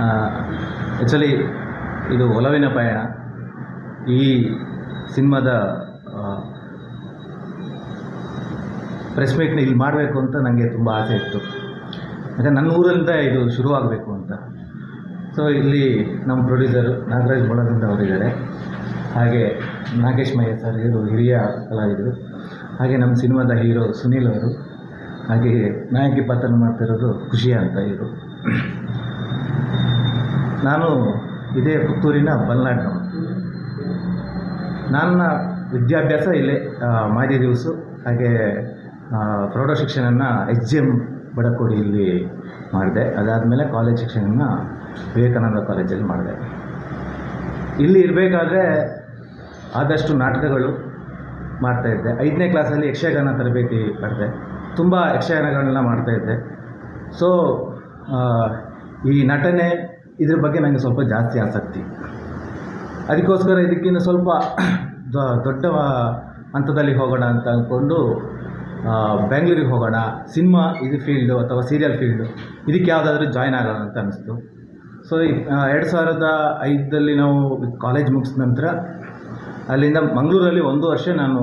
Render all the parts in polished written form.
Actually ಇದು ಒಲವಿನ ಪಯಣ. ಈ ಸಿನಿಮಾದ ಪ್ರೆಸ್ ಮೀಟ್ನ ಇಲ್ಲಿ ಮಾಡಬೇಕು ಅಂತ ನನಗೆ ತುಂಬ ಆಸೆ ಇತ್ತು. ಯಾಕಂದರೆ ನನ್ನ ಊರಿಂದ ಇದು ಶುರುವಾಗಬೇಕು ಅಂತ. ಸೊ ಇಲ್ಲಿ ನಮ್ಮ ಪ್ರೊಡ್ಯೂಸರು ನಾಗರಾಜ್ ಮೊಳದಿಂದ ಅವರಿದ್ದಾರೆ, ಹಾಗೆ ನಾಗೇಶ್ ಮಯ್ಯ ಸರ್ ಇವರು ಹಿರಿಯ ಕಲಾವಿದರು, ಹಾಗೆ ನಮ್ಮ ಸಿನಿಮಾದ ಹೀರೋ ಸುನೀಲ್ ಅವರು, ಹಾಗೆ ನಾಯಕಿ ಪಾತ್ರ ಮಾಡ್ತಿರೋದು ಖುಷಿ ಅಂತ ಇವರು. ನಾನು ಇದೇ ಪುತ್ತೂರಿನ ಬಲ್ನಾಡಿನವನು. ನನ್ನ ವಿದ್ಯಾಭ್ಯಾಸ ಇಲ್ಲೇ ಮಾದಿ ದಿವಸ, ಹಾಗೆ ಪ್ರೌಢ ಶಿಕ್ಷಣನ HGM ಬಡಕೋಡಿ ಇಲ್ಲಿ ಮಾಡಿದೆ. ಅದಾದಮೇಲೆ ಕಾಲೇಜ್ ಶಿಕ್ಷಣನ ವಿವೇಕಾನಂದ ಕಾಲೇಜಲ್ಲಿ ಮಾಡಿದೆ. ಇಲ್ಲಿ ಇರಬೇಕಾದ್ರೆ ಆದಷ್ಟು ನಾಟಕಗಳು ಮಾಡ್ತಾಯಿದ್ದೆ. 5ನೇ ಕ್ಲಾಸಲ್ಲಿ ಯಕ್ಷಗಾನ ತರಬೇತಿ ಪಡೆದೆ. ತುಂಬ ಯಕ್ಷಗಾನಗಳನ್ನ ಮಾಡ್ತಾಯಿದ್ದೆ. ಸೊ ಈ ನಟನೆ ಇದ್ರ ಬಗ್ಗೆ ನನಗೆ ಸ್ವಲ್ಪ ಜಾಸ್ತಿ ಆಸಕ್ತಿ. ಅದಕ್ಕೋಸ್ಕರ ಇದಕ್ಕಿಂತ ಸ್ವಲ್ಪ ದೊಡ್ಡ ಹಂತದಲ್ಲಿ ಹೋಗೋಣ ಅಂತ ಅಂದ್ಕೊಂಡು ಬೆಂಗಳೂರಿಗೆ ಹೋಗೋಣ, ಸಿನಿಮಾ ಇದು ಫೀಲ್ಡು ಅಥವಾ ಸೀರಿಯಲ್ ಫೀಲ್ಡು ಇದಕ್ಕೆ ಯಾವುದಾದ್ರೂ ಜಾಯ್ನ್ ಆಗೋಣ ಅಂತ ಅನ್ನಿಸ್ತು. ಸೊ 2005ರಲ್ಲಿ ನಾವು ಕಾಲೇಜ್ ಮುಗಿಸಿದ ನಂತರ ಅಲ್ಲಿಂದ ಮಂಗಳೂರಲ್ಲಿ 1 ವರ್ಷ ನಾನು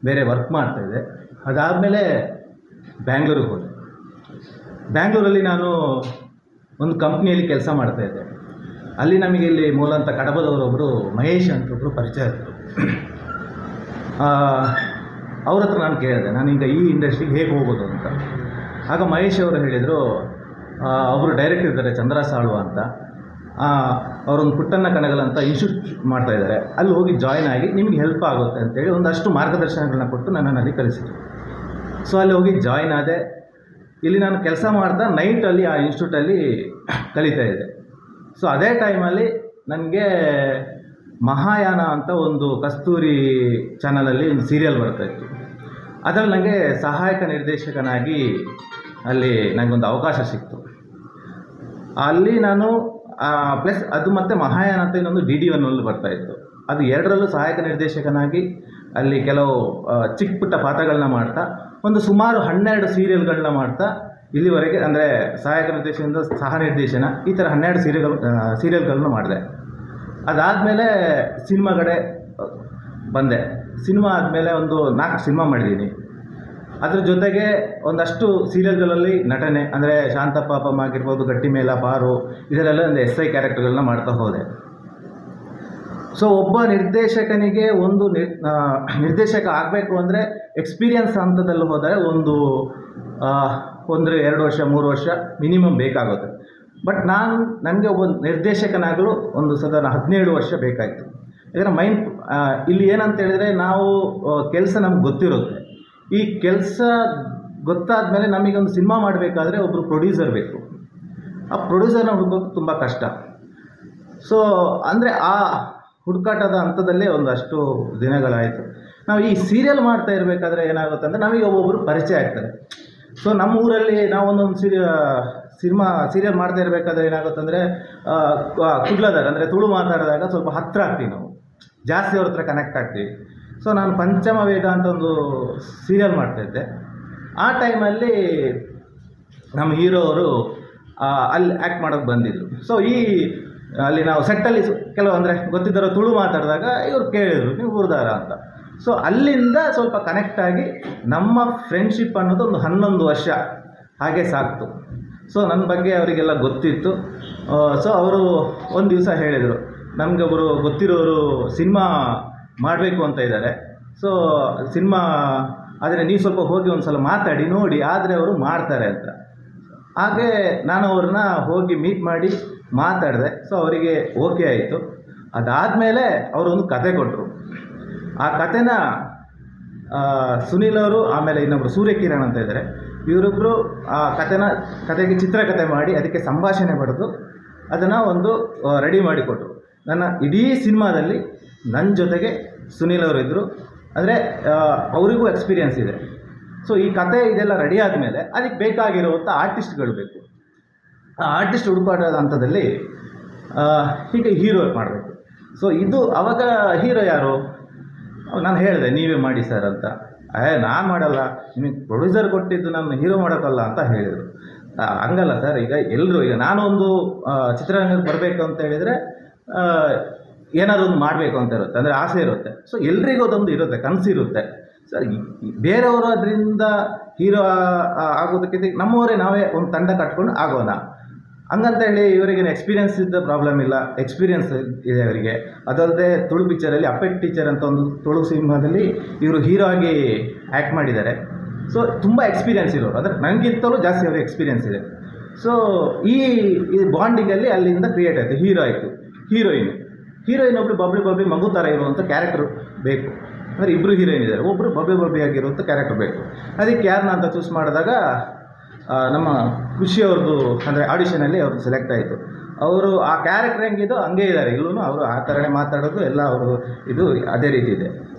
ಬೇರೆ ವರ್ಕ್ ಮಾಡ್ತಾಯಿದ್ದೆ. ಅದಾದಮೇಲೆ ಬ್ಯಾಂಗ್ಳೂರಿಗೆ ಹೋದೆ. ಬ್ಯಾಂಗ್ಳೂರಲ್ಲಿ ನಾನು ಒಂದು ಕಂಪ್ನಿಯಲ್ಲಿ ಕೆಲಸ ಮಾಡ್ತಾಯಿದ್ದೆ. ಅಲ್ಲಿ ನಮಗೆ ಇಲ್ಲಿ ಮೂಲಂತ ಕಡಬದವರೊಬ್ಬರು ಮಹೇಶ್ ಅಂತ ಒಬ್ಬರು ಪರಿಚಯ ಇದ್ದರು. ಅವ್ರ ಹತ್ರ ನಾನು ಕೇಳಿದೆ, ನಾನೀಗ ಈ ಇಂಡಸ್ಟ್ರಿಗೆ ಹೇಗೆ ಹೋಗೋದು ಅಂತ. ಆಗ ಮಹೇಶ್ ಅವರು ಹೇಳಿದರು, ಒಬ್ಬರು ಡೈರೆಕ್ಟರ್ ಇದ್ದಾರೆ ಚಂದ್ರ ಸಾಳುವ ಅಂತ, ಅವರೊಂದು ಪುಟ್ಟಣ್ಣ ಕಣಗಲ್ ಅಂತ ಇನ್ಸ್ಟಿಟ್ಯೂಟ್ ಮಾಡ್ತಾಯಿದ್ದಾರೆ, ಅಲ್ಲಿ ಹೋಗಿ ಜಾಯ್ನ್ ಆಗಿ ನಿಮಗೆ ಹೆಲ್ಪ್ ಆಗುತ್ತೆ ಅಂತೇಳಿ ಒಂದಷ್ಟು ಮಾರ್ಗದರ್ಶನಗಳನ್ನ ಕೊಟ್ಟು ನನ್ನನ್ನು ಅಲ್ಲಿ ಕಳಿಸಿದ್ರು. ಸೊ ಅಲ್ಲಿ ಹೋಗಿ ಜಾಯ್ನ್ ಆದೆ. ಇಲ್ಲಿ ನಾನು ಕೆಲಸ ಮಾಡ್ತಾ ನೈಟಲ್ಲಿ ಆ ಇನ್ಸ್ಟಿಟ್ಯೂಟಲ್ಲಿ ಕಲಿತಾ ಇದ್ದೆ. ಸೊ ಅದೇ ಟೈಮಲ್ಲಿ ನನಗೆ ಮಹಾಯಾನ ಅಂತ ಒಂದು ಕಸ್ತೂರಿ ಚಾನಲಲ್ಲಿ ಒಂದು ಸೀರಿಯಲ್ ಬರ್ತಾಯಿತ್ತು. ಅದರಲ್ಲಿ ನನಗೆ ಸಹಾಯಕ ನಿರ್ದೇಶಕನಾಗಿ ಅಲ್ಲಿ ನನಗೊಂದು ಅವಕಾಶ ಸಿಕ್ತು. ಅಲ್ಲಿ ನಾನು ಪ್ಲಸ್ ಅದು ಮತ್ತು ಮಹಾಯಾನ ಅಂತ ಇನ್ನೊಂದು DD1 ಬರ್ತಾಯಿತ್ತು. ಅದು 2ರಲ್ಲೂ ಸಹಾಯಕ ನಿರ್ದೇಶಕನಾಗಿ ಅಲ್ಲಿ ಕೆಲವು ಚಿಕ್ಕ ಪುಟ್ಟ ಪಾತ್ರಗಳನ್ನ ಮಾಡ್ತಾ ಒಂದು ಸುಮಾರು 12 ಸೀರಿಯಲ್ಗಳನ್ನ ಮಾಡ್ತಾ ಇಲ್ಲಿವರೆಗೆ, ಅಂದರೆ ಸಹಾಯಕ ನಿರ್ದೇಶಕದಿಂದ ಸಹ ನಿರ್ದೇಶನ, ಈ ಥರ 12 ಸೀರಿಯಲ್ಗಳನ್ನ ಮಾಡಿದೆ. ಅದಾದಮೇಲೆ ಸಿನಿಮಾ ಕಡೆ ಬಂದೆ. ಸಿನಿಮಾ ಆದಮೇಲೆ ಒಂದು 4 ಸಿನಿಮಾ ಮಾಡಿದ್ದೀನಿ. ಅದ್ರ ಜೊತೆಗೆ ಒಂದಷ್ಟು ಸೀರಿಯಲ್ಗಳಲ್ಲಿ ನಟನೆ, ಅಂದರೆ ಶಾಂತಪಾಪಂ ಆಗಿರ್ಬೋದು, ಗಟ್ಟಿಮೇಳ, ಪಾರು, ಇದರೆಲ್ಲ ಒಂದು SI ಕ್ಯಾರೆಕ್ಟರ್ಗಳನ್ನ ಮಾಡ್ತಾ ಹೋದೆ. ಸೊ ಒಬ್ಬ ನಿರ್ದೇಶಕನಿಗೆ ಒಂದು ನಿರ್ದೇಶಕ ಆಗಬೇಕು ಅಂದರೆ ಎಕ್ಸ್ಪೀರಿಯನ್ಸ್ ಹಂತದಲ್ಲಿ ಹೋದರೆ ಒಂದು 2 ವರ್ಷ 3 ವರ್ಷ ಮಿನಿಮಮ್ ಬೇಕಾಗುತ್ತೆ. ಬಟ್ ನನಗೆ ಒಬ್ಬ ನಿರ್ದೇಶಕನಾಗಲು ಒಂದು ಸಾಧಾರಣ 17 ವರ್ಷ ಬೇಕಾಯಿತು. ಯಾಕಂದರೆ ಇಲ್ಲಿ ಏನಂತ ಹೇಳಿದರೆ, ನಾವು ಕೆಲಸ ನಮ್ಗೆ ಗೊತ್ತಿರುತ್ತೆ. ಈ ಕೆಲಸ ಗೊತ್ತಾದ ಮೇಲೆ ನಮಗೊಂದು ಸಿನಿಮಾ ಮಾಡಬೇಕಾದ್ರೆ ಒಬ್ಬರು ಪ್ರೊಡ್ಯೂಸರ್ ಬೇಕು. ಆ ಪ್ರೊಡ್ಯೂಸರ್ನ ಹುಡುಕೋಕೆ ತುಂಬ ಕಷ್ಟ. ಸೊ ಅಂದರೆ ಆ ಹುಡುಕಾಟದ ಹಂತದಲ್ಲೇ ಒಂದಷ್ಟು ದಿನಗಳಾಯಿತು. ನಾವು ಈ ಸೀರಿಯಲ್ ಮಾಡ್ತಾ ಇರಬೇಕಾದ್ರೆ ಏನಾಗುತ್ತೆ ಅಂದರೆ ನಮಗೆ ಒಬ್ಬೊಬ್ಬರು ಪರಿಚಯ ಆಗ್ತಾರೆ. ಸೊ ನಮ್ಮ ಊರಲ್ಲಿ ನಾವು ಒಂದೊಂದು ಸೀರಿಯಲ್ ಮಾಡ್ತಾ ಇರಬೇಕಾದ್ರೆ ಏನಾಗುತ್ತೆ ಅಂದರೆ ಕುಡ್ಲದಾರ ಅಂದರೆ ತುಳು ಮಾತಾಡಿದಾಗ ಸ್ವಲ್ಪ ಹತ್ತಿರ ಆಗ್ತೀವಿ, ನಾವು ಜಾಸ್ತಿ ಅವ್ರ ಹತ್ರ ಕನೆಕ್ಟ್ ಆಗ್ತೀವಿ. ಸೊ ನಾನು ಪಂಚಮ ವೇದ ಅಂತ ಒಂದು ಸೀರಿಯಲ್ ಮಾಡ್ತಾಯಿದ್ದೆ. ಆ ಟೈಮಲ್ಲಿ ನಮ್ಮ ಹೀರೋ ಅವರು ಅಲ್ಲಿ ಆ್ಯಕ್ಟ್ ಮಾಡೋಕ್ಕೆ ಬಂದಿದ್ದರು. ಸೊ ಅಲ್ಲಿ ನಾವು ಸೆಟ್ಟಲ್ಲಿ ಕೆಲವು ಅಂದರೆ ಗೊತ್ತಿದ್ದರೋ ತುಳು ಮಾತಾಡಿದಾಗ ಇವ್ರು ಕೇಳಿದರು, ನೀವು ಊರ್ದಾರ ಅಂತ. ಸೊ ಅಲ್ಲಿಂದ ಸ್ವಲ್ಪ ಕನೆಕ್ಟ್ ಆಗಿ ನಮ್ಮ ಫ್ರೆಂಡ್ಶಿಪ್ ಅನ್ನೋದು ಒಂದು 11 ವರ್ಷ ಹಾಗೆ ಸಾಕ್ತು. ಸೊ ನನ್ನ ಬಗ್ಗೆ ಅವರಿಗೆಲ್ಲ ಗೊತ್ತಿತ್ತು. ಸೊ ಅವರು ಒಂದು ದಿವಸ ಹೇಳಿದರು, ನಮಗೊಬ್ಬರು ಗೊತ್ತಿರೋರು ಸಿನಿಮಾ ಮಾಡಬೇಕು ಅಂತ ಇದ್ದಾರೆ. ಸೊ ಸಿನಿಮಾ ಆದರೆ ನೀವು ಸ್ವಲ್ಪ ಹೋಗಿ ಒಂದು ಸಲ ಮಾತಾಡಿ ನೋಡಿ, ಆದರೆ ಅವರು ಮಾಡ್ತಾರೆ ಅಂತ. ಹಾಗೆ ನಾನು ಅವ್ರನ್ನ ಹೋಗಿ ಮೀಟ್ ಮಾಡಿ ಮಾತಾಡಿದೆ. ಸೊ ಅವರಿಗೆ ಓಕೆ ಆಯಿತು. ಅದಾದಮೇಲೆ ಅವರೊಂದು ಕತೆ ಕೊಟ್ಟರು. ಆ ಕತೆನ ಸುನೀಲ್ ಅವರು, ಆಮೇಲೆ ಇನ್ನೊಬ್ಬರು ಸೂರ್ಯಕಿರಣ್ ಅಂತ ಇದ್ದಾರೆ, ಇವರಿಬ್ಬರು ಆ ಕತೆಗೆ ಚಿತ್ರಕಥೆ ಮಾಡಿ ಅದಕ್ಕೆ ಸಂಭಾಷಣೆ ಬರೆದು ಅದನ್ನು ಒಂದು ರೆಡಿ ಮಾಡಿಕೊಟ್ರು. ನನ್ನ ಇಡೀ ಸಿನಿಮಾದಲ್ಲಿ ನನ್ನ ಜೊತೆಗೆ ಸುನೀಲ್ ಅವರು ಇದ್ದರು. ಅಂದರೆ ಅವರಿಗೂ ಎಕ್ಸ್ಪೀರಿಯನ್ಸ್ ಇದೆ. ಸೊ ಈ ಕತೆ ಇದೆಲ್ಲ ರೆಡಿ ಆದಮೇಲೆ ಅದಕ್ಕೆ ಬೇಕಾಗಿರುವಂಥ ಆರ್ಟಿಸ್ಟ್ಗಳು ಬೇಕು. ಆ ಆರ್ಟಿಸ್ಟ್ ಹುಡುಕಾಟದ ಹಂತದಲ್ಲಿ ಹೀಗೆ ಹೀರೋ ಮಾಡಬೇಕು. ಸೊ ಇದು ಆವಾಗ ಹೀರೋ ಯಾರು ನಾನು ಹೇಳಿದೆ, ನೀವೇ ಮಾಡಿ ಸರ್ ಅಂತ. ನಾನು ಮಾಡಲ್ಲ, ನಿಮಗೆ ಪ್ರೊಡ್ಯೂಸರ್ ಕೊಟ್ಟಿದ್ದು ನಾನು ಹೀರೋ ಮಾಡೋಕ್ಕಲ್ಲ ಅಂತ ಹೇಳಿದರು. ಹಂಗಲ್ಲ ಸರ್. ಈಗ ಎಲ್ಲರೂ, ಈಗ ನಾನು ಒಂದು ಚಿತ್ರರಂಗಕ್ಕೆ ಬರಬೇಕು ಅಂತ ಹೇಳಿದರೆ ಏನಾದರೂ ಒಂದು ಮಾಡಬೇಕು ಅಂತ ಇರುತ್ತೆ, ಅಂದರೆ ಆಸೆ ಇರುತ್ತೆ. ಸೊ ಎಲ್ರಿಗೂ ಅದೊಂದು ಇರುತ್ತೆ, ಕನಸಿರುತ್ತೆ ಸರ್. ಬೇರೆಯವರು ಅದರಿಂದ ಹೀರೋ ಆಗೋದಕ್ಕಿಂತ ನಮ್ಮವರೇ ನಾವೇ ಒಂದು ತಂಡ ಕಟ್ಕೊಂಡು ಆಗೋಣ ಹಂಗಂತ ಹೇಳಿ. ಇವರಿಗೇನು ಎಕ್ಸ್ಪೀರಿಯನ್ಸ್ ಇದ್ದ ಪ್ರಾಬ್ಲಮ್ ಇಲ್ಲ, ಎಕ್ಸ್ಪೀರಿಯನ್ಸ್ ಇದೆ ಅವರಿಗೆ. ಅದಲ್ಲದೆ ತುಳು ಪಿಕ್ಚರಲ್ಲಿ ಅಪ್ಪೆಟ್ ಟೀಚರ್ ಅಂತ ಒಂದು ತುಳು ಸಿನಿಮಾದಲ್ಲಿ ಇವರು ಹೀರೋ ಆಗಿ ಆ್ಯಕ್ಟ್ ಮಾಡಿದ್ದಾರೆ. ಸೊ ತುಂಬ ಎಕ್ಸ್ಪೀರಿಯನ್ಸ್ ಇರೋರು, ಅಂದರೆ ನನಗಿಂತಲೂ ಜಾಸ್ತಿ ಅವ್ರಿಗೆ ಎಕ್ಸ್ಪೀರಿಯನ್ಸ್ ಇದೆ. ಸೊ ಈ ಬಾಂಡಿಂಗಲ್ಲಿ ಅಲ್ಲಿಂದ ಕ್ರಿಯೇಟ್ ಆಯಿತು. ಹೀರೋ ಆಯಿತು, ಹೀರೋಯಿನ್ ಒಬ್ಬರು ಬಬ್ಲಿ ಮಗು ಥರ ಇರುವಂಥ ಕ್ಯಾರೆಕ್ಟರ್ ಬೇಕು. ಅಂದರೆ ಇಬ್ಬರು ಹೀರೋಯಿನ್ ಇದ್ದಾರೆ, ಒಬ್ಬರು ಬಬ್ಲಿ ಆಗಿರುವಂಥ ಕ್ಯಾರೆಕ್ಟರ್ ಬೇಕು. ಅದಕ್ಕೆ ಯಾರನ್ನ ಅಂತ ಚೂಸ್ ಮಾಡಿದಾಗ ನಮ್ಮ ಖುಷಿಯವ್ರದ್ದು, ಅಂದರೆ ಆಡಿಷನಲ್ಲಿ ಅವ್ರದ್ದು ಸೆಲೆಕ್ಟ್ ಆಯಿತು. ಅವರು ಆ ಕ್ಯಾರೆಕ್ಟರ್ ಹೆಂಗಿದೋ ಹಂಗೆ ಇದ್ದಾರೆ ಇಲ್ಲೂ, ಅವರು ಆ ಥರನೇ ಮಾತಾಡೋದು ಎಲ್ಲ ಅವರು ಇದು ಅದೇ ರೀತಿ ಇದೆ.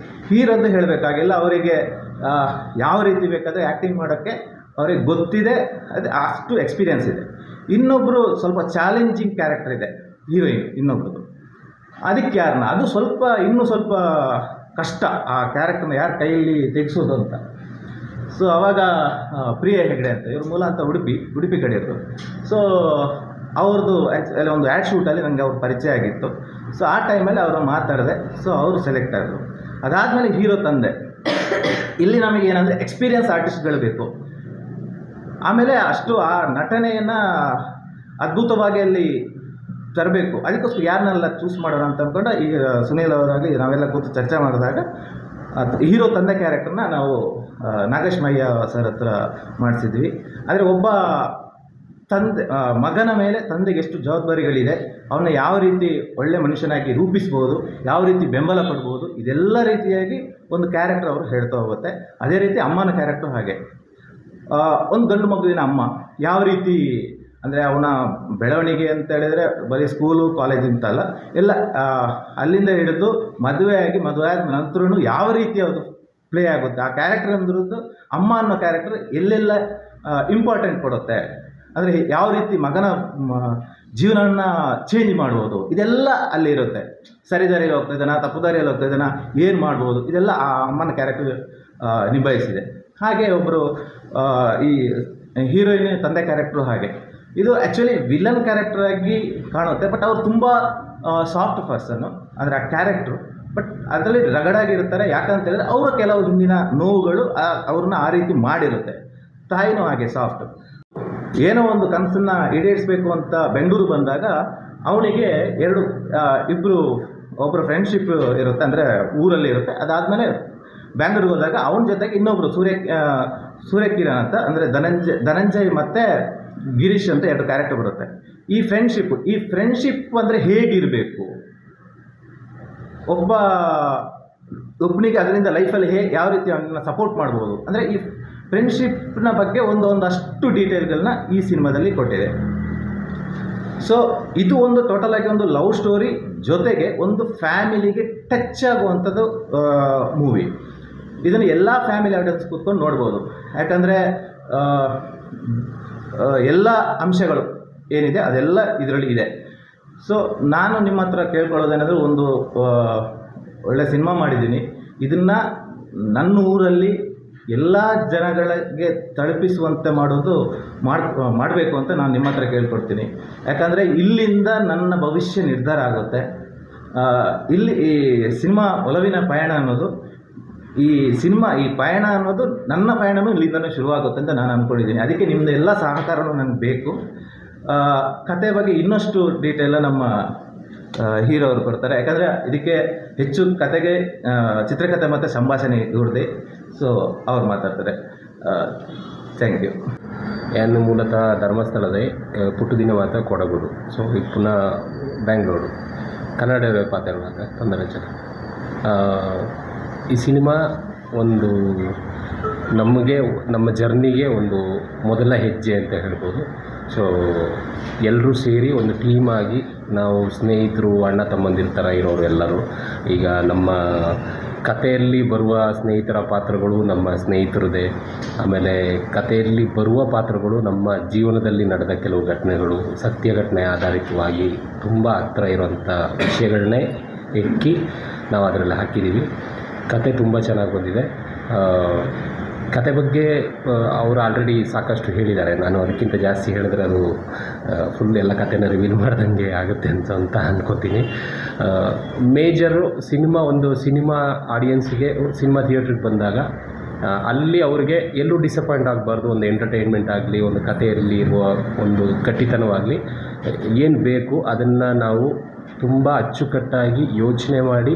ಹೀರೋ ಅಂತ ಹೇಳಬೇಕಾಗಿಲ್ಲ, ಅವರಿಗೆ ಯಾವ ರೀತಿ ಬೇಕಾದರೆ ಆ್ಯಕ್ಟಿಂಗ್ ಮಾಡೋಕ್ಕೆ ಅವ್ರಿಗೆ ಗೊತ್ತಿದೆ, ಅದು ಅಷ್ಟು ಎಕ್ಸ್ಪೀರಿಯೆನ್ಸ್ ಇದೆ. ಇನ್ನೊಬ್ಬರು ಸ್ವಲ್ಪ ಚಾಲೆಂಜಿಂಗ್ ಕ್ಯಾರೆಕ್ಟರ್ ಇದೆ ಹೀರೋಯಿನ್, ಇನ್ನೊಬ್ರದ್ದು. ಅದಕ್ಕೆ ಯಾರನ್ನ ಅದು ಇನ್ನೂ ಸ್ವಲ್ಪ ಕಷ್ಟ ಆ ಕ್ಯಾರೆಕ್ಟರ್ನ ಯಾರ ಕೈಯಲ್ಲಿ ತೆಗೆಸೋದು ಅಂತ. ಸೊ ಆವಾಗ ಪ್ರಿಯ ಹೆಗ್ಡೆ ಅಂತ, ಇವ್ರ ಮೂಲ ಅಂತ ಉಡುಪಿ ಕಡೆಯವರು. ಸೊ ಅವ್ರದ್ದು ಆ್ಯಕ್ಚುಲಿ ಒಂದು ಆ್ಯಡ್ ಶೂಟಲ್ಲಿ ನನಗೆ ಅವ್ರ ಪರಿಚಯ ಆಗಿತ್ತು. ಸೊ ಆ ಟೈಮಲ್ಲಿ ಅವ್ರನ್ನ ಮಾತಾಡಿದೆ. ಸೊ ಅವರು ಸೆಲೆಕ್ಟ್ ಆದರು. ಅದಾದಮೇಲೆ ಹೀರೋ ತಂದೆ. ಇಲ್ಲಿ ನಮಗೆ ಏನಂದರೆ ಎಕ್ಸ್ಪೀರಿಯನ್ಸ್ ಆರ್ಟಿಸ್ಟ್ಗಳು ಬೇಕು. ಆಮೇಲೆ ಅಷ್ಟು ಆ ನಟನೆಯನ್ನು ಅದ್ಭುತವಾಗಿ ಅಲ್ಲಿ ತರಬೇಕು. ಅದಕ್ಕೋಸ್ಕರ ಯಾರನ್ನೆಲ್ಲ ಚೂಸ್ ಮಾಡೋಣ ಅಂತ ಅಂದ್ಕೊಂಡು ಈಗ ಸುನೀಲ್ ಅವರಾಗಲಿ ನಾವೆಲ್ಲ ಕೂತು ಚರ್ಚೆ ಮಾಡಿದಾಗ ಹೀರೋ ತಂದೆ ಕ್ಯಾರೆಕ್ಟರ್ನ ನಾವು ನಾಗೇಶ್ ಮಯ್ಯ ಸರ್ ಹತ್ರ ಮಾಡಿಸಿದ್ವಿ. ಆದರೆ ಒಬ್ಬ ಮಗನ ಮೇಲೆ ತಂದೆಗೆ ಎಷ್ಟು ಜವಾಬ್ದಾರಿಗಳಿದೆ, ಅವನ್ನ ಯಾವ ರೀತಿ ಒಳ್ಳೆ ಮನುಷ್ಯನಾಗಿ ರೂಪಿಸ್ಬೋದು, ಯಾವ ರೀತಿ ಬೆಂಬಲ ಕೊಡ್ಬೋದು, ಇದೆಲ್ಲ ರೀತಿಯಾಗಿ ಒಂದು ಕ್ಯಾರೆಕ್ಟರ್ ಅವರು ಹೇಳ್ತಾ ಹೋಗುತ್ತೆ. ಅದೇ ರೀತಿ ಅಮ್ಮನ ಕ್ಯಾರೆಕ್ಟರ್ ಹಾಗೆ. ಒಂದು ಗಂಡು ಮಗುವಿನ ಅಮ್ಮ ಯಾವ ರೀತಿ, ಅಂದರೆ ಅವನ ಬೆಳವಣಿಗೆ ಅಂತ ಹೇಳಿದರೆ ಬರೀ ಸ್ಕೂಲು ಕಾಲೇಜ್ ಅಂತಲ್ಲ, ಎಲ್ಲ ಅಲ್ಲಿಂದ ಹಿಡಿದು ಮದುವೆ ಆದ ನಂತರನೂ ಯಾವ ರೀತಿ ಅದು ಪ್ಲೇ ಆಗುತ್ತೆ. ಆ ಕ್ಯಾರೆಕ್ಟರ್ ಅಂದ್ರದ್ದು ಅಮ್ಮ ಅನ್ನೋ ಕ್ಯಾರೆಕ್ಟರ್ ಎಲ್ಲೆಲ್ಲ ಇಂಪಾರ್ಟೆಂಟ್ ಕೊಡುತ್ತೆ, ಅಂದರೆ ಯಾವ ರೀತಿ ಮಗನ ಜೀವನವನ್ನು ಚೇಂಜ್ ಮಾಡ್ಬೋದು, ಇದೆಲ್ಲ ಅಲ್ಲಿರುತ್ತೆ. ಸರಿ ದಾರಿಯಲ್ಲಿ ಹೋಗ್ತಾ ಇದ್ದಾನ, ತಪ್ಪು ದಾರಿಯಲ್ಲಿ ಹೋಗ್ತಾ ಇದ್ದಾನ, ಏನು ಮಾಡ್ಬೋದು, ಇದೆಲ್ಲ ಆ ಅಮ್ಮನ ಕ್ಯಾರೆಕ್ಟರ್ ನಿಭಾಯಿಸಿದೆ. ಹಾಗೆ ಒಬ್ಬರು ಈ ಹೀರೋಯಿನ್ ತಂದೆ ಕ್ಯಾರೆಕ್ಟ್ರು ಹಾಗೆ. ಇದು ಆ್ಯಕ್ಚುಲಿ ವಿಲನ್ ಕ್ಯಾರೆಕ್ಟರ್ ಆಗಿ ಕಾಣುತ್ತೆ, ಬಟ್ ಅವ್ರು ತುಂಬ ಸಾಫ್ಟ್ ಪರ್ಸನ್ನು, ಅಂದರೆ ಆ ಕ್ಯಾರೆಕ್ಟ್ರು. ಬಟ್ ಅದರಲ್ಲಿ ರಗಡಾಗಿರ್ತಾರೆ. ಯಾಕಂತ ಹೇಳಿದ್ರೆ ಅವರ ಕೆಲವು ಹಿಂದಿನ ನೋವುಗಳು ಅವ್ರನ್ನ ಆ ರೀತಿ ಮಾಡಿರುತ್ತೆ. ತಾಯಿನೂ ಹಾಗೆ ಸಾಫ್ಟ್. ಏನೋ ಒಂದು ಕನಸನ್ನು ಈಡೇರಿಸಬೇಕು ಅಂತ ಬೆಂಗಳೂರು ಬಂದಾಗ ಅವನಿಗೆ ಒಬ್ಬರು ಫ್ರೆಂಡ್ಶಿಪ್ ಇರುತ್ತೆ, ಅಂದರೆ ಊರಲ್ಲಿ ಇರುತ್ತೆ. ಅದಾದಮೇಲೆ ಬ್ಯಾಂಗ್ಳೂರಿಗೆ ಹೋದಾಗ ಅವನ ಜೊತೆಗೆ ಇನ್ನೊಬ್ಬರು ಸೂರ್ಯಕಿರಣ್ ಅಂತ, ಅಂದರೆ ಧನಂಜಯ್ ಮತ್ತು ಗಿರೀಶ್ ಅಂತ 2 ಕ್ಯಾರೆಕ್ಟರ್ ಬರುತ್ತೆ. ಈ ಫ್ರೆಂಡ್ಶಿಪ್ ಅಂದರೆ ಹೇಗಿರಬೇಕು, ಒಬ್ಬನಿಗೆ ಅದರಿಂದ ಲೈಫಲ್ಲಿ ಯಾವ ರೀತಿ ಅವನನ್ನ ಸಪೋರ್ಟ್ ಮಾಡ್ಬೋದು, ಅಂದರೆ ಈ ಫ್ರೆಂಡ್ಶಿಪ್ನ ಬಗ್ಗೆ ಒಂದಷ್ಟು ಡೀಟೇಲ್ಗಳನ್ನ ಈ ಸಿನಿಮಾದಲ್ಲಿ ಕೊಟ್ಟಿದೆ. ಸೊ ಇದು ಒಂದು ಟೋಟಲ್ ಆಗಿ ಒಂದು ಲವ್ ಸ್ಟೋರಿ ಜೊತೆಗೆ ಒಂದು ಫ್ಯಾಮಿಲಿಗೆ ಟಚ್ ಆಗುವಂಥದ್ದು ಮೂವಿ. ಇದನ್ನು ಎಲ್ಲ ಫ್ಯಾಮಿಲಿ ಆಡಿಯನ್ಸ್ ಕೂತ್ಕೊಂಡು ನೋಡ್ಬೋದು. ಯಾಕಂದರೆ ಎಲ್ಲ ಅಂಶಗಳು ಏನಿದೆ ಅದೆಲ್ಲ ಇದರಲ್ಲಿ ಇದೆ. ಸೊ ನಾನು ನಿಮ್ಮ ಹತ್ರ ಕೇಳ್ಕೊಳ್ಳೋದೇನಾದರೂ, ಒಂದು ಒಳ್ಳೆ ಸಿನಿಮಾ ಮಾಡಿದ್ದೀನಿ, ಇದನ್ನು ನನ್ನ ಊರಲ್ಲಿ ಎಲ್ಲ ಜನಗಳಿಗೆ ತಲುಪಿಸುವಂತೆ ಮಾಡಬೇಕು ಅಂತ ನಾನು ನಿಮ್ಮ ಹತ್ರ ಕೇಳ್ಕೊಡ್ತೀನಿ. ಯಾಕಂದರೆ ಇಲ್ಲಿಂದ ನನ್ನ ಭವಿಷ್ಯ ನಿರ್ಧಾರ ಆಗುತ್ತೆ. ಇಲ್ಲಿ ಈ ಸಿನಿಮಾ ಒಲವಿನ ಪಯಣ ಅನ್ನೋದು, ಈ ಪಯಣ ಅನ್ನೋದು ನನ್ನ ಪಯಣನೂ ಇಲ್ಲಿಂದಲೂ ಶುರುವಾಗುತ್ತೆ ಅಂತ ನಾನು ಅಂದ್ಕೊಂಡಿದ್ದೀನಿ. ಅದಕ್ಕೆ ನಿಮ್ಮದು ಎಲ್ಲ ಸಹಕಾರನೂ ನನಗೆ ಬೇಕು. ಕತೆ ಬಗ್ಗೆ ಇನ್ನಷ್ಟು ಡೀಟೇಲ ನಮ್ಮ ಹೀರೋ ಅವರು ಕೊಡ್ತಾರೆ. ಯಾಕಂದರೆ ಇದಕ್ಕೆ ಹೆಚ್ಚು ಕತೆಗೆ ಚಿತ್ರಕಥೆ ಮತ್ತು ಸಂಭಾಷಣೆ ಇವ್ರದ್ದೇ. ಸೊ ಅವ್ರು ಮಾತಾಡ್ತಾರೆ. Thank you. ನಾನು ಮೂಲತಃ ಧರ್ಮಸ್ಥಳದೇ, ಪುಟ್ಟುದಿನ ಮಾತ್ರ ಕೊಡಗುಡು. ಸೊ ಈಗ ಪುನಃ ಬ್ಯಾಂಗ್ಳೂರು ಕನ್ನಡ ಪಾತ್ರ ತೊಂದರೆ ಜನ. ಈ ಸಿನಿಮಾ ಒಂದು ನಮಗೆ ನಮ್ಮ ಜರ್ನಿಗೆ ಒಂದು ಮೊದಲ ಹೆಜ್ಜೆ ಅಂತ ಹೇಳ್ಬೋದು. ಸೊ ಎಲ್ಲರೂ ಸೇರಿ ಒಂದು ಟೀಮಾಗಿ ನಾವು ಸ್ನೇಹಿತರು, ಅಣ್ಣ ತಮ್ಮಂದಿರ ಥರ ಇರೋರು ಎಲ್ಲರೂ. ಈಗ ನಮ್ಮ ಕಥೆಯಲ್ಲಿ ಬರುವ ಸ್ನೇಹಿತರ ಪಾತ್ರಗಳು ನಮ್ಮ ಸ್ನೇಹಿತರದೇ. ಆಮೇಲೆ ಕಥೆಯಲ್ಲಿ ಬರುವ ಪಾತ್ರಗಳು ನಮ್ಮ ಜೀವನದಲ್ಲಿ ನಡೆದ ಕೆಲವು ಘಟನೆಗಳು, ಸತ್ಯ ಘಟನೆ ಆಧಾರಿತವಾಗಿ ತುಂಬ ಹತ್ತಿರ ಇರುವಂಥ ವಿಷಯಗಳನ್ನೇ ಎಕ್ಕಿ ನಾವು ಅದರಲ್ಲಿ ಹಾಕಿದ್ದೀವಿ. ಕತೆ ತುಂಬ ಚೆನ್ನಾಗಿ ಬಂದಿದೆ. ಕತೆ ಬಗ್ಗೆ ಅವರು ಆಲ್ರೆಡಿ ಸಾಕಷ್ಟು ಹೇಳಿದ್ದಾರೆ. ನಾನು ಅದಕ್ಕಿಂತ ಜಾಸ್ತಿ ಹೇಳಿದ್ರೆ ಅದು ಫುಲ್ ಎಲ್ಲ ಕತೆನ ರಿವೀಲ್ ಮಾಡ್ದಂಗೆ ಆಗುತ್ತೆ ಅಂತ ಅಂದ್ಕೋತೀನಿ. ಮೇಜರು ಸಿನಿಮಾ ಆಡಿಯನ್ಸಿಗೆ ಸಿನಿಮಾ ಥಿಯೇಟ್ರಿಗೆ ಬಂದಾಗ ಅಲ್ಲಿ ಅವ್ರಿಗೆ ಎಲ್ಲೂ ಡಿಸಪಾಯಿಂಟ್ ಆಗಬಾರ್ದು. ಒಂದು ಎಂಟರ್ಟೈನ್ಮೆಂಟ್ ಆಗಲಿ, ಒಂದು ಕಥೆಯಲ್ಲಿ ಇರುವ ಒಂದು ಗಟ್ಟಿತನವಾಗಲಿ, ಏನು ಬೇಕು ಅದನ್ನು ನಾವು ತುಂಬ ಅಚ್ಚುಕಟ್ಟಾಗಿ ಯೋಚನೆ ಮಾಡಿ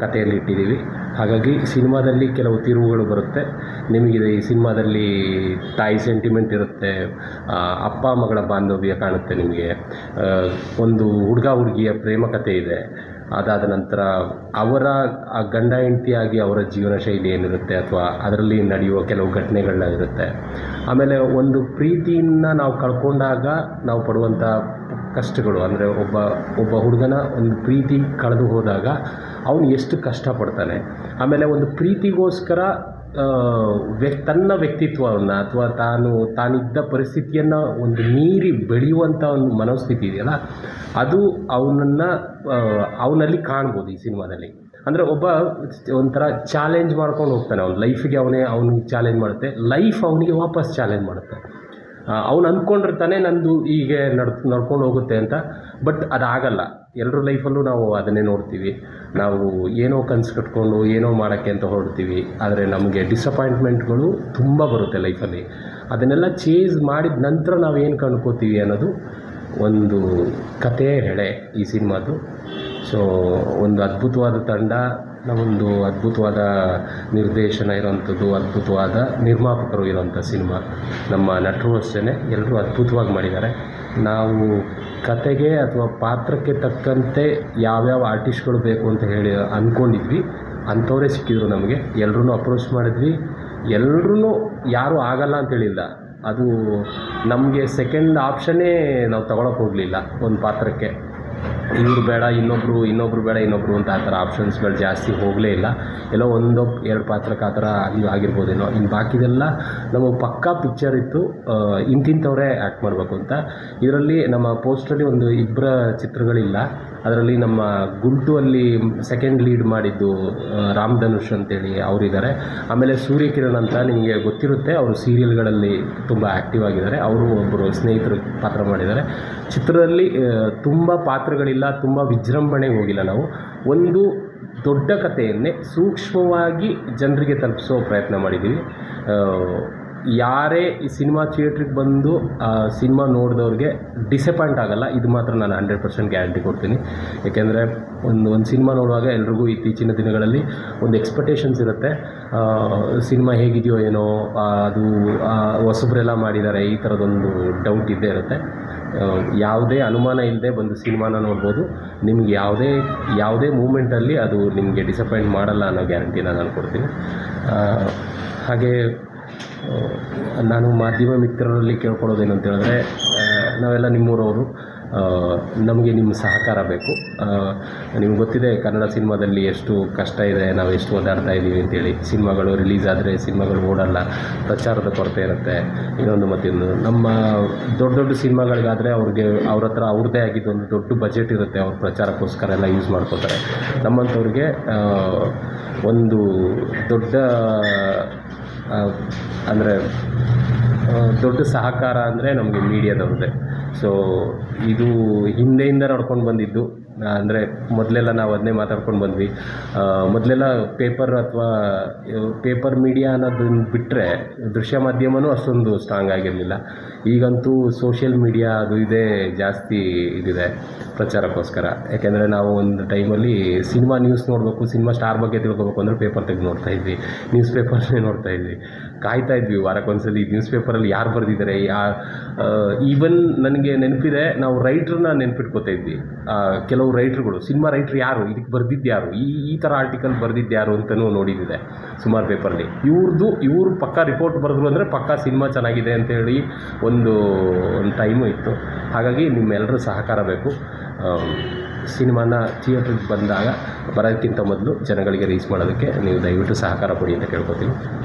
ಕಥೆಯಲ್ಲಿ ಇಟ್ಟಿದ್ದೀವಿ. ಹಾಗಾಗಿ ಸಿನಿಮಾದಲ್ಲಿ ಕೆಲವು ತಿರುವುಗಳು ಬರುತ್ತೆ. ನಿಮಗಿದೆ ಈ ಸಿನಿಮಾದಲ್ಲಿ ತಾಯಿ ಸೆಂಟಿಮೆಂಟ್ ಇರುತ್ತೆ, ಅಪ್ಪ ಮಗಳ ಬಾಂಧವ್ಯ ಕಾಣುತ್ತೆ, ನಿಮಗೆ ಒಂದು ಹುಡುಗ ಹುಡುಗಿಯ ಪ್ರೇಮ ಕಥೆ ಇದೆ. ಅದಾದ ನಂತರ ಅವರ ಗಂಡ ಹೆಂಡತಿಯಾಗಿ ಅವರ ಜೀವನ ಶೈಲಿ ಏನಿರುತ್ತೆ ಅಥವಾ ಅದರಲ್ಲಿ ನಡೆಯುವ ಕೆಲವು ಘಟನೆಗಳಿರುತ್ತೆ. ಆಮೇಲೆ ಒಂದು ಪ್ರೀತಿಯನ್ನು ನಾವು ಕಳ್ಕೊಂಡಾಗ ನಾವು ಪಡುವಂಥ ಕಷ್ಟಗಳು, ಅಂದರೆ ಒಬ್ಬ ಹುಡುಗನ ಒಂದು ಪ್ರೀತಿ ಕಳೆದು ಹೋದಾಗ ಅವನು ಎಷ್ಟು ಕಷ್ಟಪಡ್ತಾನೆ. ಆಮೇಲೆ ಒಂದು ಪ್ರೀತಿಗೋಸ್ಕರ ತನ್ನ ವ್ಯಕ್ತಿತ್ವವನ್ನು ಅಥವಾ ತಾನಿದ್ದ ಪರಿಸ್ಥಿತಿಯನ್ನು ಒಂದು ಮೀರಿ ಬೆಳೆಯುವಂಥ ಒಂದು ಮನೋಸ್ಥಿತಿ ಇದೆಯಲ್ಲ, ಅದು ಅವನಲ್ಲಿ ಕಾಣ್ಬೋದು ಈ ಸಿನಿಮಾದಲ್ಲಿ. ಅಂದರೆ ಒಂಥರ ಚಾಲೆಂಜ್ ಮಾಡ್ಕೊಂಡು ಹೋಗ್ತಾನೆ. ಅವ್ನ ಲೈಫಿಗೆ ಅವನಿಗೆ ಚಾಲೆಂಜ್ ಮಾಡುತ್ತೆ, ಲೈಫ್ ಅವನಿಗೆ ವಾಪಸ್ ಚಾಲೆಂಜ್ ಮಾಡುತ್ತೆ. ಅವನು ಅಂದ್ಕೊಂಡಿರ್ತಾನೆ ನಂದು ಹೀಗೆ ನಡ್ಕೊಂಡು ಹೋಗುತ್ತೆ ಅಂತ, ಬಟ್ ಅದಾಗಲ್ಲ. ಎಲ್ಲರ ಲೈಫಲ್ಲೂ ನಾವು ಅದನ್ನೇ ನೋಡ್ತೀವಿ. ನಾವು ಏನೋ ಕನಸು ಕಟ್ಕೊಂಡು ಏನೋ ಮಾಡೋಕ್ಕೆ ಅಂತ ಹೊರಡ್ತೀವಿ, ಆದರೆ ನಮಗೆ ಡಿಸಪಾಯಿಂಟ್ಮೆಂಟ್ಗಳು ತುಂಬ ಬರುತ್ತೆ ಲೈಫಲ್ಲಿ. ಅದನ್ನೆಲ್ಲ ಚೇಸ್ ಮಾಡಿದ ನಂತರ ನಾವು ಏನು ಕಂಡ್ಕೋತೀವಿ ಅನ್ನೋದು ಒಂದು ಕಥೆ ಹೆಳೆ ಈ ಸಿನಿಮಾದು. ಸೊ ಒಂದು ಅದ್ಭುತವಾದ ತಂಡ, ನಮ್ಮೊಂದು ಅದ್ಭುತವಾದ ನಿರ್ದೇಶನ ಇರೋವಂಥದ್ದು, ಅದ್ಭುತವಾದ ನಿರ್ಮಾಪಕರು ಇರೋವಂಥ ಸಿನಿಮಾ. ನಮ್ಮ ನಟರು ಅಷ್ಟೇ ಎಲ್ಲರೂ ಅದ್ಭುತವಾಗಿ ಮಾಡಿದ್ದಾರೆ. ನಾವು ಕತೆಗೆ ಅಥವಾ ಪಾತ್ರಕ್ಕೆ ತಕ್ಕಂತೆ ಯಾವ್ಯಾವ ಆರ್ಟಿಸ್ಟ್ಗಳು ಬೇಕು ಅಂತ ಹೇಳಿ ಅಂದ್ಕೊಂಡಿದ್ವಿ, ಅಂಥವರೇ ಸಿಕ್ಕಿದ್ರು ನಮಗೆ. ಎಲ್ಲರೂ ಅಪ್ರೋಚ್ ಮಾಡಿದ್ವಿ, ಎಲ್ಲರೂ ಯಾರೂ ಆಗಲ್ಲ ಅಂತೇಳಿಲ್ಲ. ಅದು ನಮಗೆ ಸೆಕೆಂಡ್ ಆಪ್ಷನ್ನೇ ನಾವು ತಗೊಳಕ್ಕೆ ಹೋಗಲಿಲ್ಲ. ಒಂದು ಪಾತ್ರಕ್ಕೆ ಇವ್ರು ಬೇಡ, ಇನ್ನೊಬ್ಬರು ಬೇಡ, ಇನ್ನೊಬ್ಬರು ಅಂತ ಆ ಥರ ಆಪ್ಷನ್ಸ್ಗಳು ಜಾಸ್ತಿ ಹೋಗಲೇ ಇಲ್ಲ. ಎಲ್ಲೋ ಎರಡು ಪಾತ್ರಕ್ಕೆ ಆ ಥರ ಆಗಿರ್ಬೋದೇನೋ. ಇನ್ನು ಬಾಕಿದೆಲ್ಲ ನಮಗೆ ಪಕ್ಕಾ ಪಿಕ್ಚರ್ ಇತ್ತು, ಇಂತಿಂಥವರೇ ಆ್ಯಕ್ಟ್ ಮಾಡಬೇಕು ಅಂತ. ಇದರಲ್ಲಿ ನಮ್ಮ ಪೋಸ್ಟಲ್ಲಿ ಒಂದು ಇಬ್ಬರ ಚಿತ್ರಗಳಿಲ್ಲ. ಅದರಲ್ಲಿ ನಮ್ಮ ಗುಂಟು ಅಲ್ಲಿ ಸೆಕೆಂಡ್ ಲೀಡ್ ಮಾಡಿದ್ದು ರಾಮ್ ಧನುಷ್ ಅಂತೇಳಿ ಅವರಿದ್ದಾರೆ. ಆಮೇಲೆ ಸೂರ್ಯಕಿರಣ್ ಅಂತ ನಿಮಗೆ ಗೊತ್ತಿರುತ್ತೆ, ಅವರು ಸೀರಿಯಲ್ಗಳಲ್ಲಿ ತುಂಬ ಆ್ಯಕ್ಟಿವ್ ಆಗಿದ್ದಾರೆ. ಅವರು ಒಬ್ಬರು ಸ್ನೇಹಿತರು ಪಾತ್ರ ಮಾಡಿದ್ದಾರೆ. ಚಿತ್ರದಲ್ಲಿ ತುಂಬ ಪಾತ್ರಗಳಿಲ್ಲ, ತುಂಬ ವಿಜೃಂಭಣೆಗೆ ಹೋಗಿಲ್ಲ. ನಾವು ಒಂದು ದೊಡ್ಡ ಕಥೆಯನ್ನೇ ಸೂಕ್ಷ್ಮವಾಗಿ ಜನರಿಗೆ ತಲುಪಿಸೋ ಪ್ರಯತ್ನ ಮಾಡಿದ್ದೀವಿ. ಯಾರೇ ಈ ಸಿನಿಮಾ ಥಿಯೇಟ್ರಿಗೆ ಬಂದು ಸಿನಿಮಾ ನೋಡಿದವ್ರಿಗೆ ಡಿಸಪಾಯಿಂಟ್ ಆಗೋಲ್ಲ, ಇದು ಮಾತ್ರ ನಾನು 100% ಗ್ಯಾರಂಟಿ ಕೊಡ್ತೀನಿ. ಏಕೆಂದರೆ ಒಂದು ಸಿನಿಮಾ ನೋಡುವಾಗ ಎಲ್ರಿಗೂ ಇತ್ತೀಚಿನ ದಿನಗಳಲ್ಲಿ ಒಂದು ಎಕ್ಸ್ಪೆಕ್ಟೇಷನ್ಸ್ ಇರುತ್ತೆ. ಸಿನಿಮಾ ಹೇಗಿದೆಯೋ ಏನೋ, ಅದು ಹೊಸಬ್ರೆಲ್ಲ ಮಾಡಿದ್ದಾರೆ, ಈ ಥರದೊಂದು ಡೌಟ್ ಇದ್ದೇ ಇರುತ್ತೆ. ಯಾವುದೇ ಅನುಮಾನ ಇಲ್ಲದೆ ಬಂದು ಸಿನಿಮಾನ ನೋಡ್ಬೋದು. ನಿಮ್ಗೆ ಯಾವುದೇ ಮೂಮೆಂಟಲ್ಲಿ ಅದು ನಿಮಗೆ ಡಿಸಪಾಯಿಂಟ್ ಮಾಡಲ್ಲ ಅನ್ನೋ ಗ್ಯಾರಂಟಿನ ನಾನು ಕೊಡ್ತೀನಿ. ಹಾಗೆ ನಾನು ಮಾಧ್ಯಮ ಮಿತ್ರರಲ್ಲಿ ಕೇಳ್ಕೊಳ್ಳೋದೇನು ಅಂತ ಹೇಳಿದ್ರೆ, ನಾವೆಲ್ಲ ನಿಮ್ಮೂರವರು, ನಮಗೆ ನಿಮ್ಮ ಸಹಕಾರ ಬೇಕು. ನಿಮ್ಗೆ ಗೊತ್ತಿದೆ ಕನ್ನಡ ಸಿನಿಮಾದಲ್ಲಿ ಎಷ್ಟು ಕಷ್ಟ ಇದೆ, ನಾವು ಎಷ್ಟು ಓದಾಡ್ತಾ ಇದ್ದೀವಿ ಅಂತೇಳಿ. ಸಿನಿಮಾಗಳು ರಿಲೀಸ್ ಆದರೆ ಸಿನಿಮಾಗಳು ಓಡಲ್ಲ, ಪ್ರಚಾರದ ಕೊರತೆ ಇರುತ್ತೆ, ಇನ್ನೊಂದು ಮತ್ತೊಂದು. ನಮ್ಮ ದೊಡ್ಡ ಸಿನಿಮಾಗಳಿಗಾದರೆ ಅವ್ರ ಹತ್ರ ಅವ್ರದ್ದೇ ಆಗಿದ್ದು ಒಂದು ದೊಡ್ಡ ಬಜೆಟ್ ಇರುತ್ತೆ, ಅವ್ರ ಪ್ರಚಾರಕ್ಕೋಸ್ಕರ ಎಲ್ಲ ಯೂಸ್ ಮಾಡ್ಕೋತಾರೆ. ನಮ್ಮಂಥವ್ರಿಗೆ ಒಂದು ದೊಡ್ಡ ದೊಡ್ಡ ಸಹಕಾರ ಅಂದರೆ ನಮಗೆ ಮೀಡಿಯಾದವ್ರದ್ದೇ. ಸೊ ಇದು ಹಿಂದೆಯಿಂದ ನಡ್ಕೊಂಡು ಬಂದಿದ್ದು. ಅಂದರೆ ಮೊದಲೆಲ್ಲ ನಾವು ಅದನ್ನೇ ಮಾತಾಡ್ಕೊಂಡು ಬಂದ್ವಿ. ಮೊದಲೆಲ್ಲ ಪೇಪರ್ ಮೀಡಿಯಾ ಅನ್ನೋದನ್ನು ಬಿಟ್ಟರೆ ದೃಶ್ಯ ಮಾಧ್ಯಮವೂ ಅಷ್ಟೊಂದು ಸ್ಟ್ರಾಂಗ್ ಆಗಿರಲಿಲ್ಲ. ಈಗಂತೂ ಸೋಷಿಯಲ್ ಮೀಡಿಯಾ ಅದು ಇದೇ ಜಾಸ್ತಿ ಇದಿದೆ ಪ್ರಚಾರಕ್ಕೋಸ್ಕರ. ಯಾಕೆಂದರೆ ನಾವು ಒಂದು ಟೈಮಲ್ಲಿ ಸಿನಿಮಾ ನ್ಯೂಸ್ ನೋಡಬೇಕು, ಸಿನಿಮಾ ಸ್ಟಾರ್ ಬಗ್ಗೆ ತಿಳ್ಕೊಬೇಕು ಅಂದರೆ ಪೇಪರ್ ತೆಗೆದು ನೋಡ್ತಾಯಿದ್ವಿ, ನ್ಯೂಸ್ ಪೇಪರ್ನೇ ನೋಡ್ತಾಯಿದ್ವಿ, ಕಾಯ್ತಾಯಿದ್ವಿ ವಾರಕ್ಕೊಂದ್ಸಲಿ ನ್ಯೂಸ್ ಪೇಪರಲ್ಲಿ ಯಾರು ಬರೆದಿದ್ದಾರೆ. ಈವನ್ ನನಗೆ ನೆನಪಿದೆ, ನಾವು ರೈಟ್ರನ್ನ ನೆನ್ಪಿಟ್ಕೋತಾ ಇದ್ವಿ. ಕೆಲವು ರೈಟ್ರುಗಳು, ಸಿನಿಮಾ ರೈಟ್ರ್ ಯಾರು, ಇದಕ್ಕೆ ಬರೆದಿದ್ದು ಯಾರು, ಈ ಥರ ಆರ್ಟಿಕಲ್ ಬರೆದಿದ್ದು ಯಾರು ಅಂತಲೂ ನೋಡಿದ್ದಿದೆ ಸುಮಾರು ಪೇಪರ್ಲಿ. ಇವರು ಪಕ್ಕಾ ರಿಪೋರ್ಟ್ ಬರೆದ್ರು ಅಂದರೆ ಪಕ್ಕಾ ಸಿನಿಮಾ ಚೆನ್ನಾಗಿದೆ ಅಂತೇಳಿ ಒಂದು ಟೈಮು ಇತ್ತು. ಹಾಗಾಗಿ ನಿಮ್ಮೆಲ್ಲರೂ ಸಹಕಾರ ಬೇಕು. ಸಿನಿಮಾನ ಥಿಯೇಟ್ರಿಗೆ ಬಂದಾಗ ಬರೋದಕ್ಕಿಂತ ಮೊದಲು ಜನಗಳಿಗೆ ರೀಚ್ ಮಾಡೋದಕ್ಕೆ ನೀವು ದಯವಿಟ್ಟು ಸಹಕಾರ ಕೊಡಿ ಅಂತ ಕೇಳ್ಕೊತೀನಿ.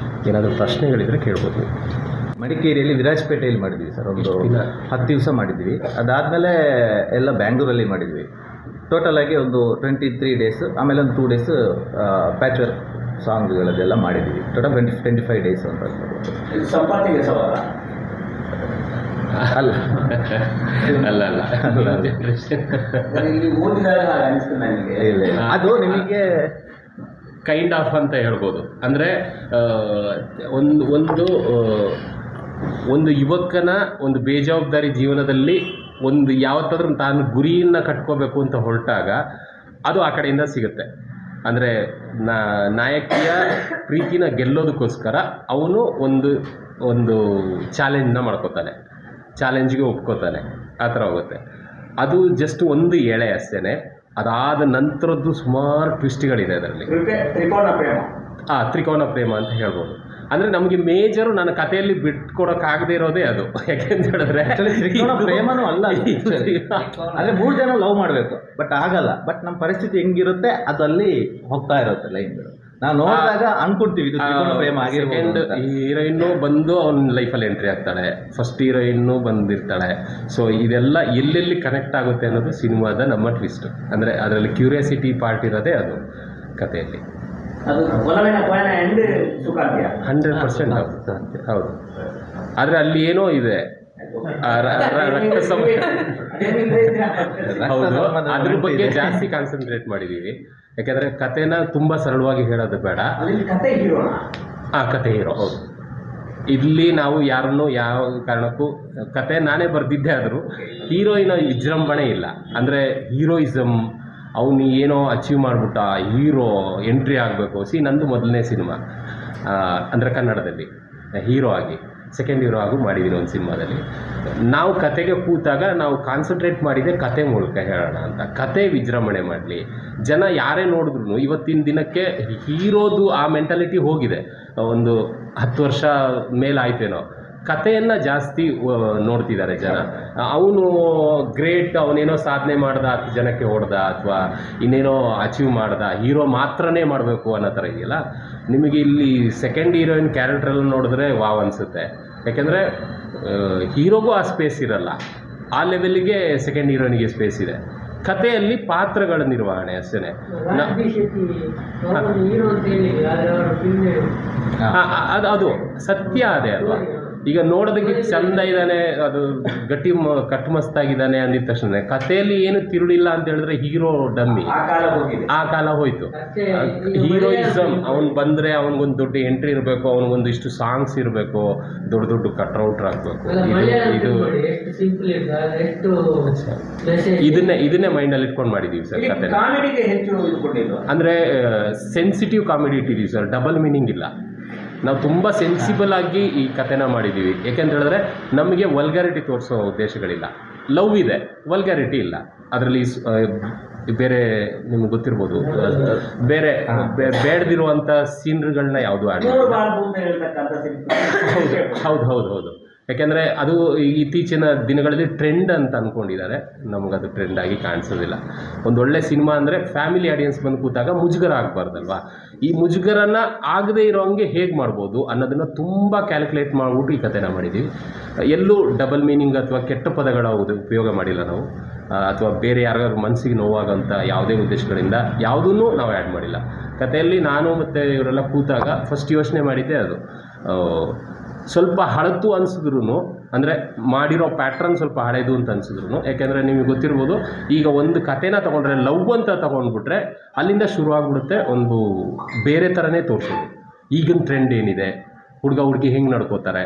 ಏನಾದರೂ ಪ್ರಶ್ನೆಗಳಿದ್ದರೆ ಕೇಳ್ಬೋದು. ಮಡಿಕೇರಿಯಲ್ಲಿ ವಿರಾಜಪೇಟೆಯಲ್ಲಿ ಮಾಡಿದ್ವಿ ಸರ್, ಒಂದು 10 ದಿವಸ ಮಾಡಿದ್ವಿ. ಅದಾದಮೇಲೆ ಎಲ್ಲ ಬ್ಯಾಂಗ್ಳೂರಲ್ಲಿ ಮಾಡಿದ್ವಿ. ಟೋಟಲಾಗಿ ಒಂದು 23 ಡೇಸ್, ಆಮೇಲೆ ಒಂದು 2 ಡೇಸ್ ಸಾಂಗ್ಗಳದ್ದೆಲ್ಲ ಮಾಡಿದ್ದೀವಿ. ಟೋಟಲ್ 25 ಡೇಸ್ ಅಂತ ಸಂಪಾತಿಗೆ ಸವಾಲ ಅಲ್ಲ ಅಲ್ಲ ಇಲ್ಲಿ ಓದಿದಾಗ ಅನಿಸ್ತು ನನಗೆ. ಇಲ್ಲ ಅದು ನಿಮಗೆ ಕೈಂಡ್ ಆಫ್ ಅಂತ ಹೇಳ್ಬೋದು. ಅಂದರೆ ಒಂದು ಯುವಕನ ಒಂದು ಬೇಜವಾಬ್ದಾರಿ ಜೀವನದಲ್ಲಿ ಒಂದು ಯಾವತ್ತಾದ್ರೂ ತಾನು ಗುರಿಯನ್ನು ಕಟ್ಕೋಬೇಕು ಅಂತ ಹೊರಟಾಗ ಅದು ಆ ಕಡೆಯಿಂದ ಸಿಗುತ್ತೆ. ಅಂದರೆ ನಾಯಕಿಯ ಪ್ರೀತಿನ ಗೆಲ್ಲೋದಕ್ಕೋಸ್ಕರ ಅವನು ಒಂದು ಚಾಲೆಂಜ್ನ ಮಾಡ್ಕೋತಾನೆ, ಚಾಲೆಂಜ್ಗೆ ಒಪ್ಕೋತಾನೆ, ಆ ಥರ ಹೋಗುತ್ತೆ. ಅದು ಜಸ್ಟ್ ಒಂದು ಎಳೆ ಅಷ್ಟೇ. ಅದಾದ ನಂತರದ್ದು ಸುಮಾರು ಟ್ವಿಸ್ಟ್ಗಳಿದೆ ಅದರಲ್ಲಿ. ತ್ರಿಕೋನ ಪ್ರೇಮ ಅಂತ ಹೇಳ್ಬೋದು. ಅಂದರೆ ನಮಗೆ ಮೇಜರು ನನ್ನ ಕಥೆಯಲ್ಲಿ ಬಿಟ್ಕೊಡೋಕ್ಕಾಗದೇ ಇರೋದೇ ಅದು. ಯಾಕೆಂತ ಹೇಳಿದ್ರೆ ತ್ರಿಕೋನ ಪ್ರೇಮನೂ ಅಲ್ಲ, ಅಂದರೆ 3 ಜನ ಲವ್ ಮಾಡಬೇಕು, ಬಟ್ ಆಗಲ್ಲ. ಬಟ್ ನಮ್ಮ ಪರಿಸ್ಥಿತಿ ಹೆಂಗಿರುತ್ತೆ ಅದು ಅಲ್ಲಿ ಹೋಗ್ತಾ ಇರುತ್ತೆ ಲೈನ್ಗಳು. ನಾವು ನೋಡಿದಾಗ ಅನ್ಕೊಡ್ತೀವಿ ಇದು ತ್ರಿಕೋನ ಪ್ರೇಮ ಆಗಿರ್ಬೋದು. ಹೀರೋಯಿನ್ನು ಬಂದು ಅವನ ಲೈಫಲ್ಲಿ ಎಂಟ್ರಿ ಆಗ್ತಾಳೆ, ಫಸ್ಟ್ ಹೀರೋಯಿನ್ನು ಬಂದಿರ್ತಾಳೆ. ಸೊ ಇದೆಲ್ಲ ಎಲ್ಲೆಲ್ಲಿ ಕನೆಕ್ಟ್ ಆಗುತ್ತೆ ಅನ್ನೋದು ಸಿನಿಮಾದ ನಮ್ಮ ಟ್ವಿಸ್ಟ್. ಅಂದರೆ ಅದರಲ್ಲಿ ಕ್ಯೂರಿಯಾಸಿಟಿ ಪಾರ್ಟ್ ಇರೋದೇ ಅದು ಕಥೆಯಲ್ಲಿ. 100% ಹೌದು. ಆದರೆ ಅಲ್ಲಿ ಏನೋ ಇದೆ, ರಕ್ತ ಹೌದು, ಅದ್ರ ಬಗ್ಗೆ ಜಾಸ್ತಿ ಕಾನ್ಸಂಟ್ರೇಟ್ ಮಾಡಿದ್ದೀವಿ. ಯಾಕೆಂದರೆ ಕಥೆನ ತುಂಬ ಸರಳವಾಗಿ ಹೇಳೋದು ಬೇಡ. ಕತೆ ಹೀರೋ ಹೌದು. ಇಲ್ಲಿ ನಾವು ಯಾರನ್ನೂ ಯಾವ ಕಾರಣಕ್ಕೂ ಕತೆ ನಾನೇ ಬರೆದಿದ್ದೆ ಆದರೂ ಹೀರೋಯಿನ ವಿಜೃಂಭಣೆ ಇಲ್ಲ. ಅಂದರೆ ಹೀರೋಯಿಸಮ್ ಅವನು ಏನೋ ಅಚೀವ್ ಮಾಡಿಬಿಟ್ಟ, ಹೀರೋ ಎಂಟ್ರಿ ಆಗಬೇಕು. ನಂದು ಮೊದಲನೇ ಸಿನಿಮಾ ಅಂದರೆ ಕನ್ನಡದಲ್ಲಿ ಹೀರೋ ಆಗಿ, ಸೆಕೆಂಡ್ ಹೀರೋ ಆಗು ಮಾಡಿದ್ದೀನಿ ಒಂದು ಸಿನಿಮಾದಲ್ಲಿ. ನಾವು ಕತೆಗೆ ಕೂತಾಗ ನಾವು ಕಾನ್ಸಂಟ್ರೇಟ್ ಮಾಡಿದೆ ಕತೆ ಮೂಲಕ ಹೇಳೋಣ ಅಂತ. ಕತೆ ವಿಜೃಂಭಣೆ ಮಾಡಲಿ, ಜನ ಯಾರೇ ನೋಡಿದ್ರು ಇವತ್ತಿನ ದಿನಕ್ಕೆ ಹೀರೋದು ಆ ಮೆಂಟಾಲಿಟಿ ಹೋಗಿದೆ. ಒಂದು 10 ವರ್ಷ ಮೇಲಾಯ್ತೇನೋ, ಕಥೆಯನ್ನು ಜಾಸ್ತಿ ನೋಡ್ತಿದ್ದಾರೆ ಜನ. ಅವನು ಗ್ರೇಟ್, ಅವನೇನೋ ಸಾಧನೆ ಮಾಡ್ದ, 10 ಜನಕ್ಕೆ ಹೊಡೆದ, ಅಥವಾ ಇನ್ನೇನೋ ಅಚೀವ್ ಮಾಡ್ದ, ಹೀರೋ ಮಾತ್ರನೇ ಮಾಡಬೇಕು ಅನ್ನೋ ಥರ ಇದೆಯಲ್ಲ. ನಿಮಗೆ ಇಲ್ಲಿ ಸೆಕೆಂಡ್ ಹೀರೋಯಿನ್ ಕ್ಯಾರೆಕ್ಟ್ರೆಲ್ಲ ನೋಡಿದ್ರೆ ವಾವ್ ಅನಿಸುತ್ತೆ. ಯಾಕೆಂದರೆ ಹೀರೋಗೂ ಆ ಸ್ಪೇಸ್ ಇರಲ್ಲ, ಆ ಲೆವೆಲ್ಗೆ ಸೆಕೆಂಡ್ ಹೀರೋಯಿನ್ಗೆ ಸ್ಪೇಸ್ ಇದೆ. ಕಥೆಯಲ್ಲಿ ಪಾತ್ರಗಳ ನಿರ್ವಹಣೆ ಅಷ್ಟೇ. ಅದು ಸತ್ಯ ಅದೇ ಅಲ್ವಾ. ಈಗ ನೋಡೋದಕ್ಕೆ ಚಂದ ಇದ್ದಾನೆ, ಅದು ಕಟ್ಟುಮಸ್ತಾಗಿದ್ದಾನೆ ಅಂದಿದ ತಕ್ಷಣ ಕಥೆಯಲ್ಲಿ ಏನು ತಿರುಳಿಲ್ಲ ಅಂತ ಹೇಳಿದ್ರೆ ಹೀರೋ ಡಮ್ಮಿ, ಆ ಕಾಲ ಹೋಯ್ತು. ಹೀರೋಯಿಸಮ್ ಅವನು ಬಂದರೆ ಅವನಿಗೊಂದು ದೊಡ್ಡ ಎಂಟ್ರಿ ಇರಬೇಕು, ಅವನಿಗೊಂದು ಇಷ್ಟು ಸಾಂಗ್ಸ್ ಇರಬೇಕು, ದೊಡ್ಡ ಕಟ್ಔಟ್ ಆಗಬೇಕು. ಇದನ್ನೇ ಮೈಂಡಲ್ಲಿ ಇಟ್ಕೊಂಡು ಮಾಡಿದ್ದೀವಿ ಸರ್ ಕತೆ. ಅಂದರೆ ಸೆನ್ಸಿಟಿವ್ ಕಾಮಿಡಿ ಇಟ್ಟಿದ್ದೀವಿ ಸರ್, ಡಬಲ್ ಮೀನಿಂಗ್ ಇಲ್ಲ. ನಾವು ತುಂಬ ಸೆನ್ಸಿಬಲ್ ಆಗಿ ಈ ಕಥೆನ ಮಾಡಿದ್ದೀವಿ. ಯಾಕೆಂತ ಹೇಳಿದ್ರೆ ನಮಗೆ ವಲ್ಗಾರಿಟಿ ತೋರಿಸೋ ಉದ್ದೇಶಗಳಿಲ್ಲ. ಲವ್ ಇದೆ, ವಲ್ಗಾರಿಟಿ ಇಲ್ಲ ಅದರಲ್ಲಿ. ಬೇರೆ ನಿಮ್ಗೆ ಗೊತ್ತಿರ್ಬೋದು, ಬೇರೆ ಬೇಡದಿರುವಂಥ ಸೀನ್ಗಳನ್ನ ಯಾವುದು ಆಡ್ ಹೌದು. ಯಾಕೆಂದರೆ ಅದು ಇತ್ತೀಚಿನ ದಿನಗಳಲ್ಲಿ ಟ್ರೆಂಡ್ ಅಂತ ಅಂದ್ಕೊಂಡಿದ್ದಾರೆ. ನಮಗದು ಟ್ರೆಂಡ್ ಆಗಿ ಕಾಣಿಸೋದಿಲ್ಲ. ಒಂದೊಳ್ಳೆ ಸಿನಿಮಾ ಅಂದರೆ ಫ್ಯಾಮಿಲಿ ಆಡಿಯನ್ಸ್ ಬಂದು ಕೂತಾಗ ಮುಜುಗರ ಆಗಬಾರ್ದಲ್ವಾ. ಈ ಮುಜುಗರನ ಆಗದೇ ಇರೋಂಗೆ ಹೇಗೆ ಮಾಡ್ಬೋದು ಅನ್ನೋದನ್ನು ತುಂಬ ಕ್ಯಾಲ್ಕುಲೇಟ್ ಮಾಡಿಬಿಟ್ಟು ಈ ಕಥೆನ ಮಾಡಿದ್ದೀವಿ. ಎಲ್ಲೂ ಡಬಲ್ ಮೀನಿಂಗ್ ಅಥವಾ ಕೆಟ್ಟ ಪದಗಳ ಉಪಯೋಗ ಮಾಡಿಲ್ಲ ನಾವು, ಅಥವಾ ಬೇರೆ ಯಾರಿಗಾದ್ರು ಮನಸ್ಸಿಗೆ ನೋವಾಗೋಂಥ ಯಾವುದೇ ಉದ್ದೇಶಗಳಿಂದ ಯಾವುದನ್ನೂ ನಾವು ಆ್ಯಡ್ ಮಾಡಿಲ್ಲ ಕಥೆಯಲ್ಲಿ. ನಾನು ಮತ್ತು ಇವರೆಲ್ಲ ಕೂತಾಗ ಫಸ್ಟ್ ಯೋಚನೆ ಮಾಡಿದ್ದೆ ಅದು. ಸ್ವಲ್ಪ ಹಳತು ಅನಿಸಿದ್ರು, ಅಂದರೆ ಮಾಡಿರೋ ಪ್ಯಾಟ್ರನ್ ಸ್ವಲ್ಪ ಹಳೆದು ಅಂತ ಅನಿಸಿದ್ರು. ಯಾಕೆಂದರೆ ನಿಮಗೆ ಗೊತ್ತಿರ್ಬೋದು, ಈಗ ಒಂದು ಕಥೆನ ತೊಗೊಂಡ್ರೆ ಲವ್ ಅಂತ ತೊಗೊಂಡ್ಬಿಟ್ರೆ ಅಲ್ಲಿಂದ ಶುರು ಆಗಿಬಿಡುತ್ತೆ ಒಂದು ಬೇರೆ ಥರನೇ ತೋರಿಸೋದು. ಈಗಿನ ಟ್ರೆಂಡ್ ಏನಿದೆ, ಹುಡುಗಿ ಹೆಂಗೆ ನಡ್ಕೋತಾರೆ,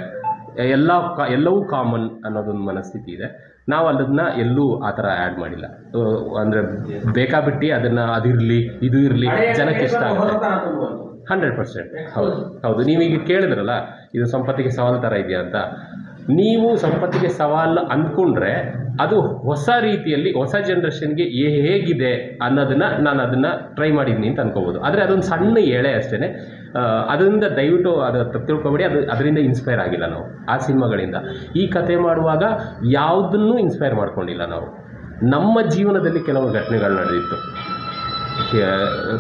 ಎಲ್ಲವೂ ಕಾಮನ್ ಅನ್ನೋದೊಂದು ಮನಸ್ಥಿತಿ ಇದೆ. ನಾವು ಅದನ್ನು ಎಲ್ಲೂ ಆ ಥರ ಆ್ಯಡ್ ಮಾಡಿಲ್ಲ. ಅಂದರೆ ಬೇಕಾಬಿಟ್ಟು ಅದನ್ನು ಅದಿರಲಿ ಇದು ಇರಲಿ ಜನಕ್ಕೆ ಇಷ್ಟ ಆಗುತ್ತೆ. 100% ಹೌದು. ನೀವೀಗ ಕೇಳಿದ್ರಲ್ಲ ಇದು ಸಂಪತ್ತಿಗೆ ಸವಾಲು ಥರ ಇದೆಯಾ ಅಂತ. ನೀವು ಸಂಪತ್ತಿಗೆ ಸವಾಲು ಅಂದ್ಕೊಂಡ್ರೆ ಅದು ಹೊಸ ರೀತಿಯಲ್ಲಿ ಹೊಸ ಜನ್ರೇಷನ್ಗೆ ಹೇಗಿದೆ ಅನ್ನೋದನ್ನು ನಾನು ಅದನ್ನು ಟ್ರೈ ಮಾಡಿದ್ದೀನಿ ಅಂತ ಅನ್ಕೋಬೋದು. ಆದರೆ ಅದೊಂದು ಸಣ್ಣ ಎಳೆ ಅಷ್ಟೇ. ಅದರಿಂದ ದಯವಿಟ್ಟು ಅದು ತಿಳ್ಕೊಬೇಡಿ, ಅದರಿಂದ ಇನ್ಸ್ಪೈರ್ ಆಗಿಲ್ಲ ನಾವು ಆ ಸಿನಿಮಾಗಳಿಂದ. ಈ ಕತೆ ಮಾಡುವಾಗ ಯಾವುದನ್ನೂ ಇನ್ಸ್ಪೈರ್ ಮಾಡ್ಕೊಂಡಿಲ್ಲ ನಾವು. ನಮ್ಮ ಜೀವನದಲ್ಲಿ ಕೆಲವು ಘಟನೆಗಳು ನಡೆದಿತ್ತು.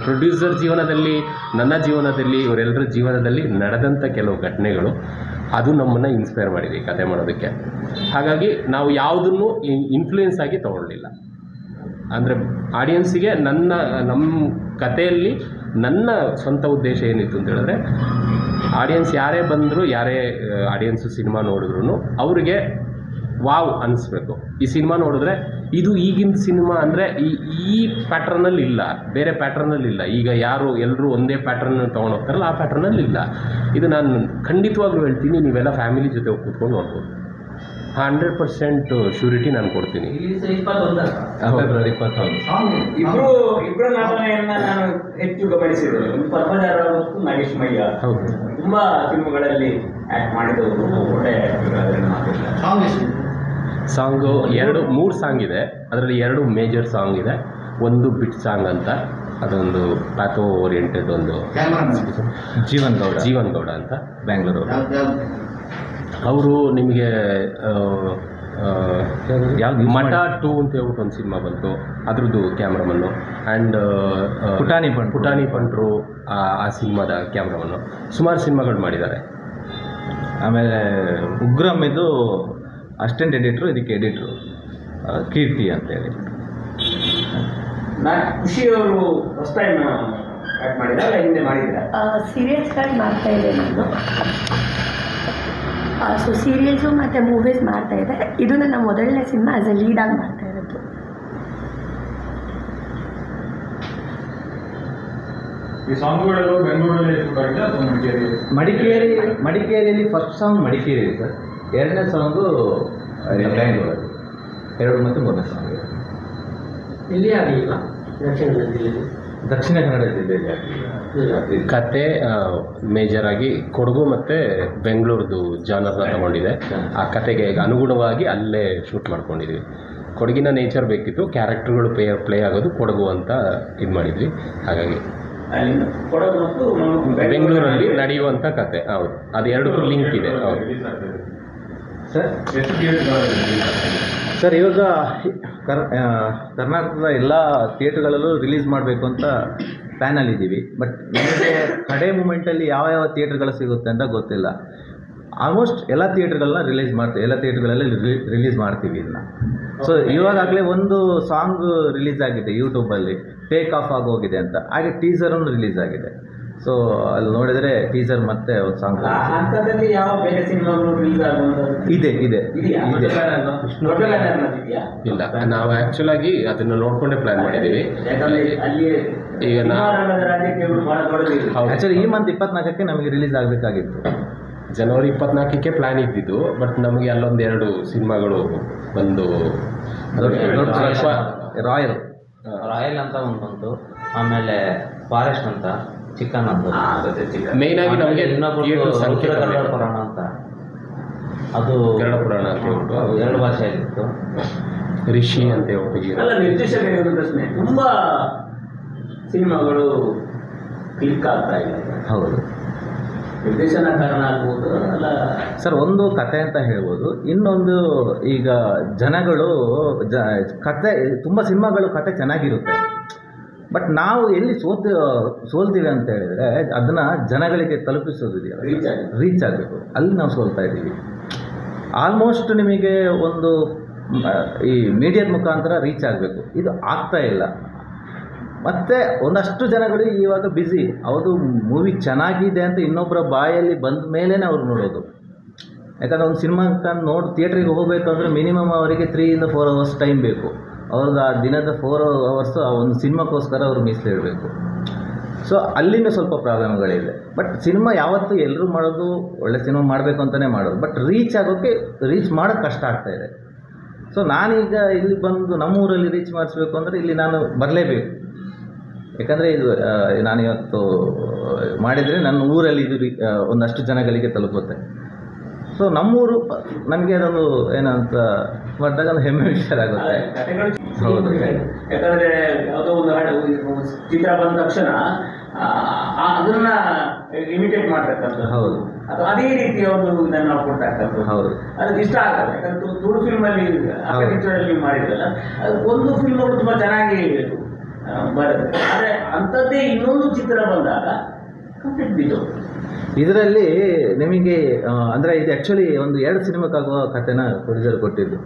ಪ್ರೊಡ್ಯೂಸರ್ ಜೀವನದಲ್ಲಿ, ನನ್ನ ಜೀವನದಲ್ಲಿ, ಇವರೆಲ್ಲರ ಜೀವನದಲ್ಲಿ ನಡೆದಂಥ ಕೆಲವು ಘಟನೆಗಳು ಅದು ನಮ್ಮನ್ನು ಇನ್ಸ್ಪೈರ್ ಮಾಡಿದೆ ಕತೆ ಮಾಡೋದಕ್ಕೆ. ಹಾಗಾಗಿ ನಾವು ಯಾವುದನ್ನು ಇನ್ಫ್ಲೂಯೆನ್ಸ್ ಆಗಿ ತೊಗೊಳ್ಳಿಲ್ಲ. ಅಂದರೆ ಆಡಿಯನ್ಸಿಗೆ ನಮ್ಮ ಕಥೆಯಲ್ಲಿ ನನ್ನ ಸ್ವಂತ ಉದ್ದೇಶ ಏನಿತ್ತು ಅಂತ ಹೇಳಿದ್ರೆ, ಆಡಿಯನ್ಸ್ ಯಾರೇ ಬಂದರೂ, ಯಾರೇ ಆಡಿಯನ್ಸು ಸಿನಿಮಾ ನೋಡಿದ್ರು ಅವ್ರಿಗೆ ವಾವ್ ಅನ್ನಿಸ್ಬೇಕು. ಈ ಸಿನಿಮಾ ನೋಡಿದ್ರೆ ಇದು ಈಗಿನ ಸಿನಿಮಾ ಅಂದರೆ ಈ ಪ್ಯಾಟ್ರನಲ್ಲಿ ಇಲ್ಲ, ಬೇರೆ ಪ್ಯಾಟ್ರನಲ್ಲಿ ಇಲ್ಲ. ಈಗ ಎಲ್ಲರೂ ಒಂದೇ ಪ್ಯಾಟ್ರನ್ ತೊಗೊಂಡು ಹೋಗ್ತಾರಲ್ಲ, ಆ ಪ್ಯಾಟ್ರನಲ್ಲಿ ಇಲ್ಲ. ಇದು ನಾನು ಖಂಡಿತವಾಗ್ಲೂ ಹೇಳ್ತೀನಿ, ನೀವೆಲ್ಲ ಫ್ಯಾಮಿಲಿ ಜೊತೆ ಹೋಗಿ ಕೂತ್ಕೊಂಡು ನೋಡ್ಬೋದು. 100% ಶ್ಯೂರಿಟಿ ನಾನು ಕೊಡ್ತೀನಿ. ಫೆಬ್ರವರಿ 21. ಇಬ್ಬರ ನಟನೆಯನ್ನ ನಾನು ಹೆಚ್ಚು ಗಮನಿಸಿದ್ದೇನೆ. ಒಂದು ಪದ್ಮಜಾರ ಮತ್ತು ನಾಗೇಶ್ ಮಯ್ಯ ಹೌದು, ತುಂಬಾ ಸಿನಿಮಾಗಳಲ್ಲಿ ಆಕ್ಟ್ ಮಾಡಿದವರು, ಒಳ್ಳೆ ಸಾಂಗು 3 ಸಾಂಗ್ ಇದೆ. ಅದರಲ್ಲಿ 2 ಮೇಜರ್ ಸಾಂಗ್ ಇದೆ. ಒಂದು ಬಿಟ್ ಸಾಂಗ್ ಅಂತ, ಅದೊಂದು ಪ್ಯಾಥೋ ಓರಿಯೆಂಟೆಡ್ ಒಂದು ಜೀವನ್ ಗೌಡ ಅಂತ ಬ್ಯಾಂಗ್ಳೂರು. ಅವರು ನಿಮಗೆ ಮಠ 2 ಅಂತ ಹೇಳ್ಬಿಟ್ಟು ಒಂದು ಸಿನಿಮಾ ಬಂತು, ಅದ್ರದ್ದು ಕ್ಯಾಮ್ರಾಮನ್ನು. ಆ್ಯಂಡ್ ಪುಟಾಣಿ ಪಂಟ್ರು ಆ ಸಿನಿಮಾದ ಕ್ಯಾಮ್ರಾಮನ್ನು. ಸುಮಾರು ಸಿನಿಮಾಗಳು ಮಾಡಿದ್ದಾರೆ. ಆಮೇಲೆ ಉಗ್ರಂ ಇದು ಅಸಿಸ್ಟೆಂಟ್ ಎಡಿಟ್ರು, ಇದಕ್ಕೆ ಎಡಿಟ್ರು ಕೀರ್ತಿ ಅಂತೇಳಿ. ಖುಷಿಯವರು ಫಸ್ಟ್ ಟೈಮ್ ಆ್ಯಕ್ಟ್ ಮಾಡಿದ್ದಾರೆ, ಹಿಂದೆ ಮಾಡಿದ್ದಾರೆ? ಸೀರಿಯಲ್ಸ್ಗಳು ಮಾಡ್ತಾ ಇದೆ ನಾನು. ಸೊ ಸೀರಿಯಲ್ಸು ಮತ್ತು ಮೂವೀಸ್ ಮಾಡ್ತಾ ಇದೆ. ಇದು ನನ್ನ ಮೊದಲನೇ ಸಿನಿಮಾ ಆ್ಯಸ್ ಎ ಲೀಡಾಗಿ ಮಾಡ್ತಾ ಇರೋದು. ಈ ಸಾಂಗ್ಗಳೆಲ್ಲ ಬೆಂಗಳೂರಲ್ಲಿ ಮಡಿಕೇರಿಯಲ್ಲಿ ಫಸ್ಟ್ ಸಾಂಗ್ ಮಡಿಕೇರಿ ಸರ್, ಎರಡನೇ ಸಾಂಗು ಬ್ಯಾಂಗ್ಳೂರಲ್ಲಿ, 2 ಮತ್ತು 3ನೇ ಸಾಂಗ್ ಇಲ್ಲಿ ಆಗಲಿಲ್ಲ ದಕ್ಷಿಣ ಕನ್ನಡ ಜಿಲ್ಲೆಯಲ್ಲಿ. ಕತೆ ಮೇಜರ್ ಆಗಿ ಕೊಡಗು ಮತ್ತು ಬೆಂಗಳೂರದು ಜಾನರ್ನ ತಗೊಂಡಿದೆ. ಆ ಕತೆಗೆ ಅನುಗುಣವಾಗಿ ಅಲ್ಲೇ ಶೂಟ್ ಮಾಡ್ಕೊಂಡಿದ್ವಿ. ಕೊಡಗಿನ ನೇಚರ್ ಬೇಕಿತ್ತು, ಕ್ಯಾರೆಕ್ಟರ್ಗಳು ಪ್ಲೇ ಆಗೋದು ಕೊಡಗು ಅಂತ ಇದು ಮಾಡಿದ್ವಿ. ಹಾಗಾಗಿ ಕೊಡಗು ಮತ್ತು ಬೆಂಗಳೂರಲ್ಲಿ ನಡೆಯುವಂಥ ಕತೆ. ಹೌದು, ಅದು 2 ಲಿಂಕ್ ಇದೆ. ಹೌದು ಸರ್, ಇವಾಗ ಕರ್ನಾಟಕದ ಎಲ್ಲ ಥಿಯೇಟ್ರ್ಗಳಲ್ಲೂ ರಿಲೀಸ್ ಮಾಡಬೇಕು ಅಂತ ಪ್ಲ್ಯಾನಲ್ಲಿದ್ದೀವಿ. ಬಟ್ ನಮಗೆ ಕಡೆ ಮೂಮೆಂಟಲ್ಲಿ ಯಾವ ಥಿಯೇಟ್ರ್ಗಳು ಸಿಗುತ್ತೆ ಅಂತ ಗೊತ್ತಿಲ್ಲ. ಆಲ್ಮೋಸ್ಟ್ ಎಲ್ಲ ಥಿಯೇಟ್ರ್ಗಳನ್ನ ಎಲ್ಲ ಥಿಯೇಟ್ರ್ಗಳಲ್ಲಿ ರಿಲೀಸ್ ಮಾಡ್ತೀವಿ ಇದನ್ನ. ಸೊ ಇವಾಗಲೇ ಒಂದು ಸಾಂಗ್ ರಿಲೀಸ್ ಆಗಿದೆ ಯೂಟ್ಯೂಬಲ್ಲಿ, ಟೇಕ್ ಆಫ್ ಆಗೋಗಿದೆ ಅಂತ. ಹಾಗೆ ಟೀಸರನ್ನು ರಿಲೀಸ್ ಆಗಿದೆ. ಸೊ ಅಲ್ಲಿ ನೋಡಿದರೆ ಟೀಸರ್ ಮತ್ತೆ ಒಂದು ಸಾಂಗ್ ಯಾವ ಬೇರೆ ಸಿನಿಮಾಗಳು ರಿಲೀಸ್ ಆಗುವುದು ಇದೆ. ಇಲ್ಲ, ನಾವು ಆ್ಯಕ್ಚುಲಾಗಿ ಅದನ್ನು ನೋಡಿಕೊಂಡೇ ಪ್ಲ್ಯಾನ್ ಮಾಡಿದ್ದೀವಿ. ಈಗ ಆ್ಯಕ್ಚುಲಿ ಈ ಮಂತ್ 24ಕ್ಕೆ ನಮಗೆ ರಿಲೀಸ್ ಆಗಬೇಕಾಗಿತ್ತು. ಜನವರಿ 24ಕ್ಕೆ ಪ್ಲ್ಯಾನ್ ಇದ್ದಿದ್ದು. ಬಟ್ ನಮಗೆ ಅಲ್ಲೊಂದು 2 ಸಿನಿಮಾಗಳು ಒಂದು ರಾಯಲ್ ಅಂತ ಒಂದು ಬಂತು, ಆಮೇಲೆ ಫಾರೆಸ್ಟ್ ಅಂತ, ಚಿಕನ್ ಅಂತ. ಮೇಯ್ನ್ ಆಗಿ ನಮಗೆ ಗರುಡ ಪುರಾಣ ಅಂತ, ಅದು ಗರುಡ ಪುರಾಣ ಅಂತ ಹೇಳ್ಬಿಟ್ಟು 2 ಭಾಷೆಯಲ್ಲಿತ್ತು. ರಿಷಿ ಅಂತ ಹೇಳ್ಬಿಟ್ಟು ಅಲ್ಲ, ನಿರ್ದೇಶಕರಿಗೆ ಪ್ರಶ್ನೆ, ತುಂಬಾ ಸಿನಿಮಾಗಳು ಕ್ಲಿಕ್ ಆಗ್ತಾ ಇಲ್ಲ. ಹೌದು, ನಿರ್ದೇಶನ ಕಾರಣ ಆಗ್ಬೋದು ಅಲ್ಲ ಸರ್. ಒಂದು ಕತೆ ಅಂತ ಹೇಳ್ಬೋದು, ಇನ್ನೊಂದು ಈಗ ಜನಗಳು ಕತೆ ತುಂಬ ಸಿನಿಮಾಗಳು ಕತೆ ಚೆನ್ನಾಗಿರುತ್ತೆ. ಬಟ್ ನಾವು ಎಲ್ಲಿ ಸೋಲ್ತೀವಿ ಅಂತ ಹೇಳಿದರೆ, ಅದನ್ನು ಜನಗಳಿಗೆ ತಲುಪಿಸೋದಿದೆಯಲ್ಲ, ರೀಚ್ ಆಗಬೇಕು, ಅಲ್ಲಿ ನಾವು ಸೋಲ್ತಾ ಇದ್ದೀವಿ. ಆಲ್ಮೋಸ್ಟ್ ನಿಮಗೆ ಒಂದು ಈ ಮೀಡಿಯಾದ ಮುಖಾಂತರ ರೀಚ್ ಆಗಬೇಕು, ಇದು ಆಗ್ತಾ ಇಲ್ಲ. ಮತ್ತು ಒಂದಷ್ಟು ಜನಗಳು ಇವಾಗ ಬ್ಯುಸಿ, ಅವರು ಮೂವಿ ಚೆನ್ನಾಗಿದೆ ಅಂತ ಇನ್ನೊಬ್ಬರ ಬಾಯಲ್ಲಿ ಬಂದ ಮೇಲೇ ಅವ್ರು ನೋಡೋದು. ಯಾಕಂದರೆ ಒಂದು ಸಿನಿಮಾಕ್ಕೆ ಥಿಯೇಟ್ರಿಗೆ ಹೋಗಬೇಕು ಅಂದರೆ ಮಿನಿಮಮ್ ಅವರಿಗೆ 3 ಇಂದ 4 ಅವರ್ಸ್ ಟೈಮ್ ಬೇಕು. ಅವ್ರದ್ದು ಆ ದಿನದ 4 ಅವರ್ಸು ಆ ಒಂದು ಸಿನಿಮಾಕ್ಕೋಸ್ಕರ ಅವರು ಮೀಸಲಿಡಬೇಕು. ಸೊ ಅಲ್ಲಿಂದ ಸ್ವಲ್ಪ ಪ್ರಾಬ್ಲಮ್ಗಳಿದೆ. ಬಟ್ ಸಿನಿಮಾ ಯಾವತ್ತೂ ಎಲ್ಲರೂ ಮಾಡೋದು ಒಳ್ಳೆ ಸಿನಿಮಾ ಮಾಡಬೇಕು ಅಂತಲೇ ಮಾಡೋದು. ಬಟ್ ರೀಚ್ ಮಾಡೋಕ್ಕೆ ಕಷ್ಟ ಆಗ್ತಾಯಿದೆ. ಸೊ ನಾನೀಗ ಇಲ್ಲಿ ಬಂದು ನಮ್ಮೂರಲ್ಲಿ ರೀಚ್ ಮಾಡಿಸ್ಬೇಕು ಅಂದರೆ ಇಲ್ಲಿ ನಾನು ಬರಲೇಬೇಕು. ಯಾಕಂದರೆ ಇದು ನಾನು ಇವತ್ತು ಮಾಡಿದರೆ ನನ್ನ ಊರಲ್ಲಿ ಇದು ಒಂದಷ್ಟು ಜನಗಳಿಗೆ ತಲುಪುತ್ತೆ. ಸೊ ನಮ್ಮೂರು ನನಗೆ ಅದೊಂದು ಏನಂತ ಮಾಡಿದಾಗ ಒಂದು ಹೆಮ್ಮೆ ವಿಷಯ ಆಗುತ್ತೆ. ಹೌದು, ಯಾಕಂದರೆ ಯಾವುದೋ ಒಂದು ಚಿತ್ರ ಬಂದ ತಕ್ಷಣ ಅದನ್ನ ಇಮಿಟೇಟ್ ಮಾಡ್ತಕ್ಕಂಥದ್ದು. ಹೌದು, ಅಥವಾ ಅದೇ ರೀತಿಯ ಒಂದು ಇದನ್ನು ನಾವು ಕೊಡ್ತಕ್ಕಂಥದ್ದು. ಹೌದು, ಅದಕ್ಕೆ ಇಷ್ಟ ಆಗಲ್ಲ. ಯಾಕಂದ್ರೆ ತುಳು ಫಿಲ್ಮಲ್ಲಿ ಪಿಕ್ಚರಲ್ಲಿ ಮಾಡಿದ್ರಲ್ಲ, ಅದು ಒಂದು ಫಿಲ್ಮ್ ತುಂಬ ಚೆನ್ನಾಗಿ ಬರುತ್ತೆ. ಆದರೆ ಅಂಥದ್ದೇ ಇನ್ನೊಂದು ಚಿತ್ರ ಬಂದಾಗ ಕಂಪ್ಲೀಟ್ ಬಿದ್ದು ಇದರಲ್ಲಿ ನಿಮಗೆ ಅಂದರೆ ಇದು ಆ್ಯಕ್ಚುಲಿ ಒಂದು 2 ಸಿನಿಮಾಕ್ಕಾಗುವ ಕಥೆನ ಪ್ರೊಡ್ಯೂಸರ್ ಕೊಟ್ಟಿದ್ದು.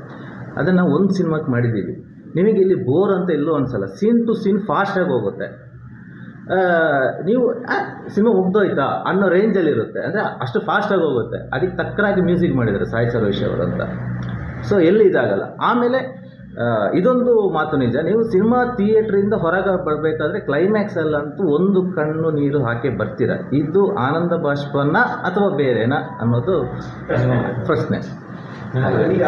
ಅದನ್ನು ಒಂದು ಸಿನಿಮಾಕ್ಕೆ ಮಾಡಿದ್ದೀವಿ. ನಿಮಗೆ ಇಲ್ಲಿ ಬೋರ್ ಅಂತ ಎಲ್ಲೂ ಅನಿಸಲ್ಲ. ಸೀನ್ ಟು ಸೀನ್ ಫಾಸ್ಟಾಗಿ ಹೋಗುತ್ತೆ. ನೀವು ಸಿನಿಮಾ ಮುಗ್ದೋಯ್ತಾ ಅನ್ನೋ ರೇಂಜಲ್ಲಿರುತ್ತೆ. ಅಂದರೆ ಅಷ್ಟು ಫಾಸ್ಟಾಗಿ ಹೋಗುತ್ತೆ. ಅದಕ್ಕೆ ತಕ್ಕನಾಗಿ ಮ್ಯೂಸಿಕ್ ಮಾಡಿದ್ದಾರೆ ಸಾಯಿ ಸರ್ವೇಶ್ ಅವರು ಅಂತ. ಸೊ ಎಲ್ಲಿ ಇದಾಗಲ್ಲ. ಆಮೇಲೆ ಇದೊಂದು ಮಾತು ನಿಜ, ನೀವು ಸಿನಿಮಾ ಥಿಯೇಟ್ರಿಂದ ಹೊರಗೆ ಬರಬೇಕಾದ್ರೆ ಕ್ಲೈಮ್ಯಾಕ್ಸಲ್ಲಂತೂ ಒಂದು ಕಣ್ಣು ನೀರು ಹಾಕಿ ಬರ್ತೀರ. ಇದು ಆನಂದ ಬಾಷ್ಪನ ಅಥವಾ ಬೇರೆನಾ ಅನ್ನೋದು ಪ್ರಶ್ನೆ. ಈಗ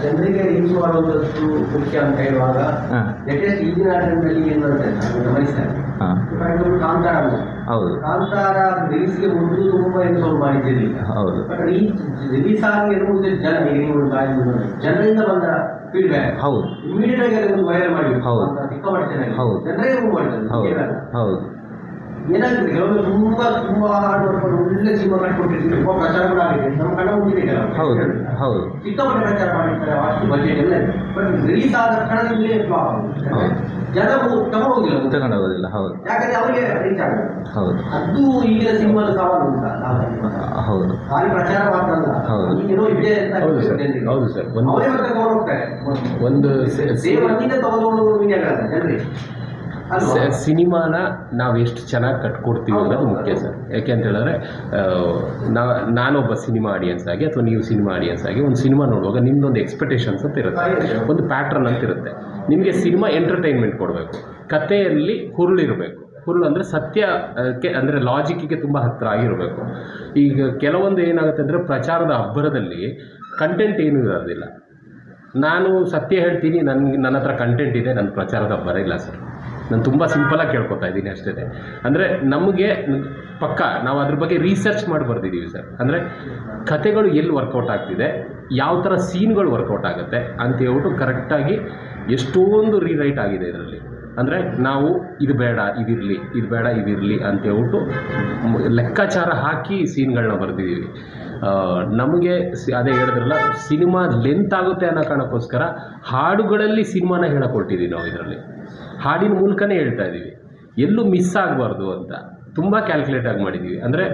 ಜನರಿಗೆ ರೀಚ್ ಮಾಡುವುದಷ್ಟು ಮುಖ್ಯ ಅಂತ ಹೇಳುವಾಗ ಲೇಟೆಸ್ಟ್ ಈಗಿನ ಟೈಮ್ನಲ್ಲಿ ಏನು ಬರುತ್ತೆ ನಾನು ಗಮನಿಸ್ತೇನೆ. ಕಾಂತಾರ ಹೌದು, ಕಾಂತಾರ ರಿಲೀಸ್ಗೆ ಮುಂದೆ ತುಂಬಾ ಇನ್ಸ್ಟಾಲ್ ಮಾಡಿದ್ದೀರಿ. ಹೌದು. ಬಟ್ ಈ ರಿಲೀಸ್ ಆಗಿ ಇರುವುದು ಜನರಿಂದ ಬಂದ ಫೀಡ್ಬ್ಯಾಕ್. ಹೌದು, ಇಮಿಡಿಯೇಟ್ ಆಗಿ ಅದನ್ನು ವೈರಲ್ ಮಾಡಿ ಸಿಕ್ಕಾಪಟ್ಟೆ ಹೌದು, ಜನರೇ ಮೂವ್ ಮಾಡಿದ್ದಾರೆ. ಹೌದು. ಏನಾಗ್ತದೆ ಕೆಲವೊಂದು ತುಂಬಾ ಹಾರ್ಡ್ ವರ್ಕ್ ಮಾಡಿ ಒಳ್ಳೆ ಸಿನಿಮಾ ಕಟ್ಕೊಟ್ಟಿರ್ತೀವಿ, ತುಂಬಾ ಪ್ರಚಾರ ಕೂಡ ಆಗಿದೆ, ನಮ್ಮ ಕಣ್ಣ ಮುಂದಿದೆ ಕೆಲವು. ಹೌದು, ಹೌದು. ಸಿಕ್ಕಾಪಟ್ಟೆ ಪ್ರಚಾರ ಮಾಡಿರ್ತಾರೆ, ಅಷ್ಟು ಬಜೆಟ್ ಎಲ್ಲ ಇದೆ. ಬಟ್ ರಿಲೀಸ್ ಆದ ಕ್ಷಣದಿಂದಲೇ ಫ್ಲಾಪ್ ಆಗುತ್ತೆ. ಜನ ತಗೊಂಡೋಗೋದಿಲ್ಲ. ಹೌದು, ಯಾಕಂದ್ರೆ ಅವರಿಗೆ ರೀಚ್ ಆಗುತ್ತೆ. ಹೌದು, ಅದು ಈಗಿನ ಸಿನಿಮಾದ ಸವಾಲು ಉಂಟ. ಹೌದು, ಖಾಲಿ ಪ್ರಚಾರ ಮಾತ್ರ ಅಲ್ಲ, ಈಗೇನೋ ಇದೆ ಅಂತ ಹೌದು ಸರ್. ಅವರೇ ಮತ್ತೆ ತಗೊಂಡು ಹೋಗ್ತಾರೆ. ಒಂದು ಸೇವನಿಂದ ತಗೊಂಡು ಜನರಿಗೆ ಸಿನಿಮಾನ ನಾವು ಎಷ್ಟು ಚೆನ್ನಾಗಿ ಕಟ್ಕೊಡ್ತೀವಿ ಅನ್ನೋದು ಮುಖ್ಯ ಸರ್. ಯಾಕೆ ಅಂತ ಹೇಳಿದ್ರೆ ನಾನೊಬ್ಬ ಸಿನಿಮಾ ಆಡಿಯನ್ಸ್ ಆಗಿ ಅಥವಾ ನೀವು ಸಿನಿಮಾ ಆಡಿಯನ್ಸ್ ಆಗಿ ಒಂದು ಸಿನಿಮಾ ನೋಡುವಾಗ ನಿಮ್ದೊಂದು ಎಕ್ಸ್ಪೆಕ್ಟೇಷನ್ಸ್ ಅಂತ ಇರುತ್ತೆ, ಒಂದು ಪ್ಯಾಟ್ರನ್ ಅಂತ ಇರುತ್ತೆ. ನಿಮಗೆ ಸಿನಿಮಾ ಎಂಟರ್ಟೈನ್ಮೆಂಟ್ ಕೊಡಬೇಕು, ಕಥೆಯಲ್ಲಿ ಹುರುಳಿರಬೇಕು. ಹುರುಳು ಅಂದರೆ ಸತ್ಯಕ್ಕೆ ಅಂದರೆ ಲಾಜಿಕ್ಕಿಗೆ ತುಂಬ ಹತ್ತಿರ ಆಗಿರಬೇಕು. ಈಗ ಕೆಲವೊಂದು ಏನಾಗುತ್ತೆ ಅಂದರೆ ಪ್ರಚಾರದ ಅಬ್ಬರದಲ್ಲಿ ಕಂಟೆಂಟ್ ಏನೂ ಇರೋದಿಲ್ಲ. ನಾನು ಸತ್ಯ ಹೇಳ್ತೀನಿ, ನನ್ನ ಹತ್ರ ಕಂಟೆಂಟ್ ಇದೆ, ನನ್ನ ಪ್ರಚಾರದ ಅಬ್ಬರ ಇಲ್ಲ ಸರ್. ನಾನು ತುಂಬ ಸಿಂಪಲಾಗಿ ಕೇಳ್ಕೊತಾ ಇದ್ದೀನಿ ಅಷ್ಟೇ. ಅಂದರೆ ನಮಗೆ ಪಕ್ಕ ನಾವು ಅದ್ರ ಬಗ್ಗೆ ರಿಸರ್ಚ್ ಮಾಡಿ ಬರ್ತಿದ್ದೀವಿ ಸರ್. ಅಂದರೆ ಕಥೆಗಳು ಎಲ್ಲಿ ವರ್ಕೌಟ್ ಆಗ್ತಿದೆ, ಯಾವ ಥರ ಸೀನ್ಗಳು ವರ್ಕೌಟ್ ಆಗುತ್ತೆ ಅಂತ ಹೇಳ್ಬಿಟ್ಟು ಕರೆಕ್ಟಾಗಿ ಎಷ್ಟೊಂದು ರೀರೈಟ್ ಆಗಿದೆ ಇದರಲ್ಲಿ. ಅಂದರೆ ನಾವು ಇದು ಬೇಡ ಇದಿರಲಿ, ಇದು ಬೇಡ ಇದಿರಲಿ ಅಂತ ಹೇಳ್ಬಿಟ್ಟು ಲೆಕ್ಕಾಚಾರ ಹಾಕಿ ಸೀನ್ಗಳನ್ನ ಬರ್ತಿದ್ದೀವಿ. ನಮಗೆ ಅದೇ ಹೇಳಿದ್ರಲ್ಲ, ಸಿನಿಮಾ ಲೆಂತ್ ಆಗುತ್ತೆ ಅನ್ನೋ ಕಾರಣಕ್ಕೋಸ್ಕರ ಹಾಡುಗಳಲ್ಲಿ ಸಿನಿಮಾನ ಹೇಳಕೊಟ್ಟಿದ್ದೀವಿ ನಾವು. ಇದರಲ್ಲಿ ಹಾಡಿನ ಮೂಲಕನೇ ಹೇಳ್ತಾ ಇದ್ದೀವಿ, ಎಲ್ಲೂ ಮಿಸ್ ಆಗಬಾರ್ದು ಅಂತ ತುಂಬ ಕ್ಯಾಲ್ಕುಲೇಟಾಗಿ ಮಾಡಿದ್ದೀವಿ. ಅಂದರೆ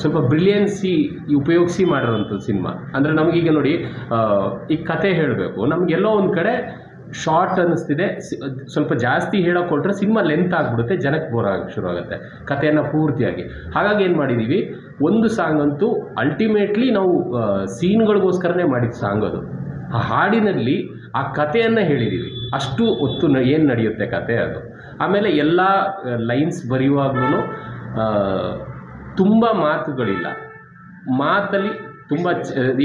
ಸ್ವಲ್ಪ ಬ್ರಿಲಿಯನ್ಸಿ ಉಪಯೋಗಿಸಿ ಮಾಡಿರೋಂಥ ಸಿನಿಮಾ. ಅಂದರೆ ನಮಗೀಗ ನೋಡಿ, ಈ ಕತೆ ಹೇಳಬೇಕು, ನಮಗೆಲ್ಲೋ ಒಂದು ಕಡೆ ಶಾರ್ಟ್ ಅನ್ನಿಸ್ತಿದೆ, ಸ್ವಲ್ಪ ಜಾಸ್ತಿ ಹೇಳೋಕೆ ಕೊಟ್ಟರೆ ಸಿನಿಮಾ ಲೆಂತ್ ಆಗಿಬಿಡುತ್ತೆ, ಜನಕ್ಕೆ ಬೋರ್ ಆಗೋಕ್ಕೆ ಶುರು ಆಗುತ್ತೆ ಕಥೆಯನ್ನು ಪೂರ್ತಿಯಾಗಿ. ಹಾಗಾಗಿ ಏನು ಮಾಡಿದ್ದೀವಿ, ಒಂದು ಸಾಂಗ್ ಅಂತೂ ಅಲ್ಟಿಮೇಟ್ಲಿ ನಾವು ಸೀನ್ಗಳಿಗೋಸ್ಕರನೇ ಮಾಡಿದ ಸಾಂಗ್ ಅದು. ಆ ಹಾಡಿನಲ್ಲಿ ಆ ಕಥೆಯನ್ನು ಹೇಳಿದ್ದೀವಿ, ಅಷ್ಟು ಹೊತ್ತು ಏನು ನಡೆಯುತ್ತೆ ಕತೆ ಅದು. ಆಮೇಲೆ ಎಲ್ಲ ಲೈನ್ಸ್ ಬರೆಯುವಾಗ್ಲೂ ತುಂಬ ಮಾತುಗಳಿಲ್ಲ, ಮಾತಲ್ಲಿ ತುಂಬ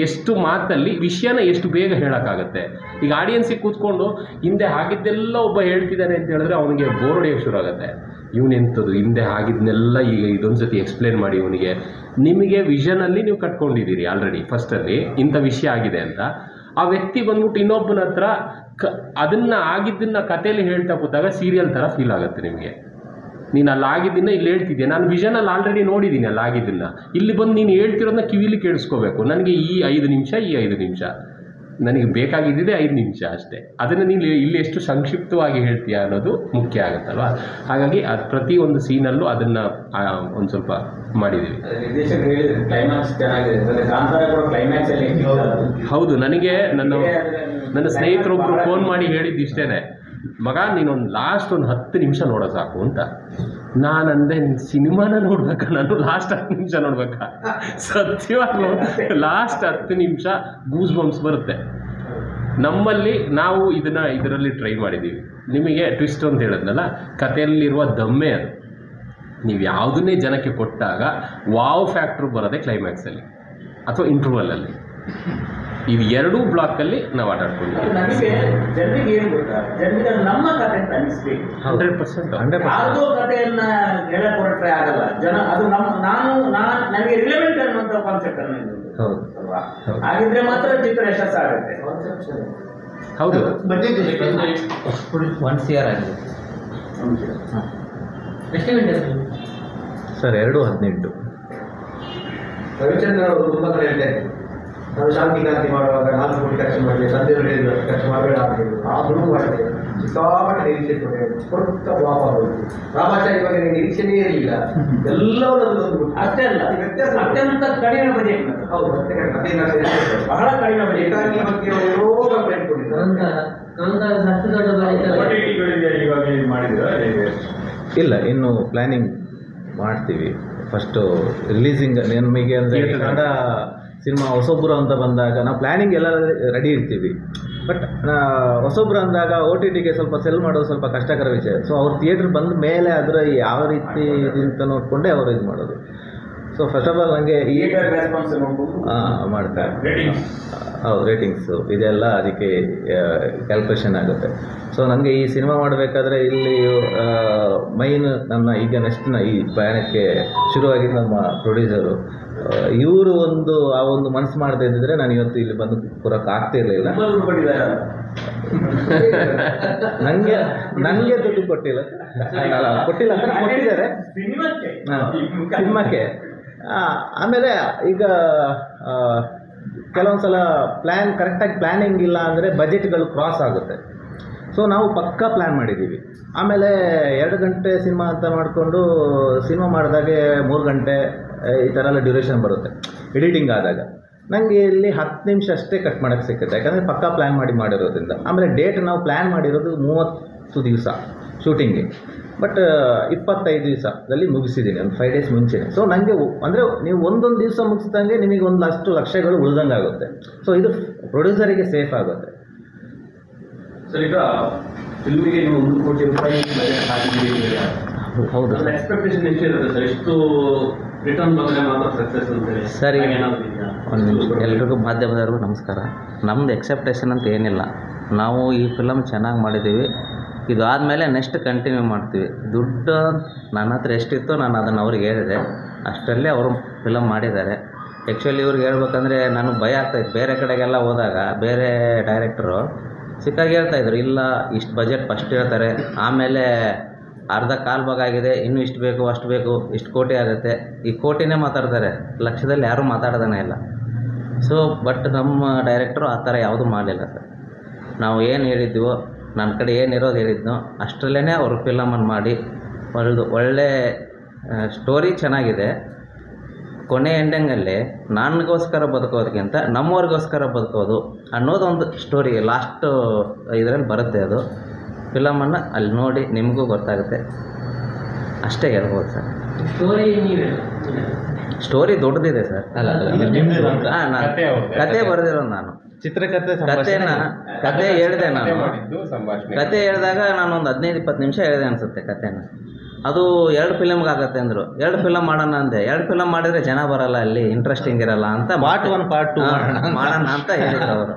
ಎಷ್ಟು ಮಾತಲ್ಲಿ ವಿಷಯನ ಎಷ್ಟು ಬೇಗ ಹೇಳೋಕ್ಕಾಗತ್ತೆ. ಈಗ ಆಡಿಯನ್ಸಿಗೆ ಕೂತ್ಕೊಂಡು ಹಿಂದೆ ಆಗಿದ್ದೆಲ್ಲ ಒಬ್ಬ ಹೇಳ್ತಿದ್ದಾನೆ ಅಂತ ಹೇಳಿದ್ರೆ ಅವನಿಗೆ ಬೋರ್ ಹೊಡೆಯೋಕ್ಕೆ ಶುರು ಆಗುತ್ತೆ. ಇವನೆಂಥದ್ದು ಹಿಂದೆ ಆಗಿದ್ದನ್ನೆಲ್ಲ ಈಗ ಇದೊಂದು ಸತಿ ಎಕ್ಸ್ಪ್ಲೇನ್ ಮಾಡಿ ಇವನಿಗೆ. ನಿಮಗೆ ವಿಷನಲ್ಲಿ ನೀವು ಕಟ್ಕೊಂಡಿದ್ದೀರಿ ಆಲ್ರೆಡಿ ಫಸ್ಟಲ್ಲಿ ಇಂಥ ವಿಷಯ ಆಗಿದೆ ಅಂತ. ಆ ವ್ಯಕ್ತಿ ಬಂದ್ಬಿಟ್ಟು ಇನ್ನೊಬ್ಬನ ಹತ್ರ ಅದನ್ನು ಆಗಿದ್ದನ್ನು ಕಥೆಯಲ್ಲಿ ಹೇಳ್ತಾ ಕೂತಾಗ ಸೀರಿಯಲ್ ಥರ ಫೀಲ್ ಆಗುತ್ತೆ ನಿಮಗೆ. ನೀನು ಅಲ್ಲಿ ಆಗಿದ್ದನ್ನು ಇಲ್ಲಿ ಹೇಳ್ತಿದ್ದೆ, ನಾನು ವಿಷನಲ್ಲಿ ಆಲ್ರೆಡಿ ನೋಡಿದ್ದೀನಿ ಅಲ್ಲಿ ಆಗಿದ್ದನ್ನು. ಇಲ್ಲಿ ಬಂದು ನೀನು ಹೇಳ್ತಿರೋದನ್ನ ಕಿವಿಲಿ ಕೇಳಿಸ್ಕೋಬೇಕು. ನನಗೆ ಈ 5 ನಿಮಿಷ ನನಗೆ ಬೇಕಾಗಿದ್ದಿದೆ 5 ನಿಮಿಷ ಅಷ್ಟೇ. ಅದನ್ನು ನೀನು ಇಲ್ಲಿ ಎಷ್ಟು ಸಂಕ್ಷಿಪ್ತವಾಗಿ ಹೇಳ್ತೀಯ ಅನ್ನೋದು ಮುಖ್ಯ ಆಗುತ್ತಲ್ವ. ಹಾಗಾಗಿ ಅದು ಪ್ರತಿಯೊಂದು ಸೀನಲ್ಲೂ ಅದನ್ನು ಒಂದು ಸ್ವಲ್ಪ ಮಾಡಿದ್ದೀವಿ. ಹೌದು, ನನಗೆ ನನ್ನ ಸ್ನೇಹಿತರೊಬ್ಬರು ಫೋನ್ ಮಾಡಿ ಹೇಳಿದ್ದು ಇಷ್ಟೇ, ಮಗ ನೀನೊಂದು ಲಾಸ್ಟ್ 10 ನಿಮಿಷ ನೋಡೋ ಸಾಕು ಅಂತ. ನಾನು ಅಂದೆ, ಸಿನಿಮಾನ ನೋಡ್ಬೇಕಾ ನಾನು ಲಾಸ್ಟ್ 10 ನಿಮಿಷ ನೋಡ್ಬೇಕಾ? ಸತ್ಯವಾಗ್ಲೂ ಲಾಸ್ಟ್ 10 ನಿಮಿಷ ಗೂಸ್ ಬಂಪ್ಸ್ ಬರುತ್ತೆ. ನಮ್ಮಲ್ಲಿ ನಾವು ಇದರಲ್ಲಿ ಟ್ರೈ ಮಾಡಿದ್ದೀವಿ. ನಿಮಗೆ ಟ್ವಿಸ್ಟ್ ಅಂತ ಹೇಳಿದ್ನಲ್ಲ, ಕಥೆಯಲ್ಲಿರುವ ದಮ್ಮೆ ಅದು. ನೀವು ಯಾವುದನ್ನೇ ಜನಕ್ಕೆ ಕೊಟ್ಟಾಗ ವಾವ್ ಫ್ಯಾಕ್ಟ್ರು ಬರೋದೇ ಕ್ಲೈಮ್ಯಾಕ್ಸಲ್ಲಿ ಅಥವಾ ಇಂಟರ್ವಲಲ್ಲಿ. ಇವು 2 ಬ್ಲಾಕಲ್ಲಿ ನಾವು ಆಟಾಡ್ಕೊಂಡಿದ್ದೀವಿ. ನಮಗೆ ಜನರಿಗೆ ಏನು ಗೊತ್ತಾ, ಜನರಿಗೆ ನಮ್ಮ ಕಥೆ ಅಂತ ಅನಿಸ್ಬೇಕು. 100% ಯಾವುದೋ ಕಥೆಯನ್ನ ಹೇಳಕ್ ಹೊರಟ್ರೆ ಆಗಲ್ಲ. ಜನ ಅದು ನನಗೆ ರಿಲೆವೆಂಟ್ ಅನ್ನುವಂಥ ಕಾನ್ಸೆಪ್ಟ್ ಅನ್ನು ಅಲ್ವಾ, ಹಾಗಿದ್ರೆ ಮಾತ್ರ ಚಿತ್ರ ಯಶಸ್ಸಾಗುತ್ತೆ. ಹೌದು, ಬಜೆಟ್ 1 CR ಆಗಿದೆ. ಎಷ್ಟು ಗಂಟೆ ಸರ್? 2:18. ರವಿಚಂದ್ರ ಅವರು ತುಂಬ ಕಡೆ ಹೇಳ್ತಾರೆ, ನಾವು ಶಾಂತಿಕ್ರಾಂತಿ ಮಾಡುವಾಗ 4 ಕೋಟಿ ಖರ್ಚು ಮಾಡಿದೆ, ತಂದೆಯವರು ಹೇಳಿದ್ರು ಖರ್ಚು ಮಾಡಬೇಡ ಅಂತ ಹೇಳಿದ್ರು. ಆ ದುಡ್ಡು ಮಾಡಿದೆ, ಸಿಕ್ಕಾಪಟ್ಟೆ ನಿರೀಕ್ಷೆ ಕೊಟ್ಟ ಫ್ಲಾಪ್ ಆಗೋದು. ರಾಮಾಚಾರ್ಯ ಬಗ್ಗೆ ನಿರೀಕ್ಷೆನೇ ಇರಲಿಲ್ಲ, ಎಲ್ಲವನ್ನೂ ಅಷ್ಟೇ ಅಲ್ಲ, ಅತ್ಯಂತ ಕಡಿಮೆ ಬಜೆಟ್. ಹೌದು, ಬಹಳ ಕಡಿಮೆ ಬಜೆಟ್ ಬಗ್ಗೆ ಏನೋ ಕಂಪ್ಲೇಂಟ್ ಕೊಡಿ. OTT-ಗಳಿಗೆ ಈಗಾಗಲೇ ಮಾಡಿದ್ದೀರಾ ಹೇಗೆ? ಇಲ್ಲ, ಇನ್ನು ಪ್ಲ್ಯಾನಿಂಗ್ ಮಾಡ್ತೀವಿ. ಫಸ್ಟು ರಿಲೀಸಿಂಗ್ ನಮಗೆ ಅಂದರೆ ಕನ್ನಡ ಸಿನಿಮಾ ಹೊಸೊಬ್ಬರು ಅಂತ ಬಂದಾಗ ನಾವು ಪ್ಲ್ಯಾನಿಂಗ್ ಎಲ್ಲ ರೆಡಿ ಇರ್ತೀವಿ. ಬಟ್ ಹೊಸೊಬ್ಬರು ಅಂದಾಗ OTT-ಗೆ ಸ್ವಲ್ಪ ಸೆಲ್ ಮಾಡೋದು ಸ್ವಲ್ಪ ಕಷ್ಟಕರ ವಿಷಯ. ಸೊ ಅವ್ರು ಥಿಯೇಟ್ರ್ ಬಂದ ಮೇಲೆ ಅದರ ಯಾವ ರೀತಿ ಇದಂತ ನೋಡಿಕೊಂಡೇ ಅವರು ಇದು ಮಾಡೋದು. ಸೊ ಫಸ್ಟ್ ಆಫ್ ಆಲ್ ನನಗೆ ಈ ಮಾಡ್ತಾರೆ ಹೌದು, ರೇಟಿಂಗ್ಸು ಇದೆಲ್ಲ ಅದಕ್ಕೆ ಕ್ಯಾಲ್ಕುಲೇಷನ್ ಆಗುತ್ತೆ. ಸೊ ನನಗೆ ಈ ಸಿನಿಮಾ ಮಾಡಬೇಕಾದ್ರೆ ಇಲ್ಲಿ ಮೈನ್ ನನ್ನ ಈಗ ನೆಕ್ಸ್ಟ್ನ ಈ ಪ್ರಯಾಣಕ್ಕೆ ಶುರುವಾಗಿದ್ದು ನಮ್ಮ ಪ್ರೊಡ್ಯೂಸರು. ಇವರು ಆ ಒಂದು ಮನಸ್ಸು ಮಾಡದೇ ಇದ್ದಿದ್ರೆ ನಾನು ಇವತ್ತು ಇಲ್ಲಿ ಬಂದು ಕೂರಕ್ಕೆ ಆಗ್ತಿರ್ಲಿಲ್ಲ. ನನಗೆ ದುಡ್ಡು ಕೊಟ್ಟಿಲ್ಲ ಅಂತ ಕೊಟ್ಟಿದ್ದಾರೆ ಸಿನಿಮಾಕ್ಕೆ. ಆಮೇಲೆ ಈಗ ಕೆಲವೊಂದು ಸಲ ಕರೆಕ್ಟಾಗಿ ಪ್ಲ್ಯಾನಿಂಗ್ ಇಲ್ಲ ಅಂದರೆ ಬಜೆಟ್ಗಳು ಕ್ರಾಸ್ ಆಗುತ್ತೆ. ಸೊ ನಾವು ಪಕ್ಕಾ ಪ್ಲ್ಯಾನ್ ಮಾಡಿದ್ದೀವಿ. ಆಮೇಲೆ 2 ಗಂಟೆ ಸಿನಿಮಾ ಅಂತ ಮಾಡಿಕೊಂಡು ಸಿನಿಮಾ ಮಾಡಿದಾಗೆ 3 ಗಂಟೆ ಈ ಥರ ಎಲ್ಲ ಡ್ಯೂರೇಷನ್ ಬರುತ್ತೆ ಎಡಿಟಿಂಗ್ ಆದಾಗ. ನನಗೆ ಇಲ್ಲಿ 10 ನಿಮಿಷ ಅಷ್ಟೇ ಕಟ್ ಮಾಡೋಕ್ಕೆ ಸಿಕ್ಕುತ್ತೆ, ಯಾಕಂದರೆ ಪಕ್ಕಾ ಪ್ಲ್ಯಾನ್ ಮಾಡಿರೋದ್ರಿಂದ. ಆಮೇಲೆ ಡೇಟ್ ನಾವು ಪ್ಲ್ಯಾನ್ ಮಾಡಿರೋದು 30 ದಿವಸ ಶೂಟಿಂಗ್ಗೆ, ಬಟ್ 25 ದಿವಸದಲ್ಲಿ ಮುಗಿಸಿದ್ದೀನಿ, ಒಂದು 5 ಡೇಸ್ ಮುಂಚೆನೇ. ಸೊ ನನಗೆ ಅಂದರೆ ನೀವು ಒಂದೊಂದು ದಿವಸ ಮುಗಿಸ್ದಂಗೆ ನಿಮಗೆ ಒಂದಷ್ಟು ಲಕ್ಷಗಳು ಉಳ್ದಂಗೆ ಆಗುತ್ತೆ. ಸೊ ಇದು ಪ್ರೊಡ್ಯೂಸರಿಗೆ ಸೇಫ್ ಆಗುತ್ತೆ. ಸರ್, ಈಗ ಫಿಲ್ಮಿಗೆ ನೀವು 1 ಕೋಟಿ ರೂಪಾಯಿ ಬಜೆಟ್ ಹಾಕಿದ್ದೀರಿ. ಹೌದು, ಎಕ್ಸ್ಪೆಕ್ಟೇಷನ್ ಎಷ್ಟಿರುತ್ತೆ ಸರ್? ಎಷ್ಟು ರಿಟರ್ನ್ ಬಂದರೆ ಮಾತ್ರ ಸಕ್ಸಸ್ ಅಂತೇಳಿ? ಸರಿ, ಒಂದು ನಿಮಿಷ. ಎಲ್ರಿಗೂ ಮಾಧ್ಯಮದವ್ರಿಗೂ ನಮಸ್ಕಾರ. ನಮ್ಮದು ಎಕ್ಸೆಪ್ಟೇಷನ್ ಅಂತ ಏನಿಲ್ಲ. ನಾವು ಈ ಫಿಲಮ್ ಚೆನ್ನಾಗಿ ಮಾಡಿದ್ದೀವಿ, ಇದು ಆದಮೇಲೆ ನೆಕ್ಸ್ಟ್ ಕಂಟಿನ್ಯೂ ಮಾಡ್ತೀವಿ. ದುಡ್ಡು ನನ್ನ ಹತ್ರ ಎಷ್ಟಿತ್ತು ನಾನು ಅದನ್ನು ಅವ್ರಿಗೆ ಹೇಳಿದೆ, ಅಷ್ಟರಲ್ಲೇ ಅವರು ಫಿಲಮ್ ಮಾಡಿದ್ದಾರೆ. ಆ್ಯಕ್ಚುಲಿ ಇವ್ರಿಗೆ ಹೇಳ್ಬೇಕಂದ್ರೆ ನನಗೆ ಭಯ ಆಗ್ತಾಯಿತ್ತು. ಬೇರೆ ಕಡೆಗೆಲ್ಲ ಹೋದಾಗ ಬೇರೆ ಡೈರೆಕ್ಟರು ಸಿಕ್ಕಾಗಿ ಹೇಳ್ತಾಯಿದ್ರು, ಇಲ್ಲ ಇಷ್ಟು ಬಜೆಟ್ ಫಸ್ಟ್ ಹೇಳ್ತಾರೆ, ಆಮೇಲೆ ಅರ್ಧ ಕಾಲು ಭಾಗ ಆಗಿದೆ, ಇನ್ನೂ ಇಷ್ಟು ಬೇಕು ಅಷ್ಟು ಬೇಕು, ಇಷ್ಟು ಕೋಟಿ ಆಗುತ್ತೆ, ಈ ಕೋಟಿನೇ ಮಾತಾಡ್ತಾರೆ, ಲಕ್ಷದಲ್ಲಿ ಯಾರೂ ಮಾತಾಡೋದೇ ಇಲ್ಲ. ಸೊ ಬಟ್ ನಮ್ಮ ಡೈರೆಕ್ಟ್ರು ಆ ಥರ ಯಾವುದೂ ಮಾಡಲಿಲ್ಲ ಸರ್. ನಾವು ಏನು ಹೇಳಿದ್ವೋ, ನನ್ನ ಕಡೆ ಏನಿರೋದು ಹೇಳಿದ್ನೋ ಅಷ್ಟರಲ್ಲೇ ಅವರು ಫಿಲಮನ್ನು ಮಾಡಿ ಒಳ್ಳೆ ಸ್ಟೋರಿ ಚೆನ್ನಾಗಿದೆ. ಕೊನೆ ಎಂಡಿಂಗಲ್ಲಿ ನನಗೋಸ್ಕರ ಬದುಕೋದಕ್ಕಿಂತ ನಮ್ಮವ್ರಿಗೋಸ್ಕರ ಬದುಕೋದು ಅನ್ನೋದೊಂದು ಸ್ಟೋರಿ ಲಾಸ್ಟ್ ಇದರಲ್ಲಿ ಬರುತ್ತೆ. ಅದು ಫಿಲಮನ್ನು ಅಲ್ಲಿ ನೋಡಿ ನಿಮಗೂ ಗೊತ್ತಾಗುತ್ತೆ, ಅಷ್ಟೇ ಹೇಳ್ಬೋದು ಸರ್. ಸ್ಟೋರಿ ದೊಡ್ಡದಿದೆ ಸರ್. ನಾನು ಕತೆ ಬರೆದಿರೋದು, ನಾನು ಚಿತ್ರಕಥೆ ಕತೆ ಹೇಳಿದೆ. ನಾನು ಕತೆ ಹೇಳಿದಾಗ ನಾನು ಒಂದು 15-20 ನಿಮಿಷ ಹೇಳಿದೆ ಅನಿಸುತ್ತೆ ಕತೆನ. ಅದು 2 ಫಿಲಮ್ಗೆ ಆಗುತ್ತೆ ಅಂದರು. 2 ಫಿಲಮ್ ಮಾಡೋಣ ಅಂದೆ. 2 ಫಿಲಮ್ ಮಾಡಿದರೆ ಜನ ಬರೋಲ್ಲ, ಅಲ್ಲಿ ಇಂಟ್ರೆಸ್ಟಿಂಗ್ ಇರಲ್ಲ ಅಂತ ಪಾರ್ಟ್ 1 ಪಾರ್ಟ್ 2 ಮಾಡೋಣ ಅಂತ ಹೇಳಿದ್ರು ಅವರು.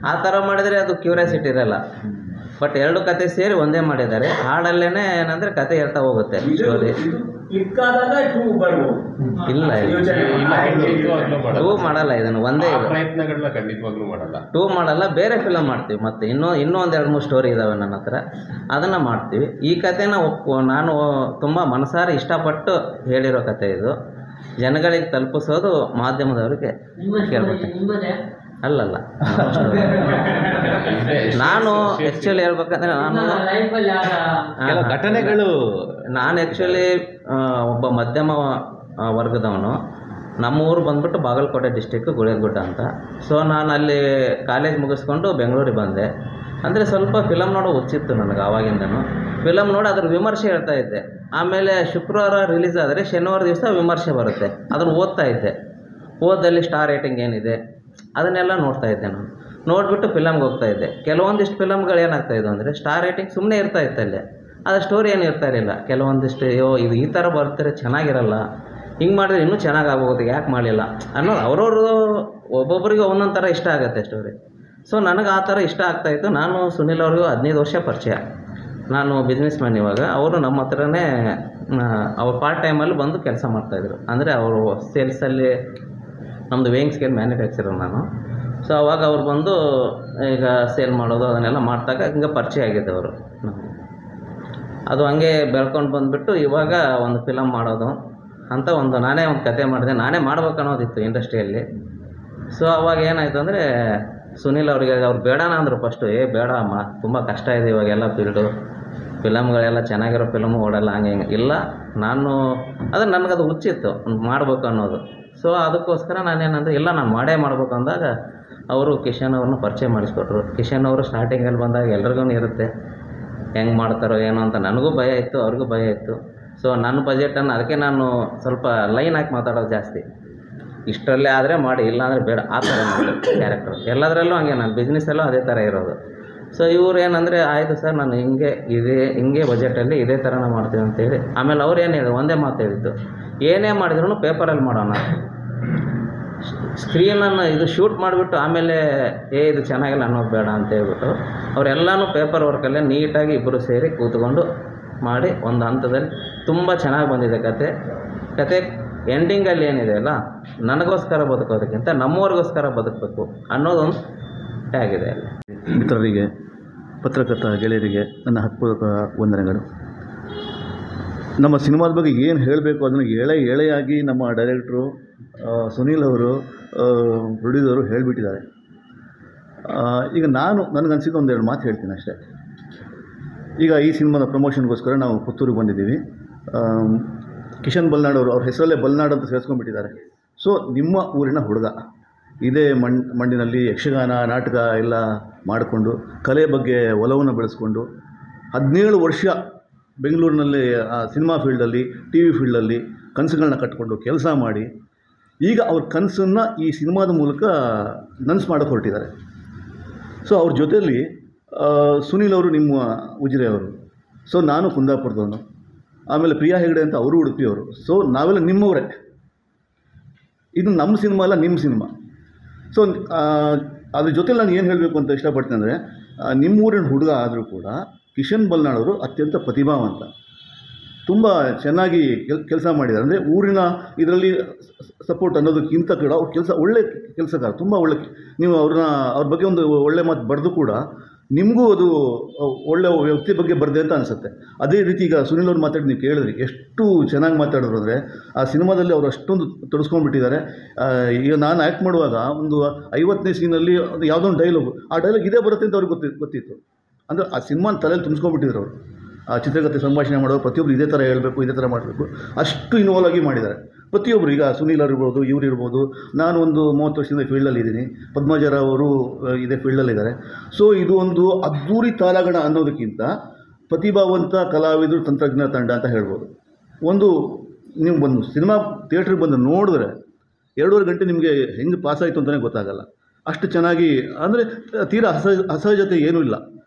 ಆ ಥರ ಮಾಡಿದರೆ ಅದು ಕ್ಯೂರಿಯಾಸಿಟಿ ಇರಲ್ಲ. ಬಟ್ 2 ಕತೆ ಸೇರಿ ಒಂದೇ ಮಾಡಿದ್ದಾರೆ. ಹಾಡಲ್ಲೇನೆ ಏನಂದರೆ ಕತೆ ಹೇಳ್ತಾ ಹೋಗುತ್ತೆ ಸ್ಟೋರಿ. ಇಲ್ಲ 2 ಮಾಡಲ್ಲ, ಇದನ್ನು ಒಂದೇ ಪ್ರಯತ್ನಗಳನ್ನ ಖಂಡಿತವಾಗ್ಲೂ ಮಾಡಲ್ಲ. 2 ಮಾಡಲ್ಲ, ಬೇರೆ ಫಿಲಮ್ ಮಾಡ್ತೀವಿ. ಮತ್ತು ಇನ್ನೂ ಒಂದು 2-3 ಸ್ಟೋರಿ ಇದ್ದಾವೆ ನನ್ನ ಹತ್ರ, ಅದನ್ನು ಮಾಡ್ತೀವಿ. ಈ ಕತೆನ ನಾನು ತುಂಬ ಮನಸಾರಿ ಇಷ್ಟಪಟ್ಟು ಹೇಳಿರೋ ಕತೆ ಇದು. ಜನಗಳಿಗೆ ತಲುಪಿಸೋದು ಮಾಧ್ಯಮದವ್ರಿಗೆ ಕೇಳ್ಬೇಕು. ಅಲ್ಲಲ್ಲ, ನಾನು ಆ್ಯಕ್ಚುಲಿ ಹೇಳ್ಬೇಕಂದ್ರೆ ಘಟನೆಗಳು ನಾನು ಆ್ಯಕ್ಚುಲಿ ಒಬ್ಬ ಮಧ್ಯಮ ವರ್ಗದವನು. ನಮ್ಮ ಊರು ಬಂದ್ಬಿಟ್ಟು ಬಾಗಲಕೋಟೆ ಡಿಸ್ಟಿಕ್ಕು ಗುಳೇದಗುಡ್ಡ ಅಂತ. ಸೊ ನಾನು ಅಲ್ಲಿ ಕಾಲೇಜ್ ಮುಗಿಸ್ಕೊಂಡು ಬೆಂಗಳೂರಿಗೆ ಬಂದೆ. ಅಂದರೆ ಸ್ವಲ್ಪ ಫಿಲಮ್ ನೋಡೋ ಹುಚ್ಚಿತ್ತು ನನಗೆ ಆವಾಗಿಂದನು. ಫಿಲಮ್ ನೋಡಿ ಅದ್ರ ವಿಮರ್ಶೆ ಹೇಳ್ತಾ ಇದ್ದೆ. ಆಮೇಲೆ ಶುಕ್ರವಾರ ರಿಲೀಸ್ ಆದರೆ ಶನಿವಾರ ದಿವಸ ವಿಮರ್ಶೆ ಬರುತ್ತೆ, ಅದನ್ನು ಓದ್ತಾ ಇದ್ದೆ. ಓದಲ್ಲಿ ಸ್ಟಾರ್ ರೇಟಿಂಗ್ ಏನಿದೆ ಅದನ್ನೆಲ್ಲ ನೋಡ್ತಾ ಇದ್ದೆ. ನಾನು ನೋಡಿಬಿಟ್ಟು ಫಿಲಮ್ಗೆ ಹೋಗ್ತಾ ಇದ್ದೆ. ಕೆಲವೊಂದಿಷ್ಟು ಫಿಲಮ್ಗಳು ಏನಾಗ್ತಾಯಿದ್ದು ಅಂದರೆ ಸ್ಟಾರ್ ರೇಟಿಂಗ್ ಸುಮ್ಮನೆ ಇರ್ತಾ ಇತ್ತಲ್ಲೇ, ಅದು ಸ್ಟೋರಿ ಏನು ಇರ್ತಾ ಇರಲಿಲ್ಲ. ಕೆಲವೊಂದಿಷ್ಟು ಇದು ಈ ಥರ ಬರ್ತಾರೆ ಚೆನ್ನಾಗಿರಲ್ಲ, ಹಿಂಗೆ ಮಾಡಿದ್ರೆ ಇನ್ನೂ ಚೆನ್ನಾಗಾಗೋದು, ಯಾಕೆ ಮಾಡಲಿಲ್ಲ ಅನ್ನೋದು ಅವ್ರವರು ಒಬ್ಬೊಬ್ಬರಿಗೆ ಒಂದೊಂದು ಥರ ಇಷ್ಟ ಆಗುತ್ತೆ ಸ್ಟೋರಿ. ಸೊ ನನಗೆ ಆ ಥರ ಇಷ್ಟ ಆಗ್ತಾಯಿತ್ತು. ನಾನು ಸುನಿಲ್ ಅವ್ರಿಗೂ 15 ವರ್ಷ ಪರಿಚಯ. ನಾನು ಬಿಸ್ನೆಸ್ ಮ್ಯಾನ್ ಇವಾಗ. ಅವರು ನಮ್ಮ ಹತ್ರನೇ ಅವ್ರು ಪಾರ್ಟ್ ಟೈಮಲ್ಲಿ ಬಂದು ಕೆಲಸ ಮಾಡ್ತಾಯಿದ್ರು. ಅಂದರೆ ಅವರು ಸೇಲ್ಸಲ್ಲಿ, ನಮ್ಮದು ವೇಯಿಂಗ್ ಸ್ಕೇಲ್ ಮ್ಯಾನುಫ್ಯಾಕ್ಚರರ್ ನಾನು. ಸೊ ಅವಾಗ ಅವ್ರು ಬಂದು ಈಗ ಸೇಲ್ ಮಾಡೋದು ಅದನ್ನೆಲ್ಲ ಮಾಡಿದಾಗ ಹಿಂಗೆ ಪರಿಚಯ ಆಗಿದ್ದೆ ಅವರು ನಮಗೆ. ಅದು ಹಂಗೆ ಬೆಳ್ಕೊಂಡು ಬಂದುಬಿಟ್ಟು ಇವಾಗ ಒಂದು ಫಿಲಮ್ ಮಾಡೋದು ಅಂತ ನಾನೇ ಒಂದು ಕತೆ ಮಾಡಿದೆ. ನಾನೇ ಮಾಡ್ಬೇಕು ಅನ್ನೋದಿತ್ತು ಇಂಡಸ್ಟ್ರಿಯಲ್ಲಿ. ಸೊ ಅವಾಗ ಏನಾಯಿತು ಅಂದರೆ ಸುನಿಲ್ ಅವರಿಗೆ ಅವ್ರು ಬೇಡನ ಅಂದರು ಫಸ್ಟು. ಬೇಡ ಅಮ್ಮ, ತುಂಬ ಕಷ್ಟ ಇದೆ ಇವಾಗೆಲ್ಲ ಫೀಲ್ಡು, ಫಿಲಮ್ಗಳೆಲ್ಲ ಚೆನ್ನಾಗಿರೋ ಫಿಲಮು ಓಡಲ್ಲ, ಹಂಗೆ ಹಿಂಗೆ. ಇಲ್ಲ, ನಾನು ನನಗದು ಹುಚ್ಚಿತ್ತು ಮಾಡ್ಬೇಕು ಅನ್ನೋದು. ಸೊ ಅದಕ್ಕೋಸ್ಕರ ನಾನೇನಂದರೆ ಇಲ್ಲ, ನಾನು ಮಾಡೇ ಮಾಡ್ಬೇಕು ಅಂದಾಗ ಅವರು ಕಿಶನ್ ಅವ್ರನ್ನ ಪರಿಚಯ ಮಾಡಿಸ್ಕೊಟ್ರು. ಕಿಶನ್ ಅವರು ಸ್ಟಾರ್ಟಿಂಗಲ್ಲಿ ಬಂದಾಗ ಎಲ್ರಿಗೂ ಇರುತ್ತೆ ಹೆಂಗೆ ಮಾಡ್ತಾರೋ ಏನೋ ಅಂತ. ನನಗೂ ಭಯ ಇತ್ತು, ಅವ್ರಿಗೂ ಭಯ ಇತ್ತು. ಸೊ ನನ್ನ ಬಜೆಟನ್ನು ಅದಕ್ಕೆ ನಾನು ಸ್ವಲ್ಪ ಲೈನ್ ಹಾಕಿ ಮಾತಾಡೋದು ಜಾಸ್ತಿ. ಇಷ್ಟರಲ್ಲೇ ಆದರೆ ಮಾಡಿ, ಇಲ್ಲಾಂದರೆ ಬೇಡ, ಆ ಥರ ಮಾಡೋದು ಕ್ಯಾರೆಕ್ಟರ್. ಎಲ್ಲದರಲ್ಲೂ ಹಂಗೆ, ನಾನು ಬಿಸ್ನೆಸ್ಸಲ್ಲೂ ಅದೇ ಥರ ಇರೋದು. ಸೊ ಇವ್ರು ಏನಂದರೆ ಆಯಿತು ಸರ್, ನಾನು ಹಿಂಗೆ ಬಜೆಟಲ್ಲಿ ಇದೇ ಥರನ ಮಾಡ್ತೀವಿ ಅಂತೇಳಿ. ಆಮೇಲೆ ಅವ್ರು ಏನು ಹೇಳಿದ್ರು, ಒಂದೇ ಮಾತು ಹೇಳಿದ್ದು, ಏನೇ ಮಾಡಿದ್ರು ಪೇಪರಲ್ಲಿ ಮಾಡೋಣ, ಸ್ಕ್ರೀನನ್ನು ಇದು ಶೂಟ್ ಮಾಡಿಬಿಟ್ಟು ಆಮೇಲೆ ಇದು ಚೆನ್ನಾಗಿಲ್ಲ ಅನ್ನೋದು ಬೇಡ ಅಂತ ಹೇಳ್ಬಿಟ್ಟು ಅವರೆಲ್ಲನೂ ಪೇಪರ್ ವರ್ಕಲ್ಲೇ ನೀಟಾಗಿ ಇಬ್ಬರು ಸೇರಿ ಕೂತ್ಕೊಂಡು ಮಾಡಿ ಒಂದು ಹಂತದಲ್ಲಿ ತುಂಬ ಚೆನ್ನಾಗಿ ಬಂದಿದೆ ಕತೆ. ಎಂಡಿಂಗಲ್ಲಿ ಏನಿದೆ ಅಲ್ಲ, ನನಗೋಸ್ಕರ ಬದುಕೋದಕ್ಕಿಂತ ನಮ್ಮವ್ರಿಗೋಸ್ಕರ ಬದುಕಬೇಕು ಅನ್ನೋದೊಂದು ಆಗಿದೆ ಅಲ್ಲಿ. ಮಿತ್ರರಿಗೆ, ಪತ್ರಕರ್ತ ಗೆಳೆಯರಿಗೆ ನನ್ನ ಹತ್ಪೂರ್ವಕ ವಂದನೆಗಳು. ನಮ್ಮ ಸಿನಿಮಾದ ಬಗ್ಗೆ ಏನು ಹೇಳಬೇಕು ಅದನ್ನು ಎಳೆಯಾಗಿ ನಮ್ಮ ಡೈರೆಕ್ಟ್ರು ಸುನೀಲ್ ಅವರು, ಪ್ರೊಡ್ಯೂಸರು ಹೇಳಿಬಿಟ್ಟಿದ್ದಾರೆ. ಈಗ ನನಗನ್ಸಿದ್ದು ಒಂದೆರಡು ಮಾತು ಹೇಳ್ತೀನಿ ಅಷ್ಟೇ. ಈಗ ಈ ಸಿನಿಮಾದ ಪ್ರಮೋಷನ್ಗೋಸ್ಕರ ನಾವು ಪುತ್ತೂರಿಗೆ ಬಂದಿದ್ದೀವಿ. ಕಿಶನ್ ಬಲ್ನಾಡ್ ಅವ್ರ ಹೆಸರಲ್ಲೇ ಬಲ್ನಾಡ್ ಅಂತ ಸೇರಿಸ್ಕೊಂಡ್ಬಿಟ್ಟಿದ್ದಾರೆ. ಸೊ ನಿಮ್ಮ ಊರಿನ ಹುಡುಗ ಇದೇ ಮಣ್ಣಿನಲ್ಲಿ ಯಕ್ಷಗಾನ, ನಾಟಕ ಎಲ್ಲ ಮಾಡಿಕೊಂಡು ಕಲೆ ಬಗ್ಗೆ ಒಲವನ್ನು ಬೆಳೆಸ್ಕೊಂಡು 17 ವರ್ಷ ಬೆಂಗಳೂರಿನಲ್ಲಿ ಸಿನಿಮಾ ಫೀಲ್ಡಲ್ಲಿ, ಟಿ ವಿ ಫೀಲ್ಡಲ್ಲಿ ಕನಸುಗಳನ್ನ ಕಟ್ಕೊಂಡು ಕೆಲಸ ಮಾಡಿ ಈಗ ಅವ್ರ ಕನಸನ್ನು ಈ ಸಿನಿಮಾದ ಮೂಲಕ ನನಸು ಮಾಡೋಕ್ಕೆ ಹೊರಟಿದ್ದಾರೆ. ಸೊ ಅವ್ರ ಜೊತೆಯಲ್ಲಿ ಸುನೀಲ್ ಅವರು ನಿಮ್ಮ ಉಜಿರೆ ಅವರು, ಸೊ ನಾನು ಕುಂದಾಪುರದವನು, ಆಮೇಲೆ ಪ್ರಿಯಾ ಹೆಗಡೆ ಅಂತ ಅವರು ಉಡುಪಿಯವರು. ಸೊ ನಾವೆಲ್ಲ ನಿಮ್ಮವರೇ. ಇದು ನಮ್ಮ ಸಿನಿಮಾ ಅಲ್ಲ, ನಿಮ್ಮ ಸಿನಿಮಾ. ಸೊ ಅದ್ರ ಜೊತೆಲಿ ನಾನು ಏನು ಹೇಳಬೇಕು ಅಂತ ಇಷ್ಟಪಡ್ತೀನಿ ಅಂದರೆ, ನಿಮ್ಮೂರಿನ ಹುಡುಗ ಆದರೂ ಕೂಡ ಕಿಶನ್ ಬಲ್ನಾಡ್ ಅವರು ಅತ್ಯಂತ ಪ್ರತಿಭಾವಂತ, ತುಂಬ ಚೆನ್ನಾಗಿ ಕೆಲಸ ಮಾಡಿದ್ದಾರೆ. ಅಂದರೆ ಊರಿನ ಇದರಲ್ಲಿ ಸಪೋರ್ಟ್ ಅನ್ನೋದಕ್ಕಿಂತ ಕೂಡ ಅವ್ರ ಒಳ್ಳೆ ಕೆಲಸಗಾರ, ತುಂಬ ಒಳ್ಳೆ. ನೀವು ಅವ್ರ ಬಗ್ಗೆ ಒಂದು ಒಳ್ಳೆ ಮಾತು ಬರೆದು ಕೂಡ ನಿಮಗೂ ಅದು ಒಳ್ಳೆ ವ್ಯಕ್ತಿ ಬಗ್ಗೆ ಬರದೆ ಅಂತ ಅನಿಸುತ್ತೆ. ಅದೇ ರೀತಿ ಈಗ ಸುನೀಲ್ ಅವ್ರು ಮಾತಾಡಿ ನೀವು ಕೇಳಿದ್ರಿ, ಎಷ್ಟು ಚೆನ್ನಾಗಿ ಮಾತಾಡಿದ್ರು ಅಂದರೆ ಆ ಸಿನಿಮಾದಲ್ಲಿ ಅವರು ಅಷ್ಟೊಂದು ತೊಡಸ್ಕೊಂಡ್ಬಿಟ್ಟಿದ್ದಾರೆ. ಈಗ ನಾನು ಆ್ಯಕ್ಟ್ ಮಾಡುವಾಗ ಒಂದು 50ನೇ ಸೀನಲ್ಲಿ ಅದು ಯಾವುದೋ ಒಂದು ಡೈಲಾಗು, ಆ ಡೈಲಾಗ್ ಇದೇ ಬರುತ್ತೆ ಅಂತ ಅವ್ರಿಗೆ ಗೊತ್ತಿತ್ತು. ಅಂದರೆ ಆ ಸಿನಿಮಾನ ತಲೆಯಲ್ಲಿ ತುಂಬಿಸ್ಕೊಂಡ್ಬಿಟ್ಟಿದ್ರು ಅವರು. ಆ ಚಿತ್ರಕಥೆ ಸಂಭಾಷಣೆ ಮಾಡೋರು ಪ್ರತಿಯೊಬ್ಬರು ಇದೇ ಥರ ಹೇಳಬೇಕು, ಇದೇ ಥರ ಮಾಡಬೇಕು, ಅಷ್ಟು ಇನ್ವಾಲ್ವ್ ಆಗಿ ಮಾಡಿದ್ದಾರೆ ಪ್ರತಿಯೊಬ್ಬರು. ಈಗ ಸುನೀಲ್ ಅವ್ರು ಇರ್ಬೋದು, ಇವ್ರು ಇರ್ಬೋದು. ನಾನು ಒಂದು 30 ವರ್ಷದಿಂದ ಫೀಲ್ಡಲ್ಲಿ ಇದ್ದೀನಿ. ಪದ್ಮಜರ ಅವರು ಇದೇ ಫೀಲ್ಡಲ್ಲಿದ್ದಾರೆ. ಸೊ ಇದು ಒಂದು ಅದ್ಧೂರಿ ತಾರಾಗಣ ಅನ್ನೋದಕ್ಕಿಂತ ಪ್ರತಿಭಾವಂತ ಕಲಾವಿದರು, ತಂತ್ರಜ್ಞ ತಂಡ ಅಂತ ಹೇಳ್ಬೋದು. ನೀವು ಬಂದು ಸಿನಿಮಾ ಥಿಯೇಟ್ರಿಗೆ ಬಂದು ನೋಡಿದ್ರೆ 2.5 ಗಂಟೆ ನಿಮಗೆ ಹೆಂಗೆ ಪಾಸಾಯಿತು ಅಂತಲೇ ಗೊತ್ತಾಗಲ್ಲ. ಅಷ್ಟು ಚೆನ್ನಾಗಿ, ಅಂದರೆ ತೀರಾ ಅಸಹಜತೆ ಏನೂ ಇಲ್ಲ,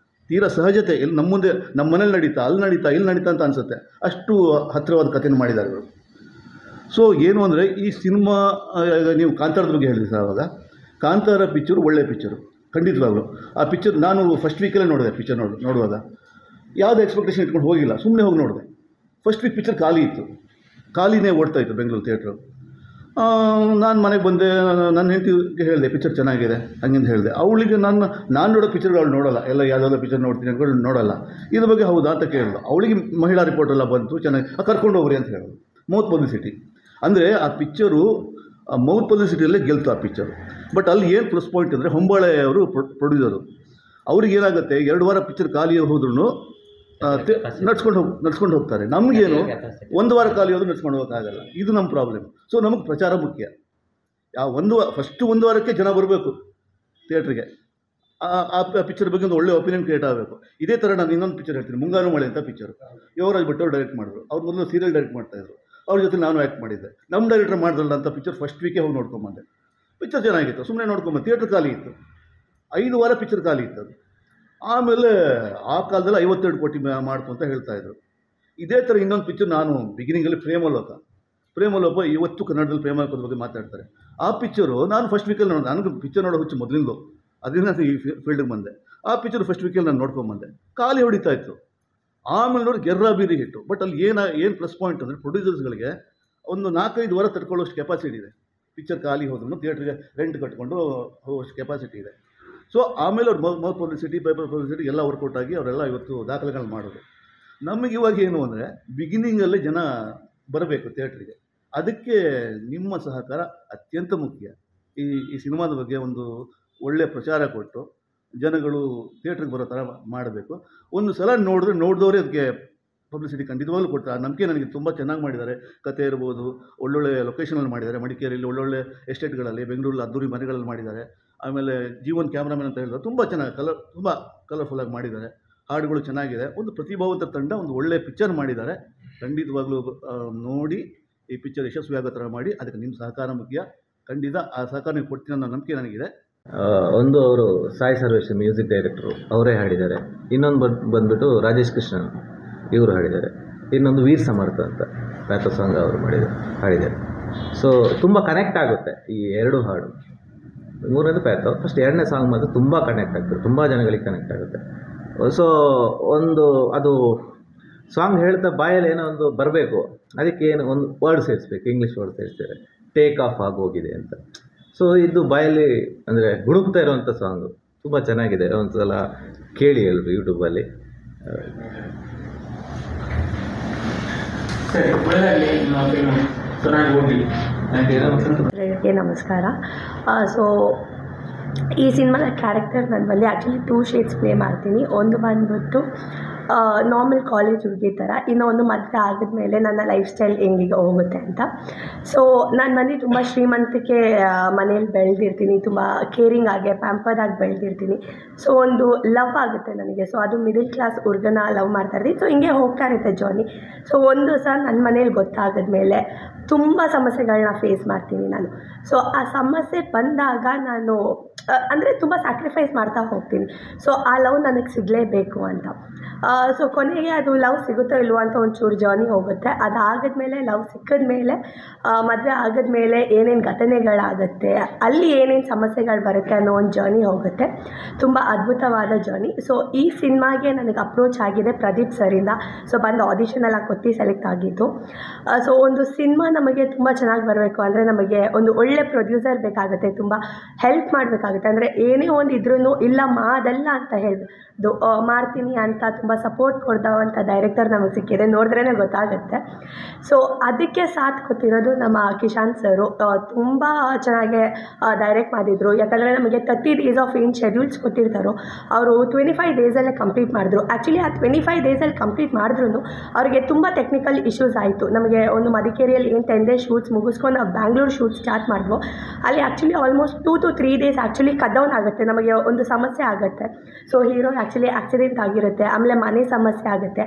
ತೀರಾ ಸಹಜತೆ. ಎಲ್ಲಿ ನಮ್ಮ ಮುಂದೆ, ನಮ್ಮ ಮನೇಲಿ ನಡೀತಾ, ಅಲ್ಲಿ ನಡೀತಾ, ಇಲ್ಲಿ ನಡೀತಾ ಅಂತ ಅನಿಸುತ್ತೆ. ಅಷ್ಟು ಹತ್ತಿರವಾದ ಕಥೆಯನ್ನು ಮಾಡಿದ್ದಾರೆ ಇವರು. ಸೊ ಏನು ಅಂದರೆ ಈ ಸಿನಿಮಾ, ನೀವು ಕಾಂತಾರದ ಬಗ್ಗೆ ಹೇಳಿದ್ರಿ ಸರ್. ಆವಾಗ ಕಾಂತಾರ ಪಿಕ್ಚರು ಒಳ್ಳೆಯ ಪಿಕ್ಚರು, ಖಂಡಿತವಾಗ್ಲೂ. ಆ ಪಿಕ್ಚರ್ ನಾನು ಫಸ್ಟ್ ವೀಕಲ್ಲೇ ನೋಡಿದೆ. ಪಿಕ್ಚರ್ ನೋಡುವಾಗ ಯಾವುದೇ ಎಕ್ಸ್ಪೆಕ್ಟೇಷನ್ ಇಟ್ಕೊಂಡು ಹೋಗಿಲ್ಲ, ಸುಮ್ಮನೆ ಹೋಗಿ ನೋಡಿದೆ. ಫಸ್ಟ್ ವೀಕ್ ಪಿಕ್ಚರ್ ಖಾಲಿ ಇತ್ತು, ಖಾಲಿನೇ ಓಡ್ತಾಯಿತ್ತು ಬೆಂಗಳೂರು ಥಿಯೇಟ್ರು. ನಾನು ಮನೆಗೆ ಬಂದೆ, ನನ್ನ ಹೆಂಡತಿಗೆ ಹೇಳಿದೆ ಪಿಕ್ಚರ್ ಚೆನ್ನಾಗಿದೆ ಹಂಗಿಂತ ಹೇಳಿದೆ. ಅವಳಿಗೆ ನಾನು ನೋಡೋ ಪಿಕ್ಚರ್ಗಳು ಅವಳು ನೋಡೋಲ್ಲ, ಎಲ್ಲ ಯಾವುದಾದ್ರು ಪಿಕ್ಚರ್ ನೋಡ್ತೀನಿ ಅಂದ್ಕೊಂಡು ನೋಡೋಲ್ಲ. ಇದ್ರ ಬಗ್ಗೆ ಹೌದಾ ಅಂತ ಕೇಳಿದ್ರು. ಅವಳಿಗೆ ಮಹಿಳಾ ರಿಪೋರ್ಟ್ ಎಲ್ಲ ಬಂತು, ಚೆನ್ನಾಗಿ ಕರ್ಕೊಂಡು ಹೋಗ್ರಿ ಅಂತ ಹೇಳಿದ್ರು. ಮೌತ್ ಪಬ್ಲಿಸಿಟಿ ಅಂದರೆ ಆ ಪಿಕ್ಚರು ಮೌತ್ ಪಬ್ಲಿಸಿಟಿಯಲ್ಲೇ ಗೆಲ್ತು ಆ ಪಿಕ್ಚರು. ಬಟ್ ಅಲ್ಲಿ ಏನು ಪ್ಲಸ್ ಪಾಯಿಂಟ್ ಅಂದರೆ, ಹೊಂಬಾಳೆ ಅವರು ಪ್ರೊಡ್ಯೂಸರು. ಅವ್ರಿಗೆ ಏನಾಗುತ್ತೆ, 2 ವಾರ ಪಿಕ್ಚರ್ ಖಾಲಿ ಹೋದ್ರೂ ನಡ್ಸ್ಕೊಂಡು ಹೋಗ್ತಾರೆ. ನಮಗೇನು 1 ವಾರ ಖಾಲಿ ಹೋದ್ರೂ ನಡ್ಸ್ಕೊಂಡು ಹೋಗೋಕ್ಕಾಗಲ್ಲ. ಇದು ನಮ್ಮ ಪ್ರಾಬ್ಲಮ್. ಸೊ ನಮಗೆ ಪ್ರಚಾರ ಮುಖ್ಯ. ಫಸ್ಟು 1 ವಾರಕ್ಕೆ ಜನ ಬರಬೇಕು ಥಿಯೇಟ್ರಿಗೆ, ಆ ಪಿಕ್ಚರ್ ಬಗ್ಗೆ ಒಂದು ಒಳ್ಳೆ ಒಪಿನಿಯನ್ ಕ್ರಿಯೇಟ್ ಆಗಬೇಕು. ಇದೇ ಥರ ನಾನು ಇನ್ನೊಂದು ಪಿಕ್ಚರ್ ಹೇಳ್ತೀನಿ, ಮುಂಗಾರು ಮಳೆ ಅಂತ ಪಿಕ್ಚರು. ಯುವರಾಜ್ ಭಟ್ ಅವರು ಡೈರೆಕ್ಟ್ ಮಾಡಿದ್ರು. ಅವ್ರು ಮೊದಲು ಸೀರಿಯಲ್ ಡೈರೆಕ್ಟ್ ಮಾಡ್ತಾಯಿದ್ರು. ಅವ್ರ ಜೊತೆ ನಾನು ಆ್ಯಕ್ಟ್ ಮಾಡಿದ್ದೆ. ನಮ್ಮ ಡೈರೆಕ್ಟರ್ ಮಾಡಿದ್ರಲ್ಲ ಅಂತ ಪಿಕ್ಚರ್ ಫಸ್ಟ್ ವೀಕೇ ಹೋಗಿ ನೋಡ್ಕೊಂಬಂದೆ. ಪಿಕ್ಚರ್ ಚೆನ್ನಾಗಿತ್ತು, ಸುಮ್ಮನೆ ನೋಡ್ಕೊಂಬಂದು. ಥಿಯೇಟ್ರ್ ಖಾಲಿ ಇತ್ತು, 5 ವಾರ ಪಿಕ್ಚರ್ ಖಾಲಿ ಇತ್ತು ಅದು. ಆಮೇಲೆ ಆ ಕಾಲದಲ್ಲಿ 52 ಕೋಟಿ ಮಾಡ್ತು ಅಂತ ಹೇಳ್ತಾಯಿದ್ರು. ಇದೇ ಥರ ಇನ್ನೊಂದು ಪಿಕ್ಚರ್ ನಾನು ಬಿಗಿನಿಂಗಲ್ಲಿ ಪ್ರೇಮಲೋಪ ಇವತ್ತು ಕನ್ನಡದಲ್ಲಿ ಪ್ರೇಮಲೋಕದ ಬಗ್ಗೆ ಮಾತಾಡ್ತಾರೆ. ಆ ಪಿಕ್ಚರು ನಾನು ಫಸ್ಟ್ ವೀಕಲ್ಲಿ ನೋಡಿದೆ. ನನಗೆ ಪಿಕ್ಚರ್ ನೋಡೋ ಹುಚ್ಚು ಮೊದಲಿಂದು, ಅದರಿಂದ ಈ ಫೀಲ್ಡಿಗೆ ಬಂದೆ. ಆ ಪಿಕ್ಚರ್ ಫಸ್ಟ್ ವೀಕಲ್ಲಿ ನಾನು ನೋಡ್ಕೊಂಬಂದೆ. ಖಾಲಿ ಹೊಡಿತಾ ಇತ್ತು. ಆಮೇಲೆ ನೋಡಿ ಗೆರ್ರಾ ಬೀರಿ ಹಿಟ್ಟು. ಬಟ್ ಅಲ್ಲಿ ಏನು ಪ್ಲಸ್ ಪಾಯಿಂಟ್ ಅಂದರೆ, ಪ್ರೊಡ್ಯೂಸರ್ಸ್ಗಳಿಗೆ ಒಂದು 4-5 ವಾರ ತಡ್ಕೊಳ್ಳೋಷ್ಟು ಕೆಪಾಸಿಟಿ ಇದೆ. ಪಿಕ್ಚರ್ ಖಾಲಿ ಹೋದ್ರೂ ಥಿಯೇಟ್ರಿಗೆ ರೆಂಟ್ ಕಟ್ಕೊಂಡು ಹೋಗೋಷ್ಟು ಕೆಪಾಸಿಟಿ ಇದೆ. ಸೊ ಆಮೇಲೆ ಅವ್ರು ಮೌತ್ ಪಬ್ಲಿಸಿಟಿ, ಪೇಪರ್ ಪಬ್ಲಿಸಿಟಿ ಎಲ್ಲ ವರ್ಕೌಟ್ ಆಗಿ ಅವರೆಲ್ಲ ಇವತ್ತು ದಾಖಲೆಗಳು ಮಾಡೋದು. ನಮಗೆ ಇವಾಗ ಏನು ಅಂದರೆ, ಬಿಗಿನಿಂಗಲ್ಲೇ ಜನ ಬರಬೇಕು ಥಿಯೇಟ್ರಿಗೆ. ಅದಕ್ಕೆ ನಿಮ್ಮ ಸಹಕಾರ ಅತ್ಯಂತ ಮುಖ್ಯ. ಈ ಸಿನಿಮಾದ ಬಗ್ಗೆ ಒಂದು ಒಳ್ಳೆಯ ಪ್ರಚಾರ ಕೊಟ್ಟು ಜನಗಳು ಥಿಯೇಟ್ರಿಗೆ ಬರೋ ಥರ ಮಾಡಬೇಕು. ಒಂದು ಸಲ ನೋಡಿದವರೇ ಅದಕ್ಕೆ ಪಬ್ಲಿಸಿಟಿ ಖಂಡಿತವಾಗ್ಲೂ ಕೊಡ್ತಾರೆ. ಆ ನಂಬಿಕೆ ನನಗೆ. ತುಂಬ ಚೆನ್ನಾಗಿ ಮಾಡಿದ್ದಾರೆ. ಕತೆ ಇರ್ಬೋದು, ಒಳ್ಳೊಳ್ಳೆ ಲೊಕೇಶನಲ್ಲಿ ಮಾಡಿದ್ದಾರೆ. ಮಡಿಕೇರಿಯಲ್ಲಿ ಒಳ್ಳೊಳ್ಳೆ ಎಸ್ಟೇಟ್ಗಳಲ್ಲಿ, ಬೆಂಗಳೂರಲ್ಲಿ ಅದ್ದೂರಿ ಮನೆಗಳಲ್ಲಿ ಮಾಡಿದ್ದಾರೆ. ಆಮೇಲೆ ಜೀವನ್ ಕ್ಯಾಮ್ರಾಮನ್ ಅಂತ ಹೇಳಿದ್ರು, ತುಂಬ ಚೆನ್ನಾಗಿ ತುಂಬ ಕಲರ್ಫುಲ್ಲಾಗಿ ಮಾಡಿದ್ದಾರೆ. ಹಾಡುಗಳು ಚೆನ್ನಾಗಿದೆ. ಒಂದು ಪ್ರತಿಭಾವಂತ ತಂಡ ಒಂದು ಒಳ್ಳೆಯ ಪಿಕ್ಚರ್ ಮಾಡಿದ್ದಾರೆ. ಖಂಡಿತವಾಗ್ಲೂ ನೋಡಿ ಈ ಪಿಕ್ಚರ್ ಯಶಸ್ವಿ ಆಗೋ ಥರ ಮಾಡಿ. ಅದಕ್ಕೆ ನಿಮ್ಮ ಸಹಕಾರ ಮುಖ್ಯ. ಖಂಡಿತ ಆ ಸಹಕಾರ ನೀವು ಕೊಡ್ತೀನಿ ಅನ್ನೋ ನಂಬಿಕೆ ನನಗಿದೆ. ಒಂದು ಅವರು ಸಾಯಿ ಸರ್ವೇಶ್ ಮ್ಯೂಸಿಕ್ ಡೈರೆಕ್ಟ್ರು, ಅವರೇ ಹಾಡಿದ್ದಾರೆ. ಇನ್ನೊಂದು ಬಂದ್ಬಿಟ್ಟು ರಾಜೇಶ್ ಕೃಷ್ಣನ್ ಇವರು ಹಾಡಿದ್ದಾರೆ. ಇನ್ನೊಂದು ವೀರ್ ಸಮರ್ಥ ಅಂತ ಪ್ಯಾಥೋ ಸಾಂಗ್ ಅವರು ಹಾಡಿದ್ದಾರೆ. ಸೊ ತುಂಬ ಕನೆಕ್ಟ್ ಆಗುತ್ತೆ ಈ ಎರಡು ಹಾಡು. ಮೂರನೇದು ಪ್ಯಾಥೋ, ಫಸ್ಟ್ ಎರಡನೇ ಸಾಂಗ್ ಮಾತ್ರ ತುಂಬ ಕನೆಕ್ಟ್ ಆಗ್ತದೆ, ತುಂಬ ಜನಗಳಿಗೆ ಕನೆಕ್ಟ್ ಆಗುತ್ತೆ. ಸೊ ಒಂದು ಅದು ಸಾಂಗ್ ಹೇಳ್ತಾ ಬಾಯಲ್ಲಿ ಏನೋ ಒಂದು ಬರಬೇಕು, ಅದಕ್ಕೆ ಏನು ಒಂದು ವರ್ಡ್ ಸೇರಿಸ್ಬೇಕು, ಇಂಗ್ಲೀಷ್ ವರ್ಡ್ ಸೇರಿಸ್ತಾರೆ, ಟೇಕ್ ಆಫ್ ಆಗೋಗಿದೆ ಅಂತ. ಸೊ ಇದು ಬಾಯಲ್ಲಿ ಅಂದರೆ ಗುಡುಕ್ತಾ ಇರೋವಂಥ ಸಾಂಗು, ತುಂಬ ಚೆನ್ನಾಗಿದೆ. ಒಂದು ಸಲ ಕೇಳಿ ಎಲ್ಲರೂ ಯೂಟ್ಯೂಬಲ್ಲಿ. ಸರಿ, ಒಳ್ಳೆದಾಗಲಿ, ಚೆನ್ನಾಗಿ ಹೋಗಿ. ಎಲ್ಲರಿಗೆ ನಮಸ್ಕಾರ. ಸೊ ಈ ಸಿನಿಮಾದ ಕ್ಯಾರೆಕ್ಟರ್ ನಾನು ಬಂದು ಆ್ಯಕ್ಚುಲಿ 2 ಶೇಡ್ಸ್ ಪ್ಲೇ ಮಾಡ್ತೀನಿ. ಒಂದು ಬಂದ್ಬಿಟ್ಟು ನಾರ್ಮಲ್ ಕಾಲೇಜ್ ಹುಡುಗಿ ಥರ, ಇನ್ನೊಂದು ಮದುವೆ ಆಗಿದ್ಮೇಲೆ ನನ್ನ ಲೈಫ್ ಸ್ಟೈಲ್ ಹೆಂಗೆ ಹೋಗುತ್ತೆ ಅಂತ. ಸೊ ನಾನು ಬಂದು ತುಂಬ ಶ್ರೀಮಂತಿಕೆ ಮನೇಲಿ ಬೆಳೆದಿರ್ತೀನಿ, ತುಂಬ ಕೇರಿಂಗ್ ಆಗಿ ಪ್ಯಾಂಪರ್ಡ್ ಆಗಿ ಬೆಳೆದಿರ್ತೀನಿ. ಸೊ ಒಂದು ಲವ್ ಆಗುತ್ತೆ ನನಗೆ. ಸೊ ಅದು ಮಿಡಲ್ ಕ್ಲಾಸ್ ಹುಡುಗನ ಲವ್ ಮಾಡ್ತಾ ಇರ್ತೀನಿ. ಸೊ ಹಿಂಗೆ ಹೋಗ್ತಾ ಇರುತ್ತೆ ಜರ್ನಿ. ಸೊ ಒಂದು ದಿವಸ ನನ್ನ ಮನೇಲಿ ಗೊತ್ತಾಗಿದ್ಮೇಲೆ ತುಂಬ ಸಮಸ್ಯೆಗಳನ್ನ ಫೇಸ್ ಮಾಡ್ತೀನಿ ನಾನು. ಸೊ ಆ ಸಮಸ್ಯೆ ಬಂದಾಗ ನಾನು ಅಂದರೆ ತುಂಬ ಸ್ಯಾಕ್ರಿಫೈಸ್ ಮಾಡ್ತಾ ಹೋಗ್ತೀನಿ. ಸೊ ಆ ಲವ್ ನನಗೆ ಸಿಗಲೇಬೇಕು ಅಂತ. ಸೊ ಕೊನೆಗೆ ಅದು ಲವ್ ಸಿಗುತ್ತೋ ಇಲ್ವೋ ಅಂತ ಒಂಚೂರು ಜರ್ನಿ ಹೋಗುತ್ತೆ. ಅದಾಗದ್ಮೇಲೆ ಲವ್ ಸಿಕ್ಕಿದ್ಮೇಲೆ ಮದುವೆ ಆಗಿದ್ಮೇಲೆ ಏನೇನು ಘಟನೆಗಳಾಗುತ್ತೆ, ಅಲ್ಲಿ ಏನೇನು ಸಮಸ್ಯೆಗಳು ಬರುತ್ತೆ ಅನ್ನೋ ಒಂದು ಜರ್ನಿ ಹೋಗುತ್ತೆ. ತುಂಬ ಅದ್ಭುತವಾದ ಜರ್ನಿ. ಸೊ ಈ ಸಿನಿಮಾಗೆ ನನಗೆ ಅಪ್ರೋಚ್ ಆಗಿದೆ ಪ್ರದೀಪ್ ಸರಿಂದ. ಸೊ ಬಂದು ಆಡಿಷನೆಲ್ಲ ಕೊಟ್ಟು ಸೆಲೆಕ್ಟ್ ಆಗಿದ್ದು. ಸೊ ಒಂದು ಸಿನಿಮಾ ನಮಗೆ ತುಂಬ ಚೆನ್ನಾಗಿ ಬರಬೇಕು ಅಂದರೆ ನಮಗೆ ಒಂದು ಒಳ್ಳೆ ಪ್ರೊಡ್ಯೂಸರ್ ಬೇಕಾಗುತ್ತೆ, ತುಂಬ ಹೆಲ್ಪ್ ಮಾಡಬೇಕಾಗುತ್ತೆ. ಅಂದರೆ ಏನೇ ಒಂದು ಇದ್ರೂ ಇಲ್ಲ ಅದಲ್ಲ ಅಂತ ಹೇಳ್ಬೋದು, ಮಾಡ್ತೀನಿ ಅಂತ ತುಂಬ ಸಪೋರ್ಟ್ ಕೊಡ್ದವಂಥ ಡೈರೆಕ್ಟರ್ ನಮಗೆ ಸಿಕ್ಕಿದೆ, ನೋಡಿದ್ರೇ ಗೊತ್ತಾಗುತ್ತೆ. ಸೊ ಅದಕ್ಕೆ ಸಾಥ್ ಕೊಟ್ಟಿರೋದು ನಮ್ಮ ಕಿಶಾನ್ ಸರು. ತುಂಬ ಚೆನ್ನಾಗಿ ಡೈರೆಕ್ಟ್ ಮಾಡಿದರು. ಯಾಕಂದರೆ ನಮಗೆ 30 days ಆಫ್ ಏನು ಶೆಡ್ಯೂಲ್ಸ್ ಕೊಟ್ಟಿರ್ತಾರೋ ಅವರು 25 daysಲ್ಲೇ ಕಂಪ್ಲೀಟ್ ಮಾಡಿದ್ರು. ಆ್ಯಕ್ಚುಲಿ ಆ 25 daysಲ್ಲಿ ಕಂಪ್ಲೀಟ್ ಮಾಡಿದ್ರು ಅವರಿಗೆ ತುಂಬ ಟೆಕ್ನಿಕಲ್ ಇಶ್ಯೂಸ್ ಆಯಿತು. ನಮಗೆ ಒಂದು ಮಡಿಕೇರಿಯಲ್ಲಿ ಏನು 10 days ಶೂಟ್ಸ್ ಮುಗಿಸ್ಕೊಂಡು ನಾವು ಬ್ಯಾಂಗ್ಳೂರು ಶೂಟ್ ಸ್ಟಾರ್ಟ್ ಮಾಡಿದ್ವು. ಅಲ್ಲಿ actually almost 2 to 3 days actually cut down ಆಗುತ್ತೆ, ನಮಗೆ ಒಂದು ಸಮಸ್ಯೆ ಆಗುತ್ತೆ. ಸೊ ಹೀರೋ ಆ್ಯಕ್ಚುಲಿ ಆಕ್ಸಿಡೆಂಟ್ ಆಗಿರುತ್ತೆ, ಆಮೇಲೆ ಮನೆ ಸಮಸ್ಯೆ ಆಗುತ್ತೆ.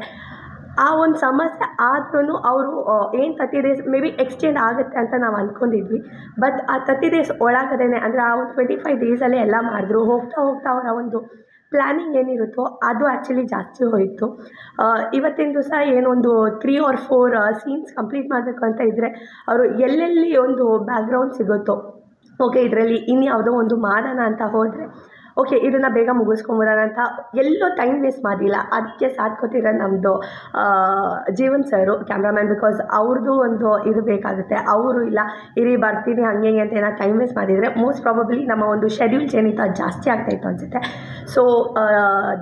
ಆ ಒಂದು ಸಮಸ್ಯೆ ಆದ್ರೂ ಅವರು ಏನು 30 days ಮೇ ಬಿ ಎಕ್ಸ್ಟೆಂಡ್ ಆಗುತ್ತೆ ಅಂತ ನಾವು ಅಂದ್ಕೊಂಡಿದ್ವಿ. ಬಟ್ ಆ 30 days ಒಳಗಡೆ ಅಂದರೆ ಆ ಒಂದು 25 daysಲ್ಲೇ ಎಲ್ಲ ಮಾಡಿದ್ರು. ಹೋಗ್ತಾ ಹೋಗ್ತಾ ಅವರ ಒಂದು ಪ್ಲ್ಯಾನಿಂಗ್ ಏನಿರುತ್ತೋ ಅದು ಆ್ಯಕ್ಚುಲಿ ಜಾಸ್ತಿ ಹೋಯಿತು. ಇವತ್ತಿನ ದಿವಸ ಏನೊಂದು 3 or 4 ಸೀನ್ಸ್ ಕಂಪ್ಲೀಟ್ ಮಾಡಬೇಕು ಅಂತ ಇದ್ದರೆ ಅವರು ಎಲ್ಲೆಲ್ಲಿ ಒಂದು ಬ್ಯಾಕ್ಗ್ರೌಂಡ್ ಸಿಗುತ್ತೋ, ಓಕೆ ಇದರಲ್ಲಿ ಇನ್ಯಾವುದೋ ಒಂದು ಮಾಡೋಣ ಅಂತ ಹೋದರೆ ಓಕೆ ಇದನ್ನು ಬೇಗ ಮುಗಿಸ್ಕೊಂಬಿಡೋಣ ಅಂತ ಎಲ್ಲೋ ಟೈಮ್ ವೇಸ್ಟ್ ಮಾಡಿಲ್ಲ. ಅದಕ್ಕೆ ಸಾಥ್ ಕೊಟ್ಟಿರೋ ನಮ್ಮದು ಜೀವನ್ ಸರು ಕ್ಯಾಮ್ರಾಮ್ಯಾನ್. ಬಿಕಾಸ್ ಅವ್ರದ್ದು ಒಂದು ಇದು ಬೇಕಾಗುತ್ತೆ. ಅವರು ಇಲ್ಲ ಇರಿ ಬರ್ತೀನಿ ಹಂಗೆ ಅಂತ ಏನೋ ಟೈಮ್ ವೇಸ್ಟ್ ಮಾಡಿದರೆ ಮೋಸ್ಟ್ ಪ್ರಾಬಬ್ಲಿ ನಮ್ಮ ಒಂದು ಶೆಡ್ಯೂಲ್ಸ್ ಏನಿತ್ತು ಅದು ಜಾಸ್ತಿ ಆಗ್ತಾಯಿತ್ತು ಅನಿಸುತ್ತೆ. ಸೊ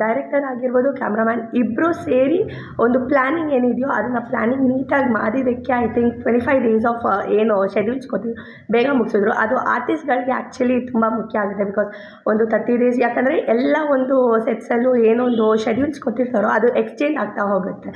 ಡೈರೆಕ್ಟರ್ ಆಗಿರ್ಬೋದು, ಕ್ಯಾಮ್ರಾಮ್ಯಾನ್ ಇಬ್ಬರು ಸೇರಿ ಒಂದು ಪ್ಲ್ಯಾನಿಂಗ್ ಏನಿದೆಯೋ ಅದನ್ನು ಪ್ಲ್ಯಾನಿಂಗ್ ನೀಟಾಗಿ ಮಾಡಿದ್ದಕ್ಕೆ ಐ ಥಿಂಕ್ 25 days ಆಫ್ ಏನು ಶೆಡ್ಯೂಲ್ಸ್ ಕೊಟ್ಟಿದ್ರು ಬೇಗ ಮುಗಿಸಿದ್ರು. ಅದು ಆರ್ಟಿಸ್ಟ್ಗಳಿಗೆ ಆ್ಯಕ್ಚುಲಿ ತುಂಬ ಮುಖ್ಯ ಆಗುತ್ತೆ. ಬಿಕಾಸ್ ಒಂದು 30 days ಯಾಕಂದರೆ ಎಲ್ಲ ಒಂದು ಸೆಟ್ಸಲ್ಲೂ ಏನೊಂದು ಶೆಡ್ಯೂಲ್ಸ್ ಕೊಟ್ಟಿರ್ತಾರೋ ಅದು ಎಕ್ಸ್ಚೇಂಜ್ ಆಗ್ತಾ ಹೋಗುತ್ತೆ.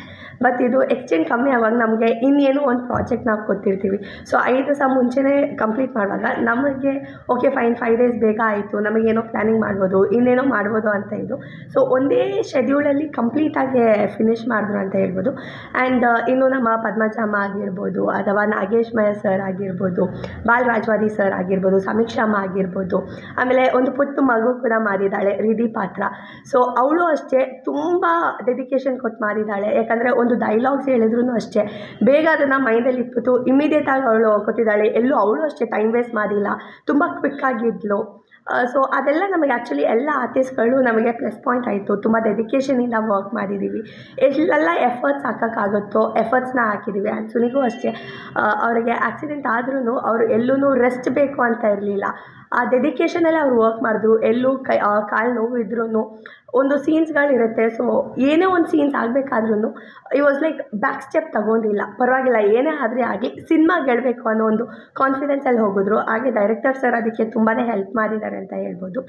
ಬಟ್ ಇದು ಎಕ್ಸ್ಚೇಂಜ್ ಕಮ್ಮಿ ಆವಾಗ ನಮಗೆ ಇನ್ನೇನೋ ಒಂದು ಪ್ರಾಜೆಕ್ಟ್ ನಾವು ಕೊಟ್ಟಿರ್ತೀವಿ. ಸೊ 5 ದಿವಸ ಮುಂಚೆನೇ ಕಂಪ್ಲೀಟ್ ಮಾಡುವಾಗ ನಮಗೆ ಓಕೆ ಫೈನ್ 5 days ಬೇಗ ಆಯಿತು, ನಮಗೇನೋ ಪ್ಲ್ಯಾನಿಂಗ್ ಮಾಡ್ಬೋದು, ಇನ್ನೇನೋ ಮಾಡ್ಬೋದು ಅಂತ ಇದು. ಸೊ ಒಂದೇ ಶೆಡ್ಯೂಲಲ್ಲಿ ಕಂಪ್ಲೀಟಾಗಿ ಫಿನಿಷ್ ಮಾಡಿದ್ರು ಅಂತ ಹೇಳ್ಬೋದು. ಆ್ಯಂಡ್ ಇನ್ನು ನಮ್ಮ ಪದ್ಮಜಮ್ಮ ಆಗಿರ್ಬೋದು, ಅಥವಾ ನಾಗೇಶ್ ಮಯ ಸರ್ ಆಗಿರ್ಬೋದು, ಬಾಲ್ ರಾಜ್ವಾದಿ ಸರ್ ಆಗಿರ್ಬೋದು, ಸಮೀಕ್ಷಾಮ್ಮ ಆಗಿರ್ಬೋದು, ಆಮೇಲೆ ಒಂದು ಪುಟ್ಟ ಮಗು ಕೂಡ ಮಾಡಿದ್ದಾಳೆ ರಿಧಿ ಪಾತ್ರ. ಸೊ ಅವಳು ಅಷ್ಟೇ ತುಂಬ ಡೆಡಿಕೇಶನ್ ಕೊಟ್ಟು ಮಾಡಿದ್ದಾಳೆ. ಯಾಕಂದರೆ ಒಂದು ಡೈಲಾಗ್ಸ್ ಹೇಳಿದ್ರು ಅಷ್ಟೇ ಬೇಗ ಅದನ್ನು ಮೈಂಡಲ್ಲಿ ಇಟ್ಬಿಟ್ಟು ಇಮಿಡಿಯೇಟಾಗಿ ಅವಳು ಕೊಟ್ಟಿದ್ದಾಳೆ. ಎಲ್ಲೂ ಅವಳು ಅಷ್ಟೇ ಟೈಮ್ ವೇಸ್ಟ್ ಮಾಡಿಲ್ಲ, ತುಂಬ ಕ್ವಿಕ್ಕಾಗಿದ್ಲು. ಸೊ ಅದೆಲ್ಲ ನಮಗೆ ಆ್ಯಕ್ಚುಲಿ ಎಲ್ಲ ಆರ್ಟಿಸ್ಟ್ಗಳು ನಮಗೆ ಪ್ಲಸ್ ಪಾಯಿಂಟ್ ಆಯಿತು. ತುಂಬ ಡೆಡಿಕೇಷನಿಂದ ವರ್ಕ್ ಮಾಡಿದ್ದೀವಿ. ಎಲ್ಲೆಲ್ಲ ಎಫರ್ಟ್ಸ್ ಹಾಕೋಕ್ಕಾಗುತ್ತೋ ಎಫರ್ಟ್ಸ್ನ ಹಾಕಿದ್ದೀವಿ. ಆ್ಯಂಡ್ ಸುನಿಗೂ ಅಷ್ಟೇ ಅವರಿಗೆ ಆಕ್ಸಿಡೆಂಟ್ ಆದ್ರೂ ಅವರು ಎಲ್ಲೂ ರೆಸ್ಟ್ ಬೇಕು ಅಂತ ಇರಲಿಲ್ಲ. ಆ ಡೆಡಿಕೇಷನಲ್ಲೇ ಅವ್ರು ವರ್ಕ್ ಮಾಡಿದ್ರು. ಎಲ್ಲೂ ಕಾಲು ನೋವು ಇದ್ರೂ ಒಂದು ಸೀನ್ಸ್ಗಳಿರುತ್ತೆ. ಸೊ ಏನೇ ಒಂದು ಸೀನ್ಸ್ ಆಗಬೇಕಾದ್ರೂ ಈ ವಾಸ್ ಲೈಕ್ ಬ್ಯಾಕ್ ಸ್ಟೆಪ್ ತಗೊಂಡಿಲ್ಲ, ಪರವಾಗಿಲ್ಲ ಏನೇ ಆದರೆ ಆಗಲಿ ಸಿನಿಮಾ ಗೆಲ್ಲಬೇಕು ಅನ್ನೋ ಒಂದು ಕಾನ್ಫಿಡೆನ್ಸಲ್ಲಿ ಹೋಗಿದ್ರು. ಹಾಗೆ ಡೈರೆಕ್ಟರ್ ಸರ್ ಅದಕ್ಕೆ ತುಂಬಾ ಹೆಲ್ಪ್ ಮಾಡಿದ್ದಾರೆ ಅಂತ ಹೇಳ್ಬೋದು.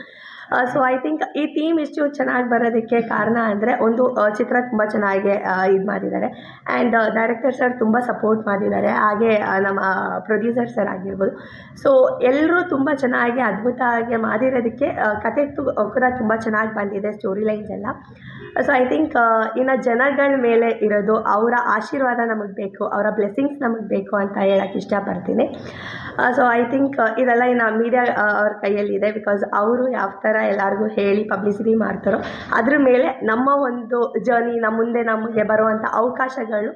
ಸೊ ಐ ಥಿಂಕ್ ಈ ಥೀಮ್ ಇಷ್ಟು ಚೆನ್ನಾಗಿ ಬರೋದಕ್ಕೆ ಕಾರಣ ಅಂದರೆ ಒಂದು ಚಿತ್ರ ತುಂಬ ಚೆನ್ನಾಗಿ ಇದು ಮಾಡಿದ್ದಾರೆ, ಆ್ಯಂಡ್ ಡೈರೆಕ್ಟರ್ ಸರ್ ತುಂಬ ಸಪೋರ್ಟ್ ಮಾಡಿದ್ದಾರೆ. ಹಾಗೆ ನಮ್ಮ ಪ್ರೊಡ್ಯೂಸರ್ ಸರ್ ಆಗಿರ್ಬೋದು. ಸೊ ಎಲ್ಲರೂ ತುಂಬ ಚೆನ್ನಾಗಿ ಅದ್ಭುತವಾಗಿ ಮಾಡಿರೋದಕ್ಕೆ ಕತೆ ಕೂಡ ತುಂಬ ಚೆನ್ನಾಗಿ ಬಂದಿದೆ, ಸ್ಟೋರಿ ಲೈನ್ಸ್ ಎಲ್ಲ. ಸೊ ಐ ಥಿಂಕ್ ಇನ್ನು ಜನಗಳ ಮೇಲೆ ಇರೋದು ಅವರ ಆಶೀರ್ವಾದ ನಮಗೆ ಬೇಕು, ಅವರ ಬ್ಲೆಸ್ಸಿಂಗ್ಸ್ ನಮಗೆ ಬೇಕು ಅಂತ ಹೇಳಕ್ಕೆ ಇಷ್ಟಪಡ್ತೀನಿ. ಸೊ ಐ ಥಿಂಕ್ ಇದೆಲ್ಲ ಇನ್ನು ಮೀಡಿಯಾ ಅವ್ರ ಕೈಯಲ್ಲಿದೆ, ಬಿಕಾಸ್ ಅವರು ಯಾವ ಥರ ಎಲ್ಲರಿಗೂ ಹೇಳಿ ಪಬ್ಲಿಸಿಟಿ ಮಾಡ್ತಾರೋ ಅದ್ರ ಮೇಲೆ ನಮ್ಮ ಒಂದು ಜರ್ನಿ, ನಮ್ಮ ಮುಂದೆ ನಮಗೆ ಬರುವಂಥ ಅವಕಾಶಗಳು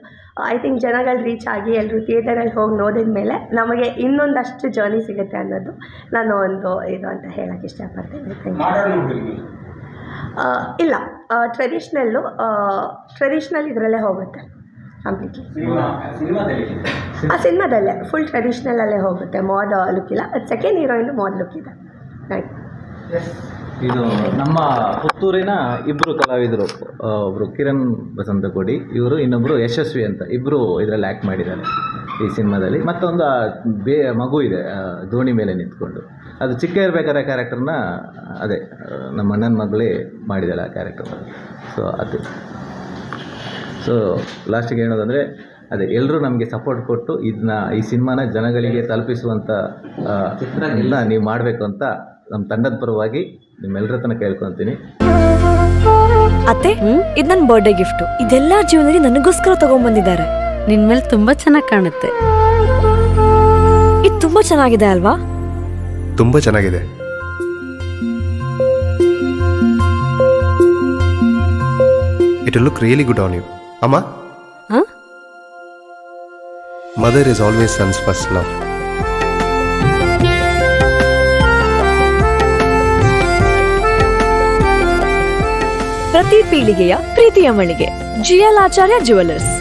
ಐ ಥಿಂಕ್ ಜನಗಳು ರೀಚ್ ಆಗಿ ಎಲ್ಲರೂ ಥಿಯೇಟರಲ್ಲಿ ಹೋಗಿ ನೋಡಿದ ಮೇಲೆ ನಮಗೆ ಇನ್ನೊಂದಷ್ಟು ಜರ್ನಿ ಸಿಗುತ್ತೆ ಅನ್ನೋದು ನಾನು ಒಂದು ಇದು ಅಂತ ಹೇಳಕ್ಕೆ ಇಷ್ಟಪಡ್ತೀನಿ. Thank you. ಇಲ್ಲ, ಟ್ರೆಡಿಷ್ನಲ್ ಇದರಲ್ಲೇ ಹೋಗುತ್ತೆ ಕಂಪ್ಲೀಟ್ಲಿ. ಸಿನಿಮಾದಲ್ಲೇ ಫುಲ್ ಟ್ರೆಡಿಷ್ನಲಲ್ಲೇ ಹೋಗುತ್ತೆ, ಮಾಡ್ ಲುಕ್ ಇಲ್ಲ. ಸೆಕೆಂಡ್ ಹೀರೋಯಿನ್ ಮಾಡ್ ಲುಕ್ ಇದೆ. ರೈಟ್. ಇದು ನಮ್ಮ ಪುತ್ತೂರಿನ ಇಬ್ಬರು ಕಲಾವಿದರು, ಒಬ್ಬರು ಕಿರಣ್ ಬಸಂತಕೋಡಿ, ಇವರು ಇನ್ನೊಬ್ಬರು ಯಶಸ್ವಿ ಅಂತ, ಇಬ್ಬರು ಇದರಲ್ಲಿ ಆ್ಯಕ್ಟ್ ಮಾಡಿದ್ದಾರೆ ಈ ಸಿನಿಮಾದಲ್ಲಿ. ಮತ್ತೊಂದು ಮಗು ಇದೆ ದೋಣಿ ಮೇಲೆ ನಿಂತ್ಕೊಂಡು, ಅದು ಚಿಕ್ಕ ಇರಬೇಕಾದ್ರೆ ಕ್ಯಾರೆಕ್ಟರ್ನ ಅದೇ ನಮ್ಮ ಅಣ್ಣನ ಮಗಳೇ ಮಾಡಿದ್ದಾಳೆ ಆ ಕ್ಯಾರೆಕ್ಟರ್ನ. ಸೊ ಅದು ಸೊ ಲಾಸ್ಟಿಗೆ ಹೇಳೋದಂದರೆ ಅದೇ ಎಲ್ಲರೂ ನಮಗೆ ಸಪೋರ್ಟ್ ಕೊಟ್ಟು ಇದನ್ನ ಈ ಸಿನಿಮಾನ ಜನಗಳಿಗೆ ತಲುಪಿಸುವಂಥ ಎಲ್ಲ ನೀವು ಮಾಡಬೇಕು ಅಂತ ನಮ್ಮ ತಂಡದ ಪರವಾಗಿ ನಿಮ್ಮೆಲ್ಲರ ತನಕ ಕೇಳ್ಕೊತೀನಿ. ಅತ್ತೆ, ಇದು ನನ್ನ ಬರ್ಡೇ ಗಿಫ್ಟು. ಇದೆಲ್ಲ ಜೀವನದಲ್ಲಿ ನನಗೋಸ್ಕರ ತಗೊಂಡ್ಬಂದಿದ್ದಾರೆ. ನಿನ್ ಮೇಲೆ ತುಂಬಾ ಚೆನ್ನಾಗಿ ಕಾಣುತ್ತೆ. ಇದು ತುಂಬಾ ಚೆನ್ನಾಗಿದೆ ಅಲ್ವಾ? ತುಂಬಾ ಚೆನ್ನಾಗಿದೆ. It will look really good on you. Amma? Huh? Mother is always son's first love. ಪ್ರತಿ ಪೀಳಿಗೆಯ ಪ್ರೀತಿಯ ಮಳಿಗೆ GL ಆಚಾರ್ಯ ಜ್ಯುವೆಲರ್ಸ್.